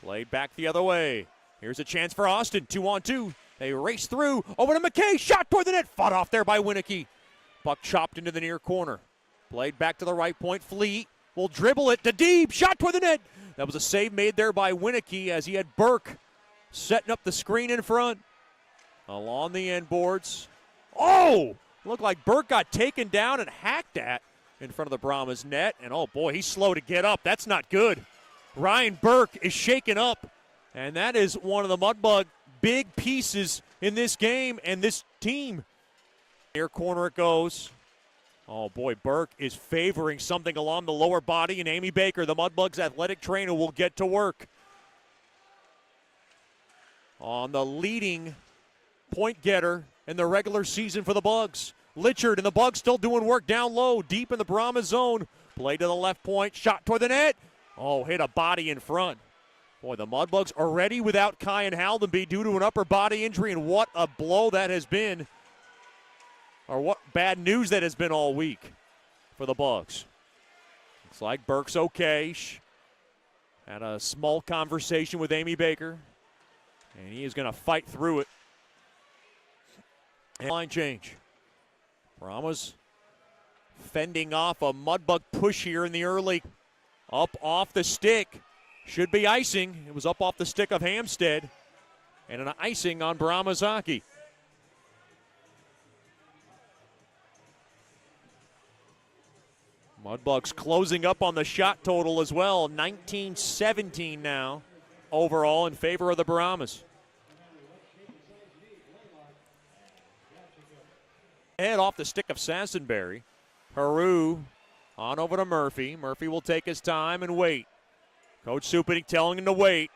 Played back the other way. Here's a chance for Austin, 2-on-2. They race through, over to McKay, shot toward the net, fought off there by Winicky. Puck chopped into the near corner. Played back to the right point, Fleet will dribble it to deep, shot toward the net. That was a save made there by Winicky as he had Burke setting up the screen in front. Along the end boards. Oh! Looked like Burke got taken down and hacked at in front of the Brahmas net. And oh boy, he's slow to get up. That's not good. Ryan Burke is shaken up. And that is one of the Mudbug big pieces in this game and this team. Near corner it goes. Oh boy, Burke is favoring something along the lower body, and Amy Baker, the Mudbugs athletic trainer, will get to work on the leading point getter in the regular season for the Bugs. Litchard and the Bugs still doing work down low, deep in the Brahma zone. Play to the left point, shot toward the net. Oh, hit a body in front. Boy, the Mudbugs already without Kyan Haldenby due to an upper body injury, and what a blow that has been, or what bad news that has been all week for the Bugs. Looks like Burke's okay. Had a small conversation with Amy Baker, and he is going to fight through it. And line change. Brahmas fending off a Mudbug push here in the early. Up off the stick. Should be icing. It was up off the stick of Hamstead. And an icing on Brahmas hockey. Mudbugs closing up on the shot total as well. 19-17 now overall in favor of the Brahmas. Head off the stick of Sassenberry. Haru on over to Murphy. Murphy will take his time and wait. Coach Supinick telling him to wait.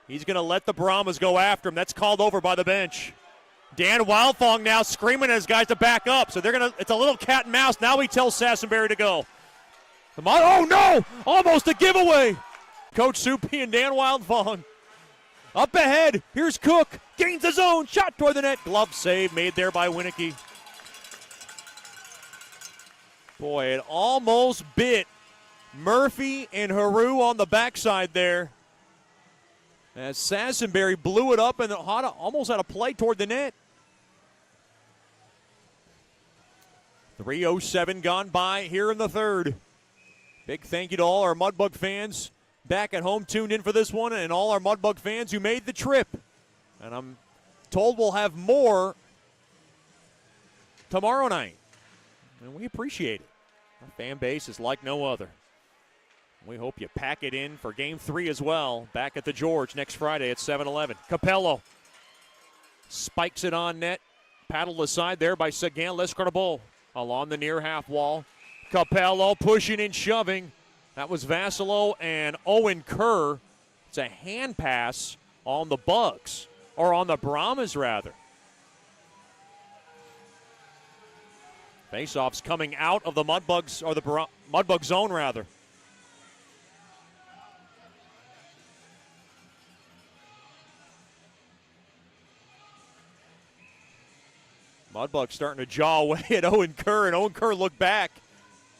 He's going to let the Brahmas go after him. That's called over by the bench. Dan Wildfong now screaming at his guys to back up. So they're going to, it's a little cat and mouse. Now he tells Sassenberry to go. Come on. Oh no! Almost a giveaway. Coach Soupy and Dan Wildfong Up ahead. Here's Cook. Gains his own. Shot toward the net. Glove save made there by Winicky. Boy, it almost bit Murphy and Haru on the backside there. As Sassenberry blew it up and almost had a play toward the net. 3:07 gone by here in the third. Big thank you to all our Mudbug fans back at home tuned in for this one, and all our Mudbug fans who made the trip. And I'm told we'll have more tomorrow night. And we appreciate it. Our fan base is like no other. We hope you pack it in for Game 3 as well, back at the George next Friday at 7-11. Capello spikes it on net. Paddled aside there by Sagan Lescarbol along the near half wall. Capello pushing and shoving. That was Vassilo and Owen Kerr. It's a hand pass on the Bugs, or on the Brahmas rather. Faceoff's coming out of the Mudbugs, or the Mudbug zone rather. Mudbugs starting to jaw away at Owen Kerr, and Owen Kerr looked back,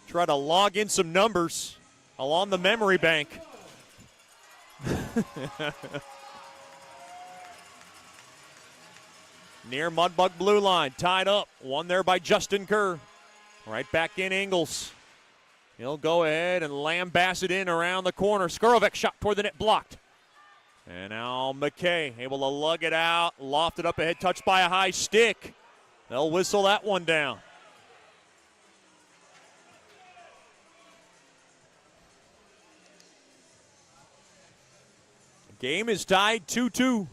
try to log in some numbers along the memory bank. Near Mudbug blue line, tied up, one there by Justin Kerr. Right back in Ingles. He'll go ahead and lambast it in around the corner. Skurovic shot toward the net, blocked. And now McKay able to lug it out, loft it up ahead, touched by a high stick. They'll whistle that one down. Game is tied 2-2.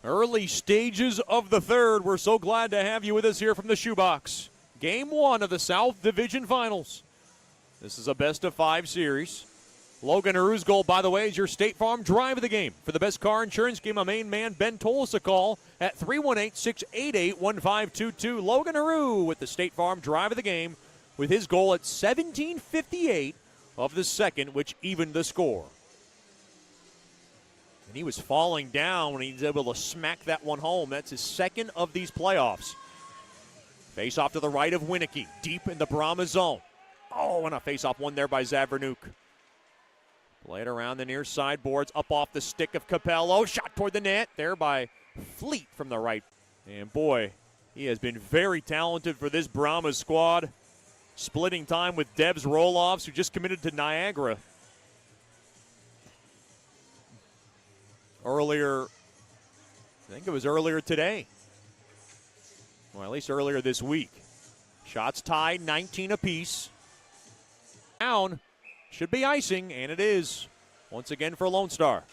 Early stages of the third. We're so glad to have you with us here from the Shoebox. Game 1 of the South Division Finals. This is a best-of-5 series. Logan Aru's goal, by the way, is your State Farm drive of the game. For the best car insurance, give my main man Ben Tolis a call at 318-688-1522. Logan Aru with the State Farm drive of the game with his goal at 17:58 of the second, which evened the score. And he was falling down when he was able to smack that one home. That's his second of these playoffs. Face off to the right of Winicky, deep in the Brahmas zone. Oh, and a face-off one there by Zavernuk. Played around the near sideboards, up off the stick of Capello. Shot toward the net there by Fleet from the right. And boy, he has been very talented for this Brahmas squad. Splitting time with Debs Roloffs, who just committed to Niagara. Earlier, I think it was earlier today. Well, at least earlier this week. Shots tied, 19 apiece. Down, should be icing, and it is. Once again for Lone Star.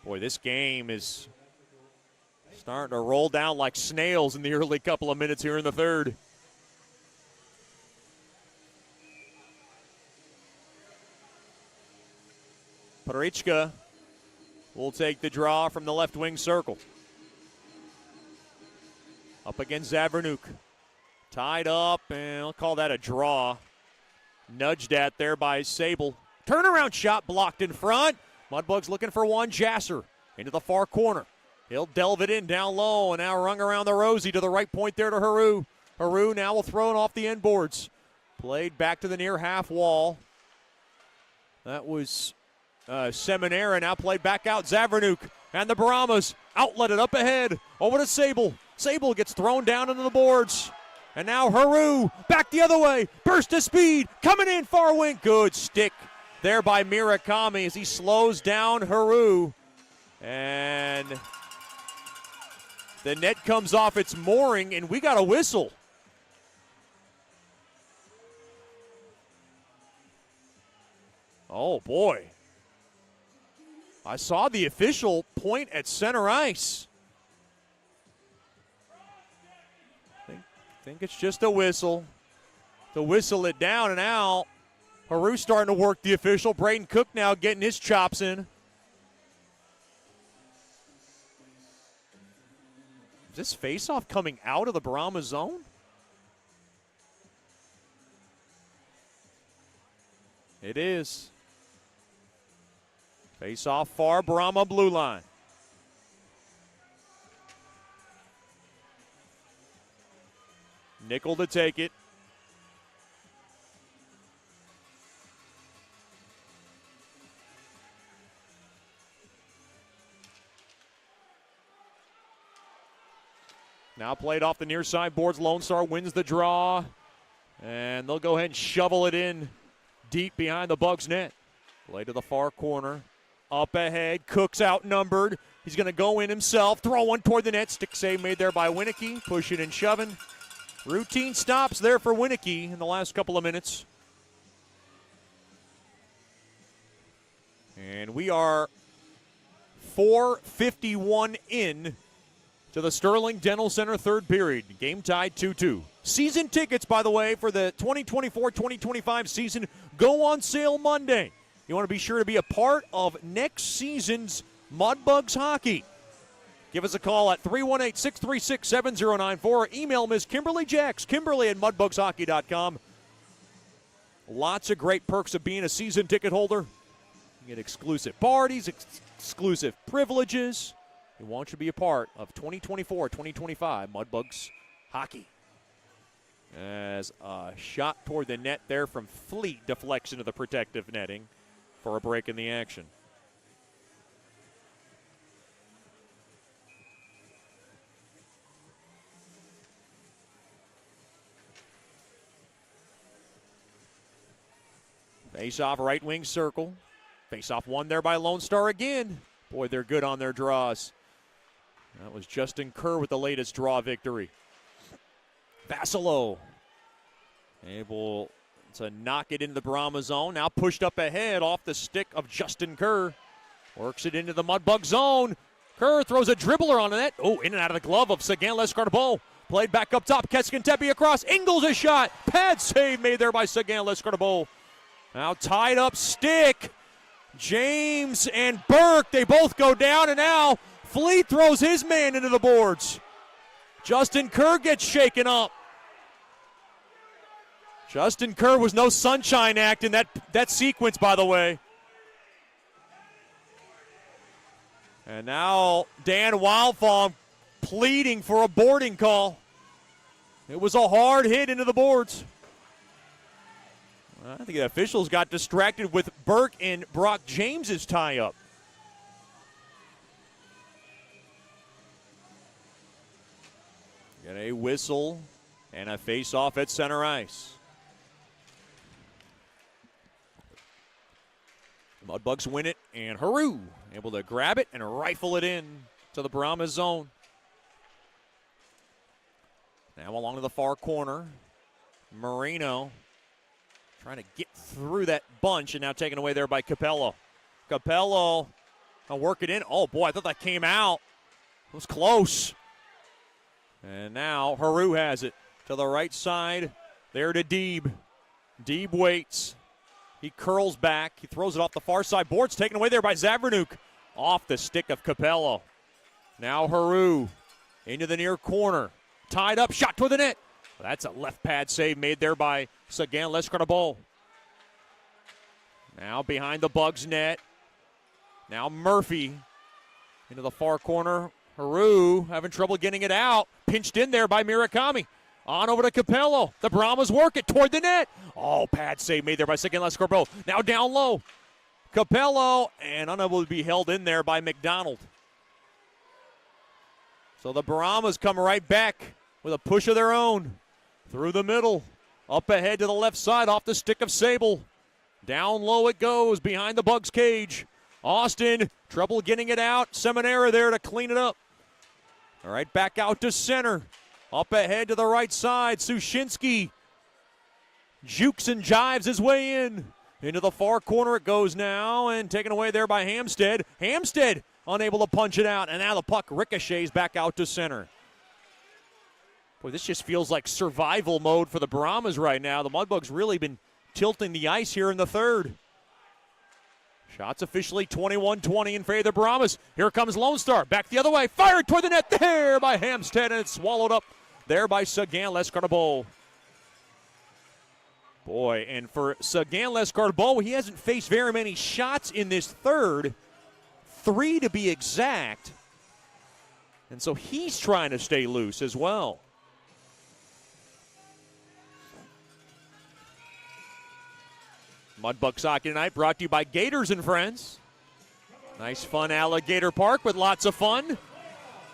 Boy, this game is starting to roll down like snails in the early couple of minutes here in the third. Parichka will take the draw from the left wing circle. Up against Zavernuk. Tied up, and I'll call that a draw. Nudged at there by Sable. Turnaround shot blocked in front. Mudbugs looking for one. Jasser into the far corner. He'll delve it in down low, and now rung around the Rosie to the right point there to Haru. Haru now will throw it off the end boards. Played back to the near half wall. That was Seminara, now played back out. Zavernuk and the Brahmas outletted up ahead. Over to Sable. Sable gets thrown down into the boards. And now Haru back the other way. Burst of speed coming in far wing. Good stick there by Mirakami as he slows down Haru. And the net comes off its mooring, and we got a whistle. Oh, boy. I saw the official point at center ice. I think it's just a whistle. To whistle it down, and now Haru starting to work the official. Braden Cook now getting his chops in. Is this faceoff coming out of the Brahmas zone? It is. Face off far, Brahma blue line. Nickel to take it. Now played off the near side boards. Lone Star wins the draw. And they'll go ahead and shovel it in deep behind the Bugs net. Play to the far corner. Up ahead. Cook's outnumbered. He's going to go in himself. Throw one toward the net. Stick save made there by Winicky. Pushing and shoving. Routine stops there for Winicky in the last couple of minutes. And we are 4:51 in to the Sterling Dental Center third period. Game tied 2-2. Season tickets, by the way, for the 2024-2025 season go on sale Monday. You want to be sure to be a part of next season's Mudbugs hockey. Give us a call at 318-636-7094 or email Ms. Kimberly Jacks, Kimberly@mudbugshockey.com. Lots of great perks of being a season ticket holder. You get exclusive parties, exclusive privileges. We want you to be a part of 2024-2025 Mudbugs hockey. As a shot toward the net there from Fleet, deflection of the protective netting for a break in the action. Face-off right wing circle. Face-off won there by Lone Star again. Boy, they're good on their draws. That was Justin Kerr with the latest draw victory. Vasilo able to knock it into the Brahma zone. Now pushed up ahead off the stick of Justin Kerr. Works it into the Mudbug zone. Kerr throws a dribbler on the net. Oh, in and out of the glove of Sagan Lescardabo. Played back up top. Keskintepe across. Ingles a shot. Pad save made there by Sagan Lescardabo. Now tied up stick. James and Burke, they both go down, and now Fleet throws his man into the boards. Justin Kerr gets shaken up. Justin Kerr was no sunshine act in that sequence, by the way. And now Dan Wildfong pleading for a boarding call. It was a hard hit into the boards. I think the officials got distracted with Burke and Brock James's tie-up. Get a whistle and a face-off at center ice. The Mudbugs win it, and Haru able to grab it and rifle it in to the Brahmas zone. Now along to the far corner. Marino trying to get through that bunch, and now taken away there by Capello. Capello will work it in. Oh, boy, I thought that came out. It was close. And now Haru has it to the right side. There to Deeb. Deeb waits. He curls back. He throws it off the far side. Boards taken away there by Zavranuk. Off the stick of Capello. Now Haru into the near corner. Tied up, shot toward the net. That's a left pad save made there by Sagan Lescardabo. Now behind the Bugs net. Now Murphy into the far corner. Haru having trouble getting it out. Pinched in there by Murakami. On over to Capello. The Brahmas work it toward the net. Oh, pad save made there by Sagan Lescardabo. Now down low. Capello, and unable to be held in there by McDonald. So the Brahmas come right back with a push of their own. Through the middle, up ahead to the left side, off the stick of Sable. Down low it goes, behind the Bugs cage. Austin, trouble getting it out. Seminara there to clean it up. All right, back out to center. Up ahead to the right side, Sushinsky. Jukes and jives his way in. Into the far corner it goes now, and taken away there by Hamstead. Hamstead unable to punch it out, and now the puck ricochets back out to center. Boy, this just feels like survival mode for the Brahmas right now. The Mudbugs really been tilting the ice here in the third. Shots officially 21-20 in favor of the Brahmas. Here comes Lone Star. Back the other way. Fired toward the net there by Hamstead, and it's swallowed up there by Sagan Lescardabo. Boy, and for Sagan Lescarbo, he hasn't faced very many shots in this third, 3 to be exact. And so he's trying to stay loose as well. Mudbugs Hockey tonight brought to you by Gators and Friends. Nice, fun alligator park with lots of fun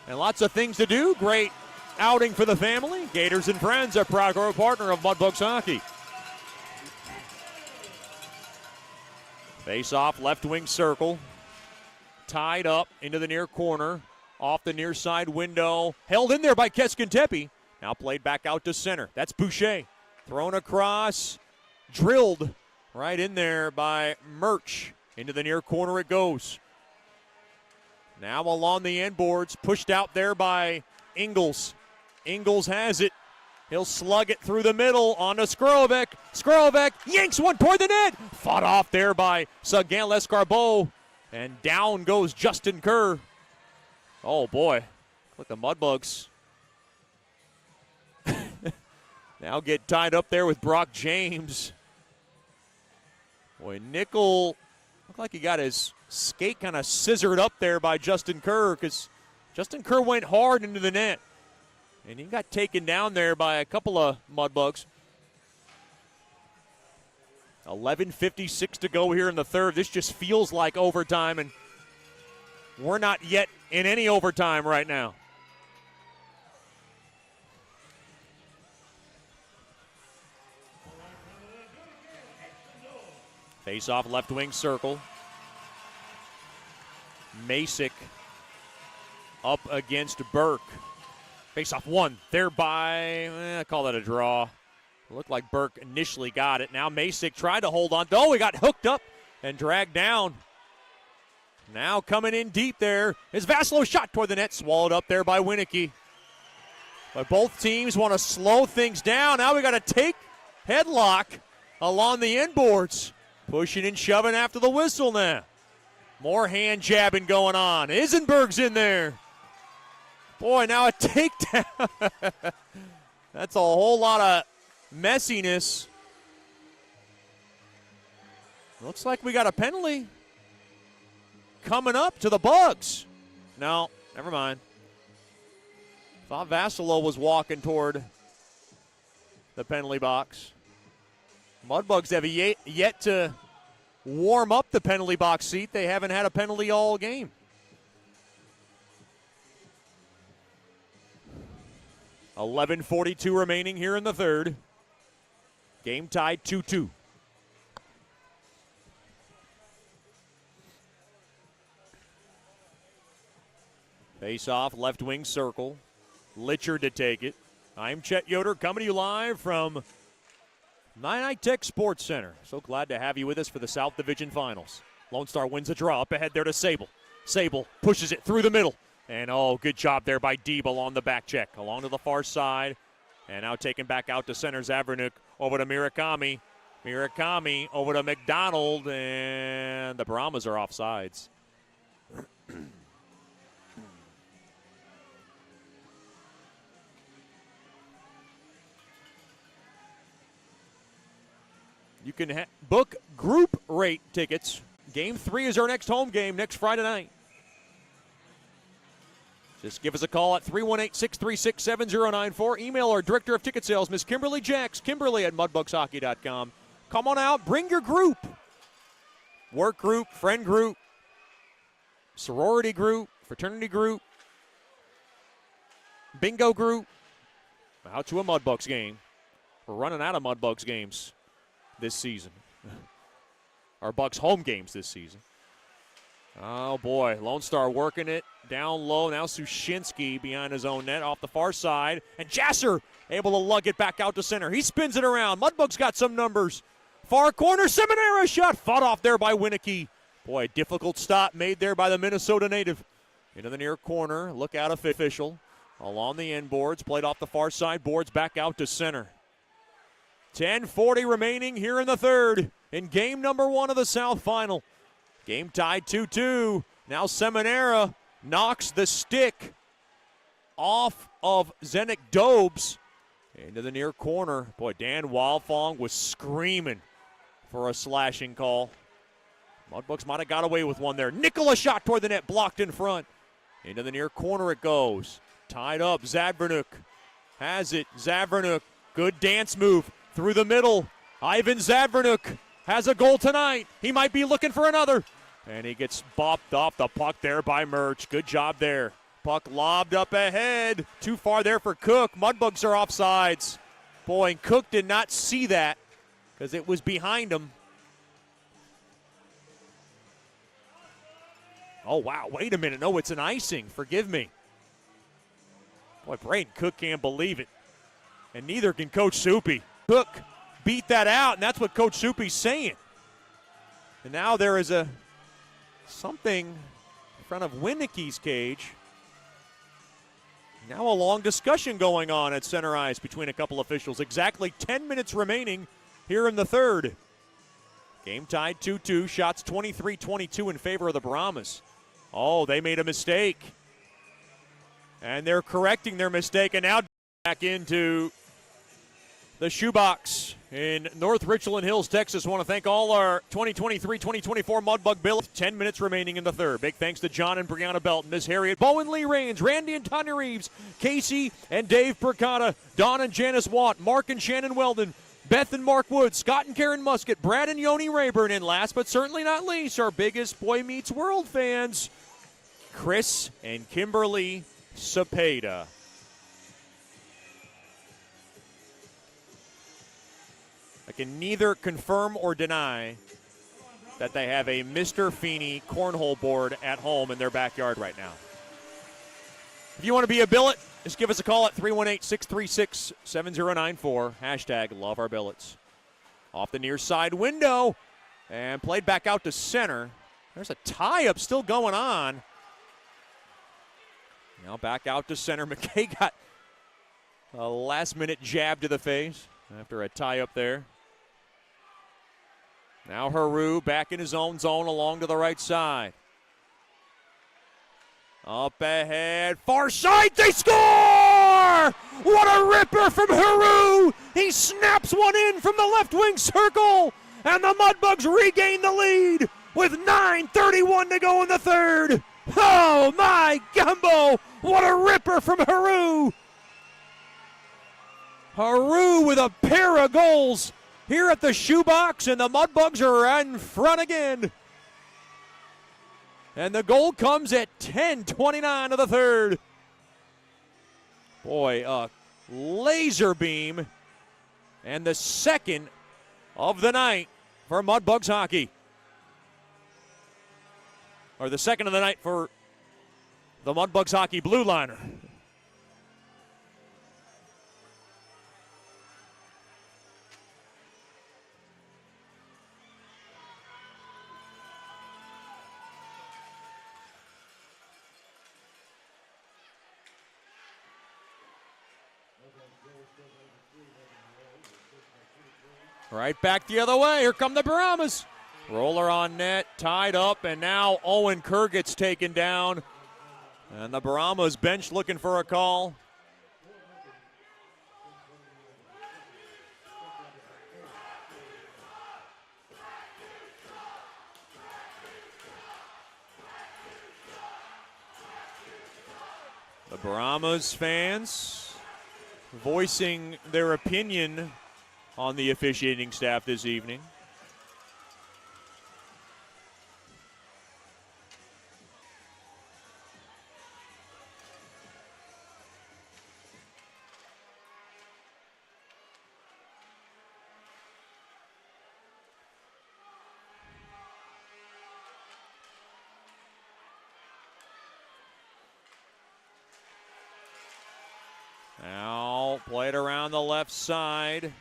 and lots of things to do. Great outing for the family. Gators and Friends, a proud partner of Mudbugs Hockey. Face off, left wing circle. Tied up into the near corner. Off the near side window. Held in there by Keskintepe. Now played back out to center. That's Boucher. Thrown across. Drilled right in there by Murch. Into the near corner it goes. Now along the end boards. Pushed out there by Ingles. Ingles has it. He'll slug it through the middle onto Skrovic. Skrovic yanks one toward the net. Fought off there by Sagan Lescarbo. And down goes Justin Kerr. Oh, boy. Look, the Mudbugs now get tied up there with Brock James. Boy, Nickel looked like he got his skate kind of scissored up there by Justin Kerr because Justin Kerr went hard into the net. And he got taken down there by a couple of Mudbugs. 11:56 to go here in the third. This just feels like overtime, and we're not yet in any overtime right now. Face-off left wing circle. Masick up against Burke. Face-off one, thereby, I call that a draw. It looked like Burke initially got it. Now Masick tried to hold on. Oh, he got hooked up and dragged down. Now coming in deep there is Vassilow's shot toward the net, swallowed up there by Winicky. But both teams want to slow things down. Now we got a take headlock along the end boards. Pushing and shoving after the whistle now. More hand jabbing going on. Isenberg's in there. Boy, now a takedown. That's a whole lot of messiness. Looks like we got a penalty coming up to the Bugs. No, never mind. Thought Vassilow was walking toward the penalty box. Mudbugs have yet to warm up the penalty box seat. They haven't had a penalty all game. $11:42 remaining here in the third. Game tied 2-2. Face off, left wing circle. Litchard to take it. I'm Chet Yoder coming to you live from Nitech Sports Center. So glad to have you with us for the South Division Finals. Lone Star wins a draw up ahead there to Sable. Sable pushes it through the middle. And, good job there by Diebel on the back check. Along to the far side. And now taken back out to center. Zavernuk over to Murakami. Murakami over to McDonald. And the Brahmas are offsides. You can book group rate tickets. Game 3 is our next home game next Friday night. Just give us a call at 318-636-7094. Email our Director of Ticket Sales, Miss Kimberly Jacks, Kimberly@mudbugshockey.com. Come on out. Bring your group. Work group, friend group, sorority group, fraternity group, bingo group. Out to a Mudbugs game. We're running out of Mudbugs games this season. Our Bucks home games this season. Oh, boy. Lone Star working it down low. Now Sushinsky behind his own net off the far side. And Jasser able to lug it back out to center. He spins it around. Mudbugs got some numbers. Far corner, Seminara shot. Fought off there by Winicky. Boy, difficult stop made there by the Minnesota native. Into the near corner. Look out official. Along the end boards. Played off the far side. Boards back out to center. 10:40 remaining here in the third in game number 1 of the South Final. Game tied 2-2. Now Seminara knocks the stick off of Zdenek Dobes. Into the near corner. Boy, Dan Wildfong was screaming for a slashing call. Mudbugs might have got away with one there. Nicola shot toward the net, blocked in front. Into the near corner it goes. Tied up, Zadvernuk has it. Zadvernuk, good dance move through the middle. Ivan Zadvernuk has a goal tonight. He might be looking for another. And he gets bopped off the puck there by Murch. Good job there. Puck lobbed up ahead. Too far there for Cook. Mudbugs are offsides. Boy, and Cook did not see that because it was behind him. Oh, wow. Wait a minute. No, it's an icing. Forgive me. Boy, Braden Cook can't believe it. And neither can Coach Soupy. Cook beat that out, and that's what Coach Soupy's saying. And now there is something in front of Winnicke's cage. Now a long discussion going on at center ice between a couple officials. Exactly 10 minutes remaining here in the third. Game tied 2-2. Shots 23-22 in favor of the Brahmas. Oh, they made a mistake. And they're correcting their mistake. And now back into the shoebox in North Richland Hills, Texas. I want to thank all our 2023-2024 Mudbug Bills. 10 minutes remaining in the third. Big thanks to John and Brianna Belton, Miss Harriet, Bowen Lee Rains, Randy and Tanya Reeves, Casey and Dave Percotta, Don and Janice Watt, Mark and Shannon Weldon, Beth and Mark Wood, Scott and Karen Musket, Brad and Yoni Rayburn, and last but certainly not least, our biggest Boy Meets World fans, Chris and Kimberly Cepeda. I can neither confirm or deny that they have a Mr. Feeney cornhole board at home in their backyard right now. If you want to be a billet, just give us a call at 318-636-7094. Hashtag love our billets. Off the near side window and played back out to center. There's a tie-up still going on. Now back out to center. McKay got a last-minute jab to the face after a tie-up there. Now Haru back in his own zone along to the right side. Up ahead, far side, they score! What a ripper from Haru! He snaps one in from the left wing circle, and the Mudbugs regain the lead with 9:31 to go in the third. Oh my gumbo! What a ripper from Haru! Haru with a pair of goals here at the shoebox, and the Mudbugs are in front again. And the goal comes at 10:29 of the third. Boy, a laser beam, and the second of the night for Mudbugs hockey. Or the second of the night for the Mudbugs hockey blue liner. Right back the other way. Here come the Brahmas. Roller on net, tied up, and now Owen Kerr gets taken down. And the Brahmas bench looking for a call. The Brahmas fans voicing their opinion on the officiating staff this evening. Now played around the left side.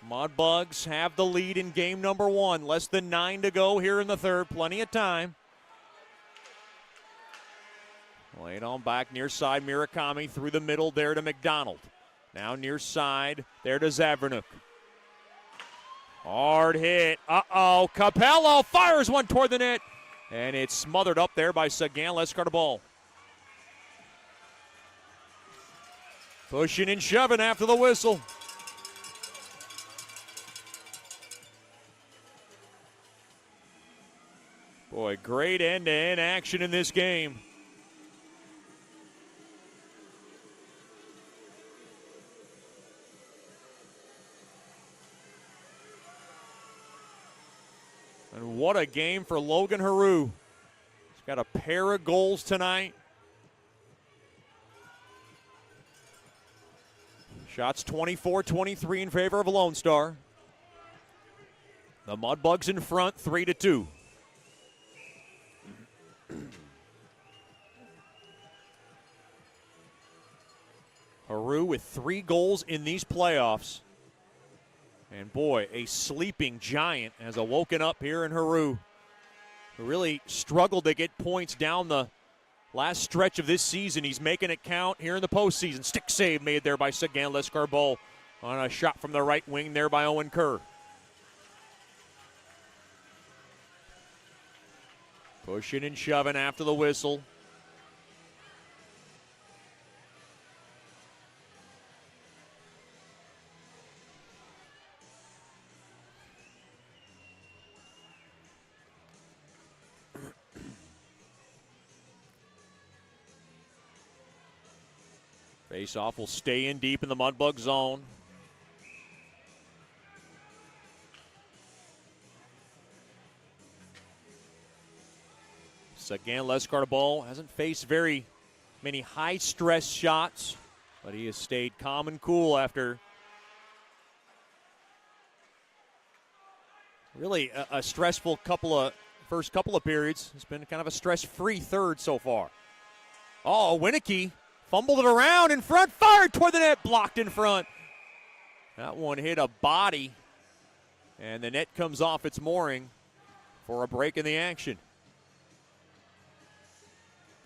Mudbugs have the lead in game number one. Less than 9 to go here in the third. Plenty of time. Played on back near side. Murakami through the middle there to McDonald. Now near side there to Zavernuk. Hard hit. Uh-oh. Capello fires one toward the net. And it's smothered up there by Sagan. Let's start a ball. Pushing and shoving after the whistle. Boy, great end-to-end action in this game. And what a game for Logan Haru. He's got a pair of goals tonight. Shots 24-23 in favor of Lone Star. The Mudbugs in front, 3-2. Haru with 3 goals in these playoffs. And boy, a sleeping giant has awoken up here in Haru, who really struggled to get points down the last stretch of this season. He's making it count here in the postseason. Stick save made there by Sagan Lescarbol on a shot from the right wing there by Owen Kerr. Pushing and shoving after the whistle. Face-off will stay in deep in the Mudbug zone. Sagan Lescarbol hasn't faced very many high-stress shots, but he has stayed calm and cool after really a stressful first couple of periods. It's been kind of a stress-free third so far. Oh, Winicky fumbled it around in front, fired toward the net, blocked in front. That one hit a body, and the net comes off its mooring for a break in the action.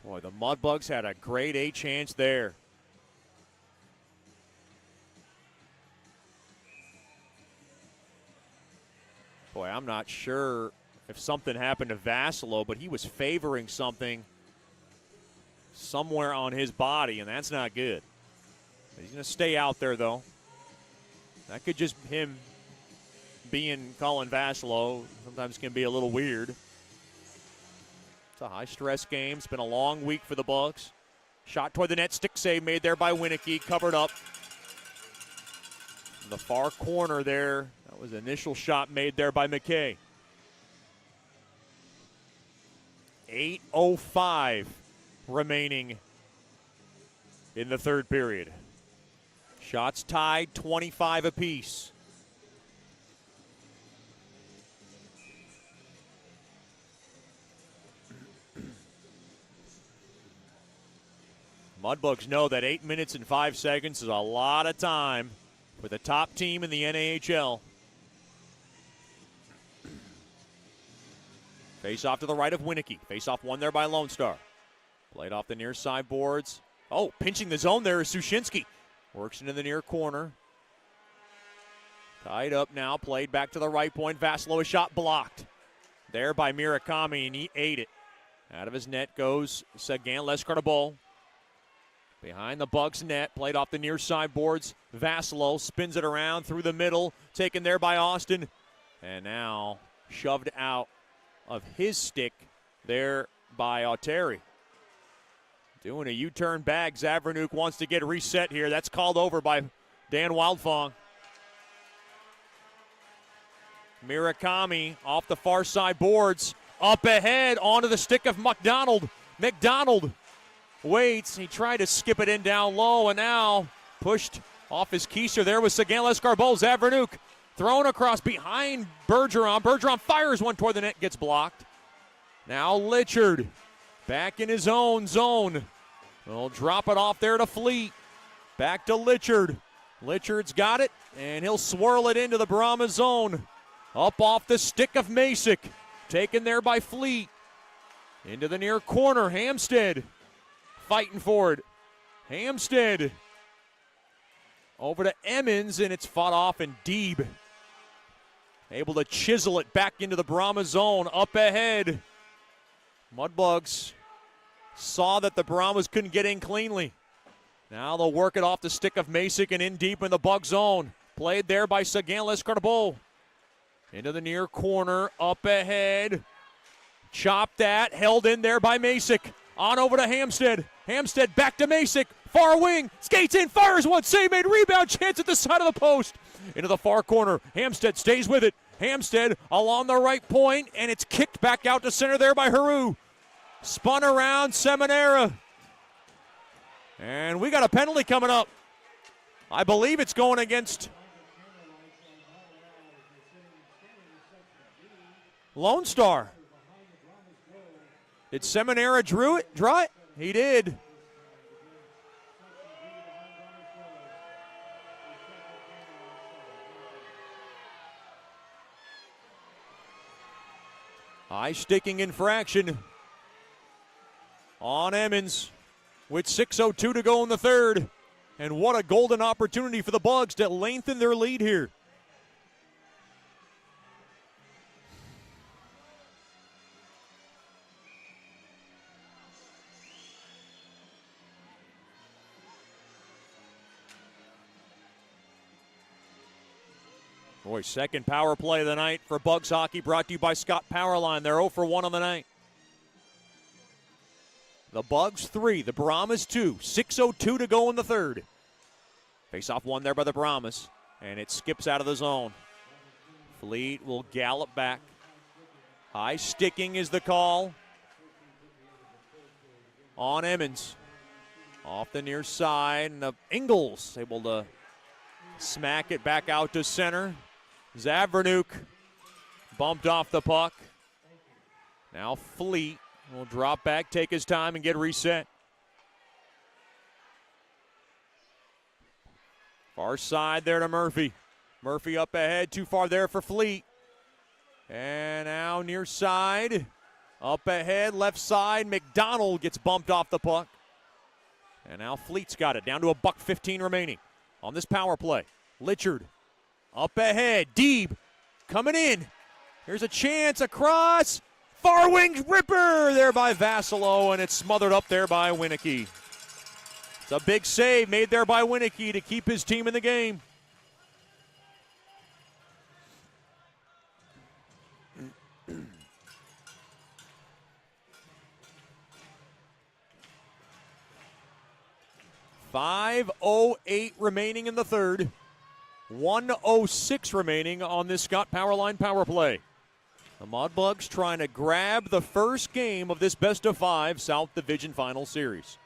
Boy, the Mudbugs had a great A chance there. Boy, I'm not sure if something happened to Vasilo, but he was favoring something somewhere on his body, and that's not good. He's going to stay out there, though. That could just him being Colin Vasilo. Sometimes can be a little weird. It's a high-stress game. It's been a long week for the Bugs. Shot toward the net, stick save made there by Winicky, covered up. In the far corner there, that was the initial shot made there by McKay. 8:05 remaining in the third period. Shots tied, 25 apiece. Mudbugs know that 8 minutes and 5 seconds is a lot of time for the top team in the NAHL. Face off to the right of Winicky. Face off won there by Lone Star. Played off the near side boards. Oh, pinching the zone there is Sushinsky. Works into the near corner. Tied up now. Played back to the right point. Vasilo, a shot blocked. There by Murakami, and he ate it. Out of his net goes Sagan Lescarbol. Behind the Bugs net. Played off the near side boards. Vasilo spins it around through the middle. Taken there by Austin. And now shoved out of his stick there by Auteri. Doing a U-turn back. Zavernuk wants to get reset here. That's called over by Dan Wildfong. Murakami off the far side boards. Up ahead onto the stick of McDonald. McDonald waits. He tried to skip it in down low, and now pushed off his keister. There was Sagan Lescarbol. Zavernuk thrown across behind Bergeron. Bergeron fires one toward the net, gets blocked. Now Litchard back in his own zone. He'll drop it off there to Fleet. Back to Litchard. Litchard's got it, and he'll swirl it into the Brahmas zone. Up off the stick of Masick. Taken there by Fleet. Into the near corner, Hamstead. Fighting for it. Hamstead. Over to Emmons, and it's fought off, and Deeb able to chisel it back into the Brahmas zone. Up ahead. Mudbugs saw that the Brahmas couldn't get in cleanly. Now they'll work it off the stick of Masick and in deep in the Bug zone. Played there by Saganlis Carbo. Into the near corner, up ahead. Chopped that, held in there by Masick. On over to Hamstead. Hamstead back to Masick. Far wing, skates in, fires one, save made, rebound, chance at the side of the post. Into the far corner, Hamstead stays with it. Hamstead along the right point, and it's kicked back out to center there by Haru. Spun around, Seminara. And we got a penalty coming up. I believe it's going against Lone Star. Did Seminara draw it? He did. High sticking infraction on Emmons with 6:02 to go in the third. And what a golden opportunity for the Bugs to lengthen their lead here. Boy, second power play of the night for Bugs hockey, brought to you by Scott Powerline. They're 0 for 1 on the night. The Bugs 3, the Brahmas 2. 6:02 to go in the third. Face-off won there by the Brahmas, and it skips out of the zone. Fleet will gallop back. High sticking is the call on Emmons. Off the near side, and Ingles able to smack it back out to center. Zavernuk bumped off the puck. Now Fleet will drop back, take his time, and get reset. Far side there to Murphy. Murphy up ahead, too far there for Fleet. And now near side, up ahead, left side, McDonald gets bumped off the puck. And now Fleet's got it, down to $1:15 remaining on this power play. Litchard up ahead, Deeb coming in. Here's a chance across. Far wing ripper there by Vassilo, and it's smothered up there by Winicky. It's a big save made there by Winicky to keep his team in the game. .508 remaining in the third. 1:06 remaining on this Scott Powerline power play. The Mudbugs trying to grab the first game of this best-of-5 South Division Final Series.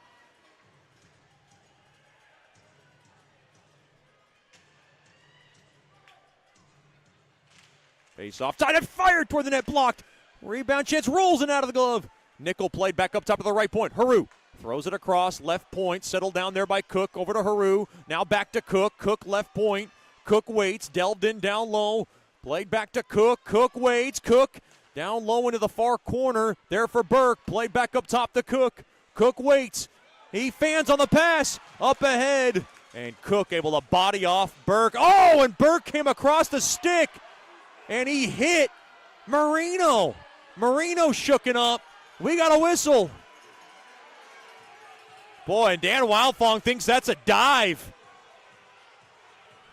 Face off side and fired toward the net, blocked. Rebound chance, rolls it out of the glove. Nickel played back up top of the right point. Haru throws it across, left point, settled down there by Cook, over to Haru. Now back to Cook, Cook left point. Cook waits, delved in down low. Played back to Cook, Cook waits, Cook down low into the far corner. There for Burke, played back up top to Cook. Cook waits, he fans on the pass, up ahead. And Cook able to body off Burke. Oh, and Burke came across the stick. And he hit Marino. Marino shooken up. We got a whistle. Boy, and Dan Wildfong thinks that's a dive.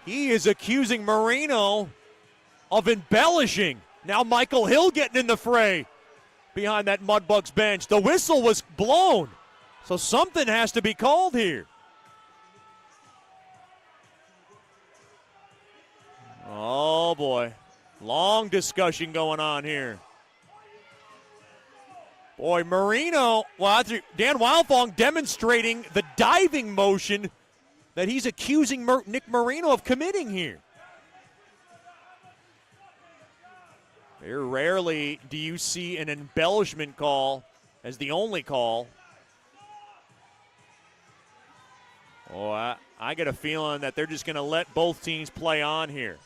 He is accusing Marino of embellishing. Now Michael Hill getting in the fray behind that Mudbugs bench. The whistle was blown, so something has to be called here. Oh, boy. Long discussion going on here. Boy, Marino, well, Dan Wildfong demonstrating the diving motion that he's accusing Nick Marino of committing here. Very rarely do you see an embellishment call as the only call. Oh, I get a feeling that they're just going to let both teams play on here.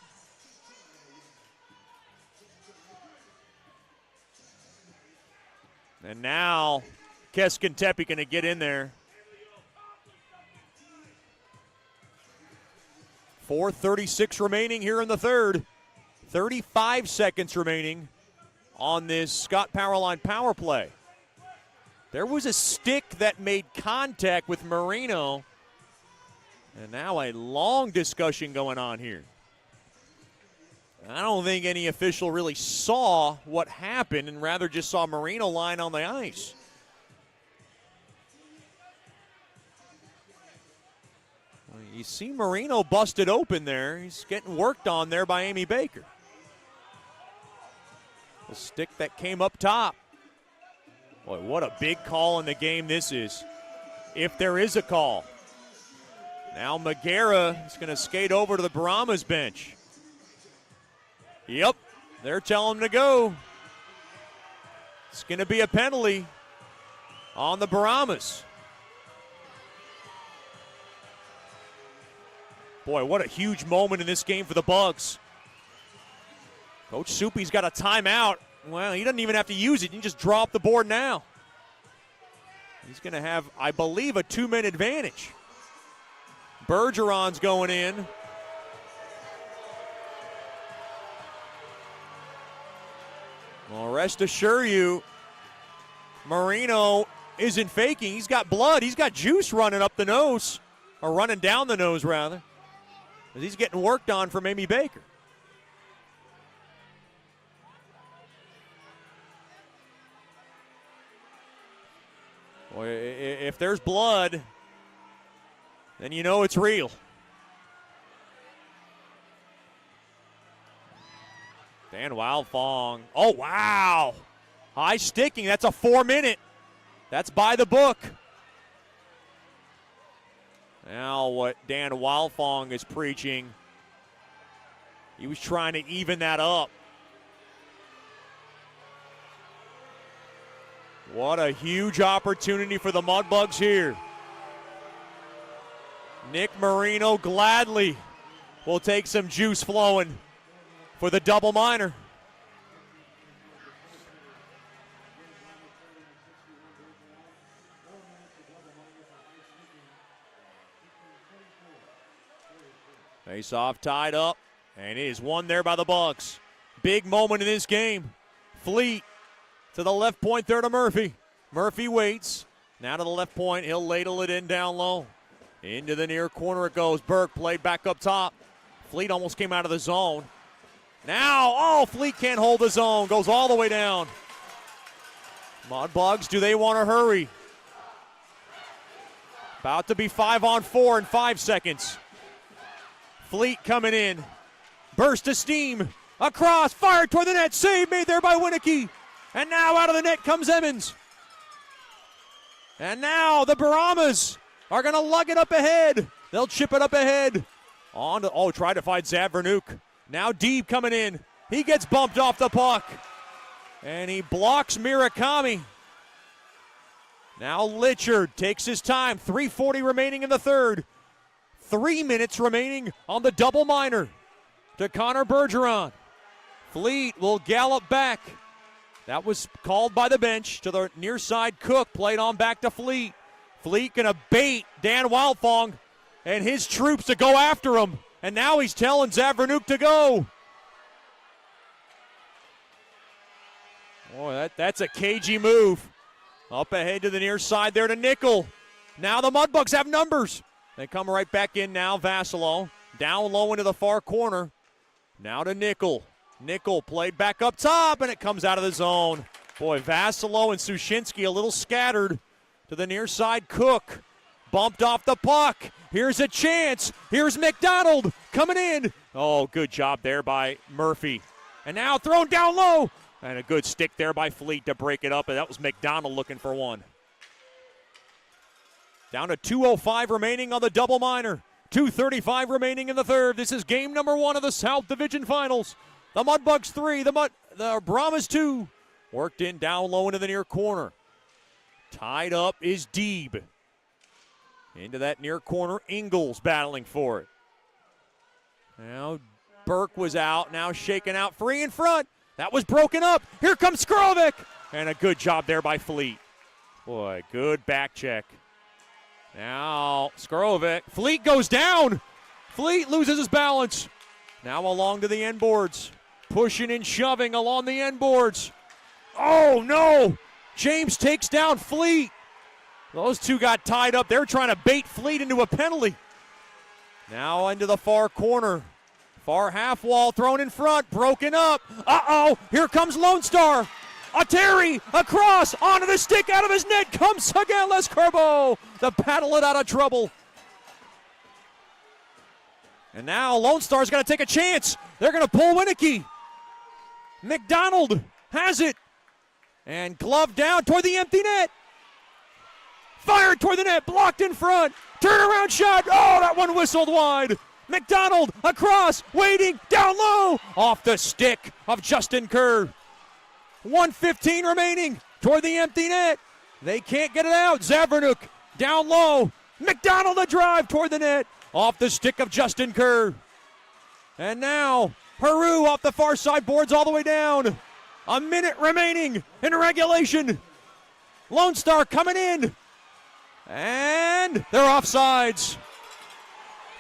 And now Keskentepe going to get in there. 4:36 remaining here in the third. 35 seconds remaining on this Scott Powerline power play. There was a stick that made contact with Marino, And now a long discussion going on here. I don't think any official really saw what happened and rather just saw Marino lying on the ice. Well, you see Marino busted open there. He's getting worked on there by Amy Baker. The stick that came up top. Boy, what a big call in the game this is, if there is a call. Now Magera is going to skate over to the Brahmas bench. Yep, they're telling him to go. It's going to be a penalty on the Brahmas. Boy, what a huge moment in this game for the Bugs. Coach Soupy's got a timeout. Well, he doesn't even have to use it. He can just draw up the board now. He's going to have, I believe, a 2-minute advantage. Bergeron's going in. Well, rest assure you, Marino isn't faking. He's got blood. He's got juice running up the nose, or running down the nose, rather, as he's getting worked on from Amy Baker. Boy, if there's blood, then you know it's real. Dan Wildfong. Oh, wow. High sticking. That's a 4-minute. That's by the book. Now what Dan Wildfong is preaching, he was trying to even that up. What a huge opportunity for the Mudbugs here. Nick Marino gladly will take some juice flowing for the double minor. Face off tied up, and it is won there by the Bugs. Big moment in this game. Fleet to the left point there to Murphy. Murphy waits. Now to the left point. He'll ladle it in down low. Into the near corner it goes. Burke played back up top. Fleet almost came out of the zone. Now, oh, Fleet can't hold the zone. Goes all the way down. Mudbugs, do they want to hurry? About to be 5-on-4 in 5 seconds. Fleet coming in. Burst of steam. Across, fired toward the net. Save made there by Winicky. And now out of the net comes Emmons. And now the Brahmas are going to lug it up ahead. They'll chip it up ahead. On to, try to find Zavernuk. Now Deeb coming in. He gets bumped off the puck. And he blocks Murakami. Now Litchard takes his time. 3:40 remaining in the third. 3 minutes remaining on the double minor to Connor Bergeron. Fleet will gallop back. That was called by the bench to the near side. Cook played on back to Fleet. Fleet gonna bait Dan Wildfong and his troops to go after him. And now he's telling Zavernuk to go. Boy, that's a cagey move. Up ahead to the near side there to Nickel. Now the Mudbugs have numbers. They come right back in now, Vassalo. Down low into the far corner. Now to Nickel. Nickel played back up top, and it comes out of the zone. Boy, Vassalo and Sushinsky a little scattered to the near side. Cook bumped off the puck. Here's a chance. Here's McDonald coming in. Oh, good job there by Murphy. And now thrown down low. And a good stick there by Fleet to break it up, and that was McDonald looking for one. Down to 2:05 remaining on the double minor. 2:35 remaining in the third. This is game number 1 of the South Division Finals. The Mudbugs 3, the Brahmas 2. Worked in down low into the near corner. Tied up is Deeb. Into that near corner, Ingles battling for it. Now Burke was out, now shaken out free in front. That was broken up. Here comes Skrovic. And a good job there by Fleet. Boy, good back check. Now Skrovic. Fleet goes down. Fleet loses his balance. Now along to the end boards. Pushing and shoving along the end boards. Oh, no. James takes down Fleet. Those two got tied up. They're trying to bait Fleet into a penalty. Now into the far corner. Far half wall thrown in front, broken up. Uh-oh, here comes Lone Star. A Terry, across, onto the stick, out of his net comes again Les Corbeau to paddle it out of trouble. And now Lone Star's got to take a chance. They're going to pull Winicky. McDonald has it. And glove down toward the empty net. Fired toward the net, blocked in front. Turnaround shot. Oh, that one whistled wide. McDonald across, waiting, down low. Off the stick of Justin Kerr. 1:15 remaining toward the empty net. They can't get it out. Zavernuk down low. McDonald a drive toward the net. Off the stick of Justin Kerr. And now Haru off the far side, boards all the way down. A minute remaining in regulation. Lone Star coming in. And they're offsides.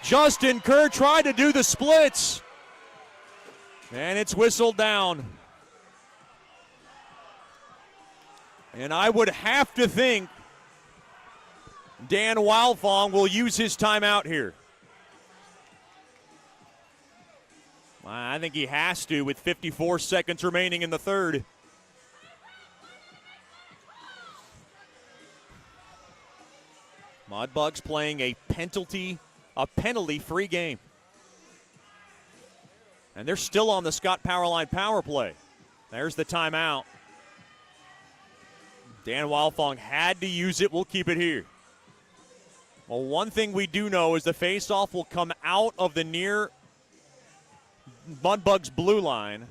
Justin Kerr tried to do the splits. And it's whistled down. And I would have to think Dan Wildfong will use his timeout here. I think he has to with 54 seconds remaining in the third. Mudbugs playing a penalty-free game. And they're still on the Scott Powerline power play. There's the timeout. Dan Wildfong had to use it. We'll keep it here. Well, one thing we do know is the faceoff will come out of the near Mudbugs blue line.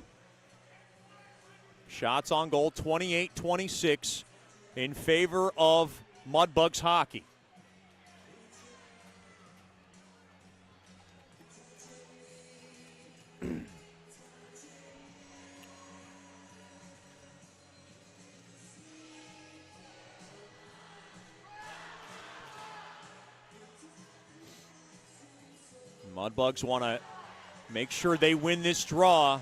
Shots on goal, 28-26 in favor of Mudbugs hockey. Mudbugs want to make sure they win this draw.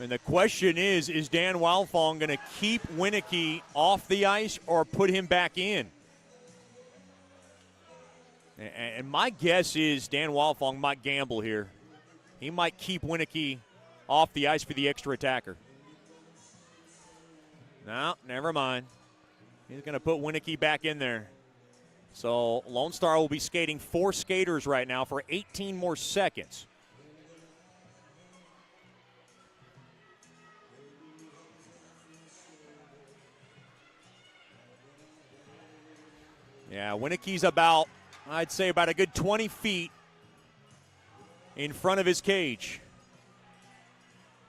And the question is Dan Wildfong going to keep Winicky off the ice or put him back in? And my guess is Dan Wildfong might gamble here. He might keep Winicky off the ice for the extra attacker. No, never mind. He's going to put Winicky back in there. So Lone Star will be skating 4 skaters right now for 18 more seconds. Yeah, Winicky's about, I'd say about a good 20 feet in front of his cage.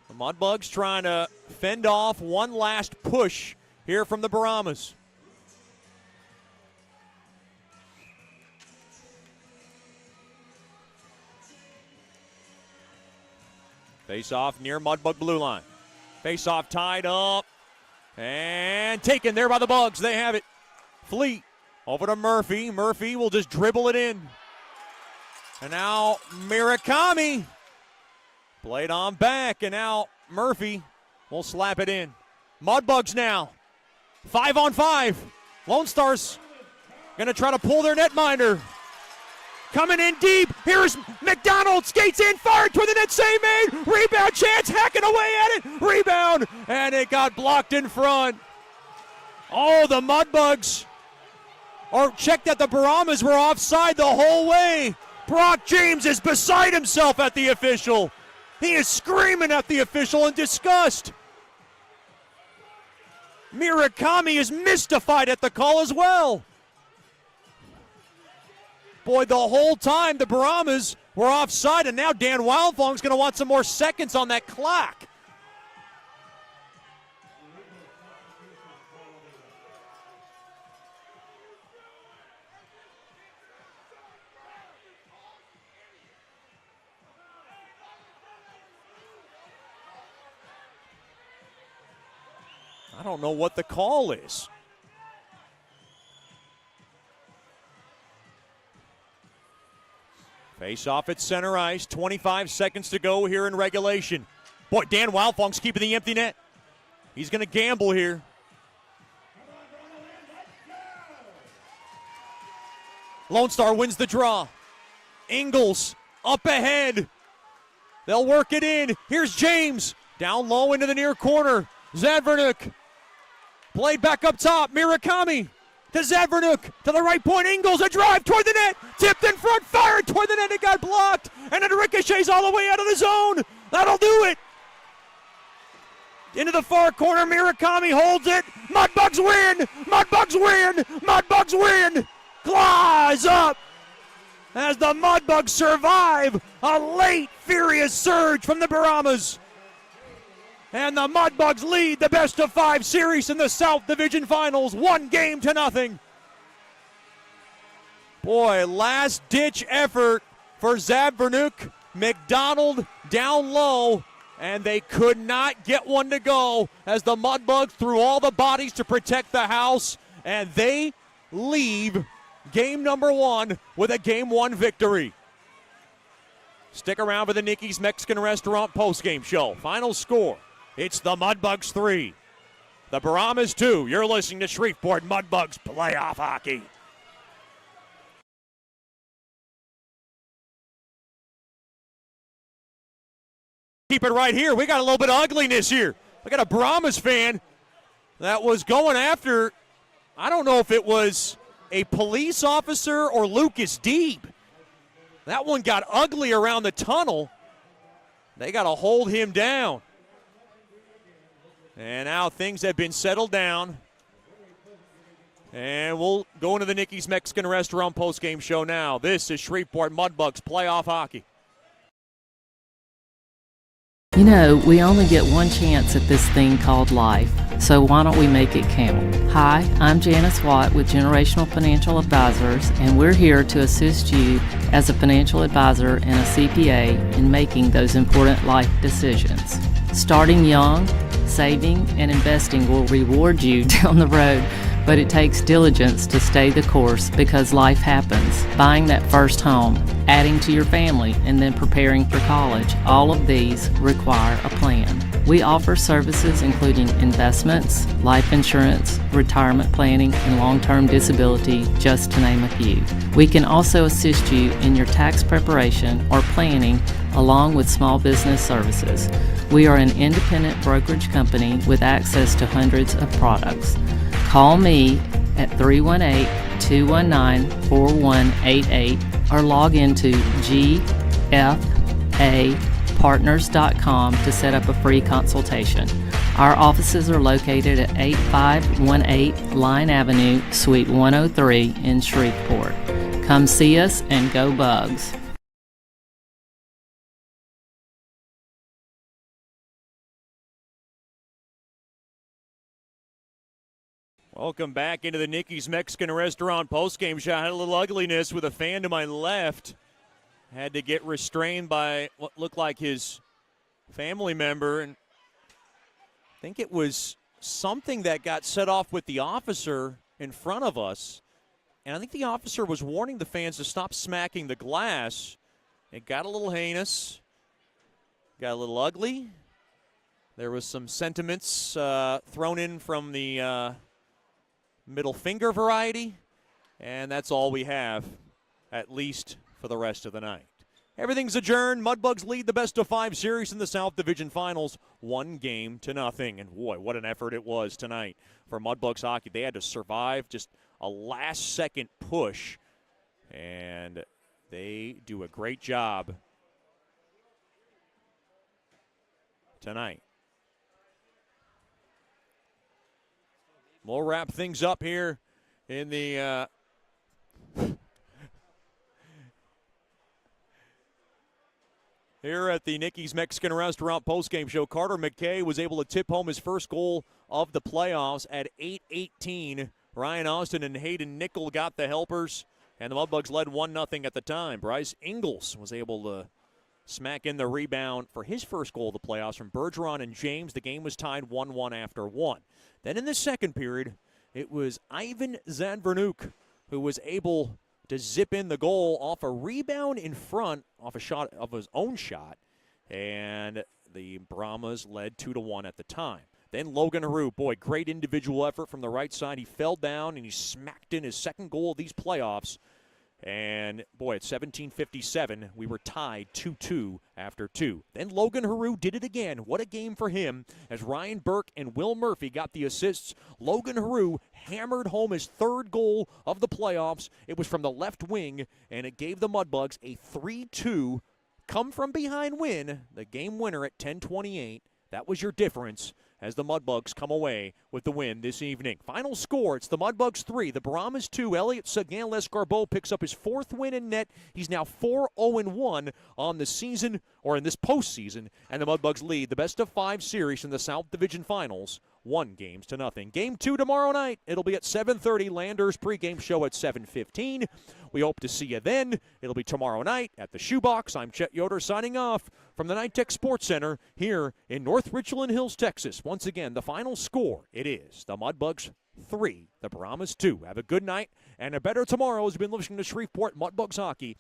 The Mudbugs trying to fend off one last push here from the Brahmas. Face-off near Mudbug blue line. Face-off tied up and taken there by the Bugs. They have it. Fleet over to Murphy. Murphy will just dribble it in. And now Murakami played on back, and now Murphy will slap it in. Mudbugs now 5-on-5. Lone Star's going to try to pull their netminder. Coming in deep. Here's McDonald. Skates in. Fired toward the net. Save made. Rebound chance. Hacking away at it. Rebound. And it got blocked in front. Oh, the Mudbugs. Or check that the Brahmas were offside the whole way. Brock James is beside himself at the official. He is screaming at the official in disgust. Murakami is mystified at the call as well. Boy, the whole time the Brahmas were offside, and now Dan Wildfong's going to want some more seconds on that clock. I don't know what the call is. Face off at center ice, 25 seconds to go here in regulation. Boy, Dan Wildfong's keeping the empty net. He's going to gamble here. Lone Star wins the draw. Ingles up ahead. They'll work it in. Here's James. Down low into the near corner. Zadvernuk. Played back up top. Murakami to Zadvernuk. To the right point. Ingles, a drive toward the net. Tipped in front. Fired toward the net. It got blocked. And it ricochets all the way out of the zone. That'll do it. Into the far corner. Murakami holds it. Mudbugs win. Mudbugs win. Mudbugs win. Claws up as the Mudbugs survive a late furious surge from the Brahmas. And the Mudbugs lead the best-of-5 series in the South Division Finals, 1-0. Boy, last-ditch effort for Zadvernuk. McDonald down low, and they could not get one to go as the Mudbugs threw all the bodies to protect the house, and they leave game number 1 with a game 1 victory. Stick around for the Nicky's Mexican Restaurant postgame show. Final score, it's the Mudbugs 3, the Brahmas 2. You're listening to Shreveport Mudbugs playoff hockey. Keep it right here. We got a little bit of ugliness here. We got a Brahmas fan that was going after, I don't know if it was a police officer or Lucas Deeb. That one got ugly around the tunnel. They got to hold him down. And now things have been settled down. And we'll go into the Nicky's Mexican Restaurant postgame show now. This is Shreveport Mudbugs playoff hockey. You know, we only get one chance at this thing called life, so why don't we make it count? Hi, I'm Janice Watt with Generational Financial Advisors, and we're here to assist you as a financial advisor and a CPA in making those important life decisions. Starting young, saving, and investing will reward you down the road, but it takes diligence to stay the course because life happens. Buying that first home, adding to your family, and then preparing for college, all of these require a plan. We offer services including investments, life insurance, retirement planning, and long-term disability, just to name a few. We can also assist you in your tax preparation or planning along with small business services. We are an independent brokerage company with access to hundreds of products. Call me at 318-219-4188 or log into gfapartners.com to set up a free consultation. Our offices are located at 8518 Line Avenue, Suite 103 in Shreveport. Come see us and go Bugs. Welcome back into the Nicky's Mexican Restaurant postgame show. I had a little ugliness with a fan to my left. Had to get restrained by what looked like his family member. And I think it was something that got set off with the officer in front of us. And I think the officer was warning the fans to stop smacking the glass. It got a little heinous. Got a little ugly. There was some sentiments thrown in from the middle finger variety, and that's all we have, at least for the rest of the night. Everything's adjourned. Mudbugs lead the best-of-5 series in the South Division Finals, 1-0. And boy, what an effort it was tonight for Mudbugs hockey. They had to survive just a last-second push, and they do a great job tonight. We'll wrap things up here in the here at the Nicky's Mexican Restaurant postgame show. Carter McKay was able to tip home his first goal of the playoffs at 8:18. Ryan Austin and Hayden Nickel got the helpers, and the Mudbugs led 1-0 at the time. Bryce Ingles was able to smack in the rebound for his first goal of the playoffs from Bergeron and James. The game was tied 1-1 after 1. Then in the second period, it was Ivan Zadvernuk who was able to zip in the goal off a rebound in front, off a shot of his own shot, and the Brahmas led 2-1 at the time. Then Logan Haru, boy, great individual effort from the right side. He fell down and he smacked in his second goal of these playoffs, And, boy, at 17:57, we were tied 2-2 after 2. Then Logan Haru did it again. What a game for him as Ryan Burke and Will Murphy got the assists. Logan Haru hammered home his third goal of the playoffs. It was from the left wing, and it gave the Mudbugs a 3-2 come-from-behind win, the game winner at 10:28. That was your difference as the Mudbugs come away with the win this evening. Final score, it's the Mudbugs 3, the Brahmas 2. Elliot Seguin-Lescarbot picks up his 4th win in net. He's now 4-0-1 on the season, or in this postseason, and the Mudbugs lead the best-of-5 series in the South Division Finals, 1-0. Game 2 tomorrow night. It'll be at 7:30. Landers pregame show at 7:15. We hope to see you then. It'll be tomorrow night at the Shoebox. I'm Chet Yoder signing off from the NITEC Sports Center here in North Richland Hills, Texas. Once again, the final score, it is the Mudbugs 3, the Brahmas 2. Have a good night and a better tomorrow as you've been listening to Shreveport Mudbugs Hockey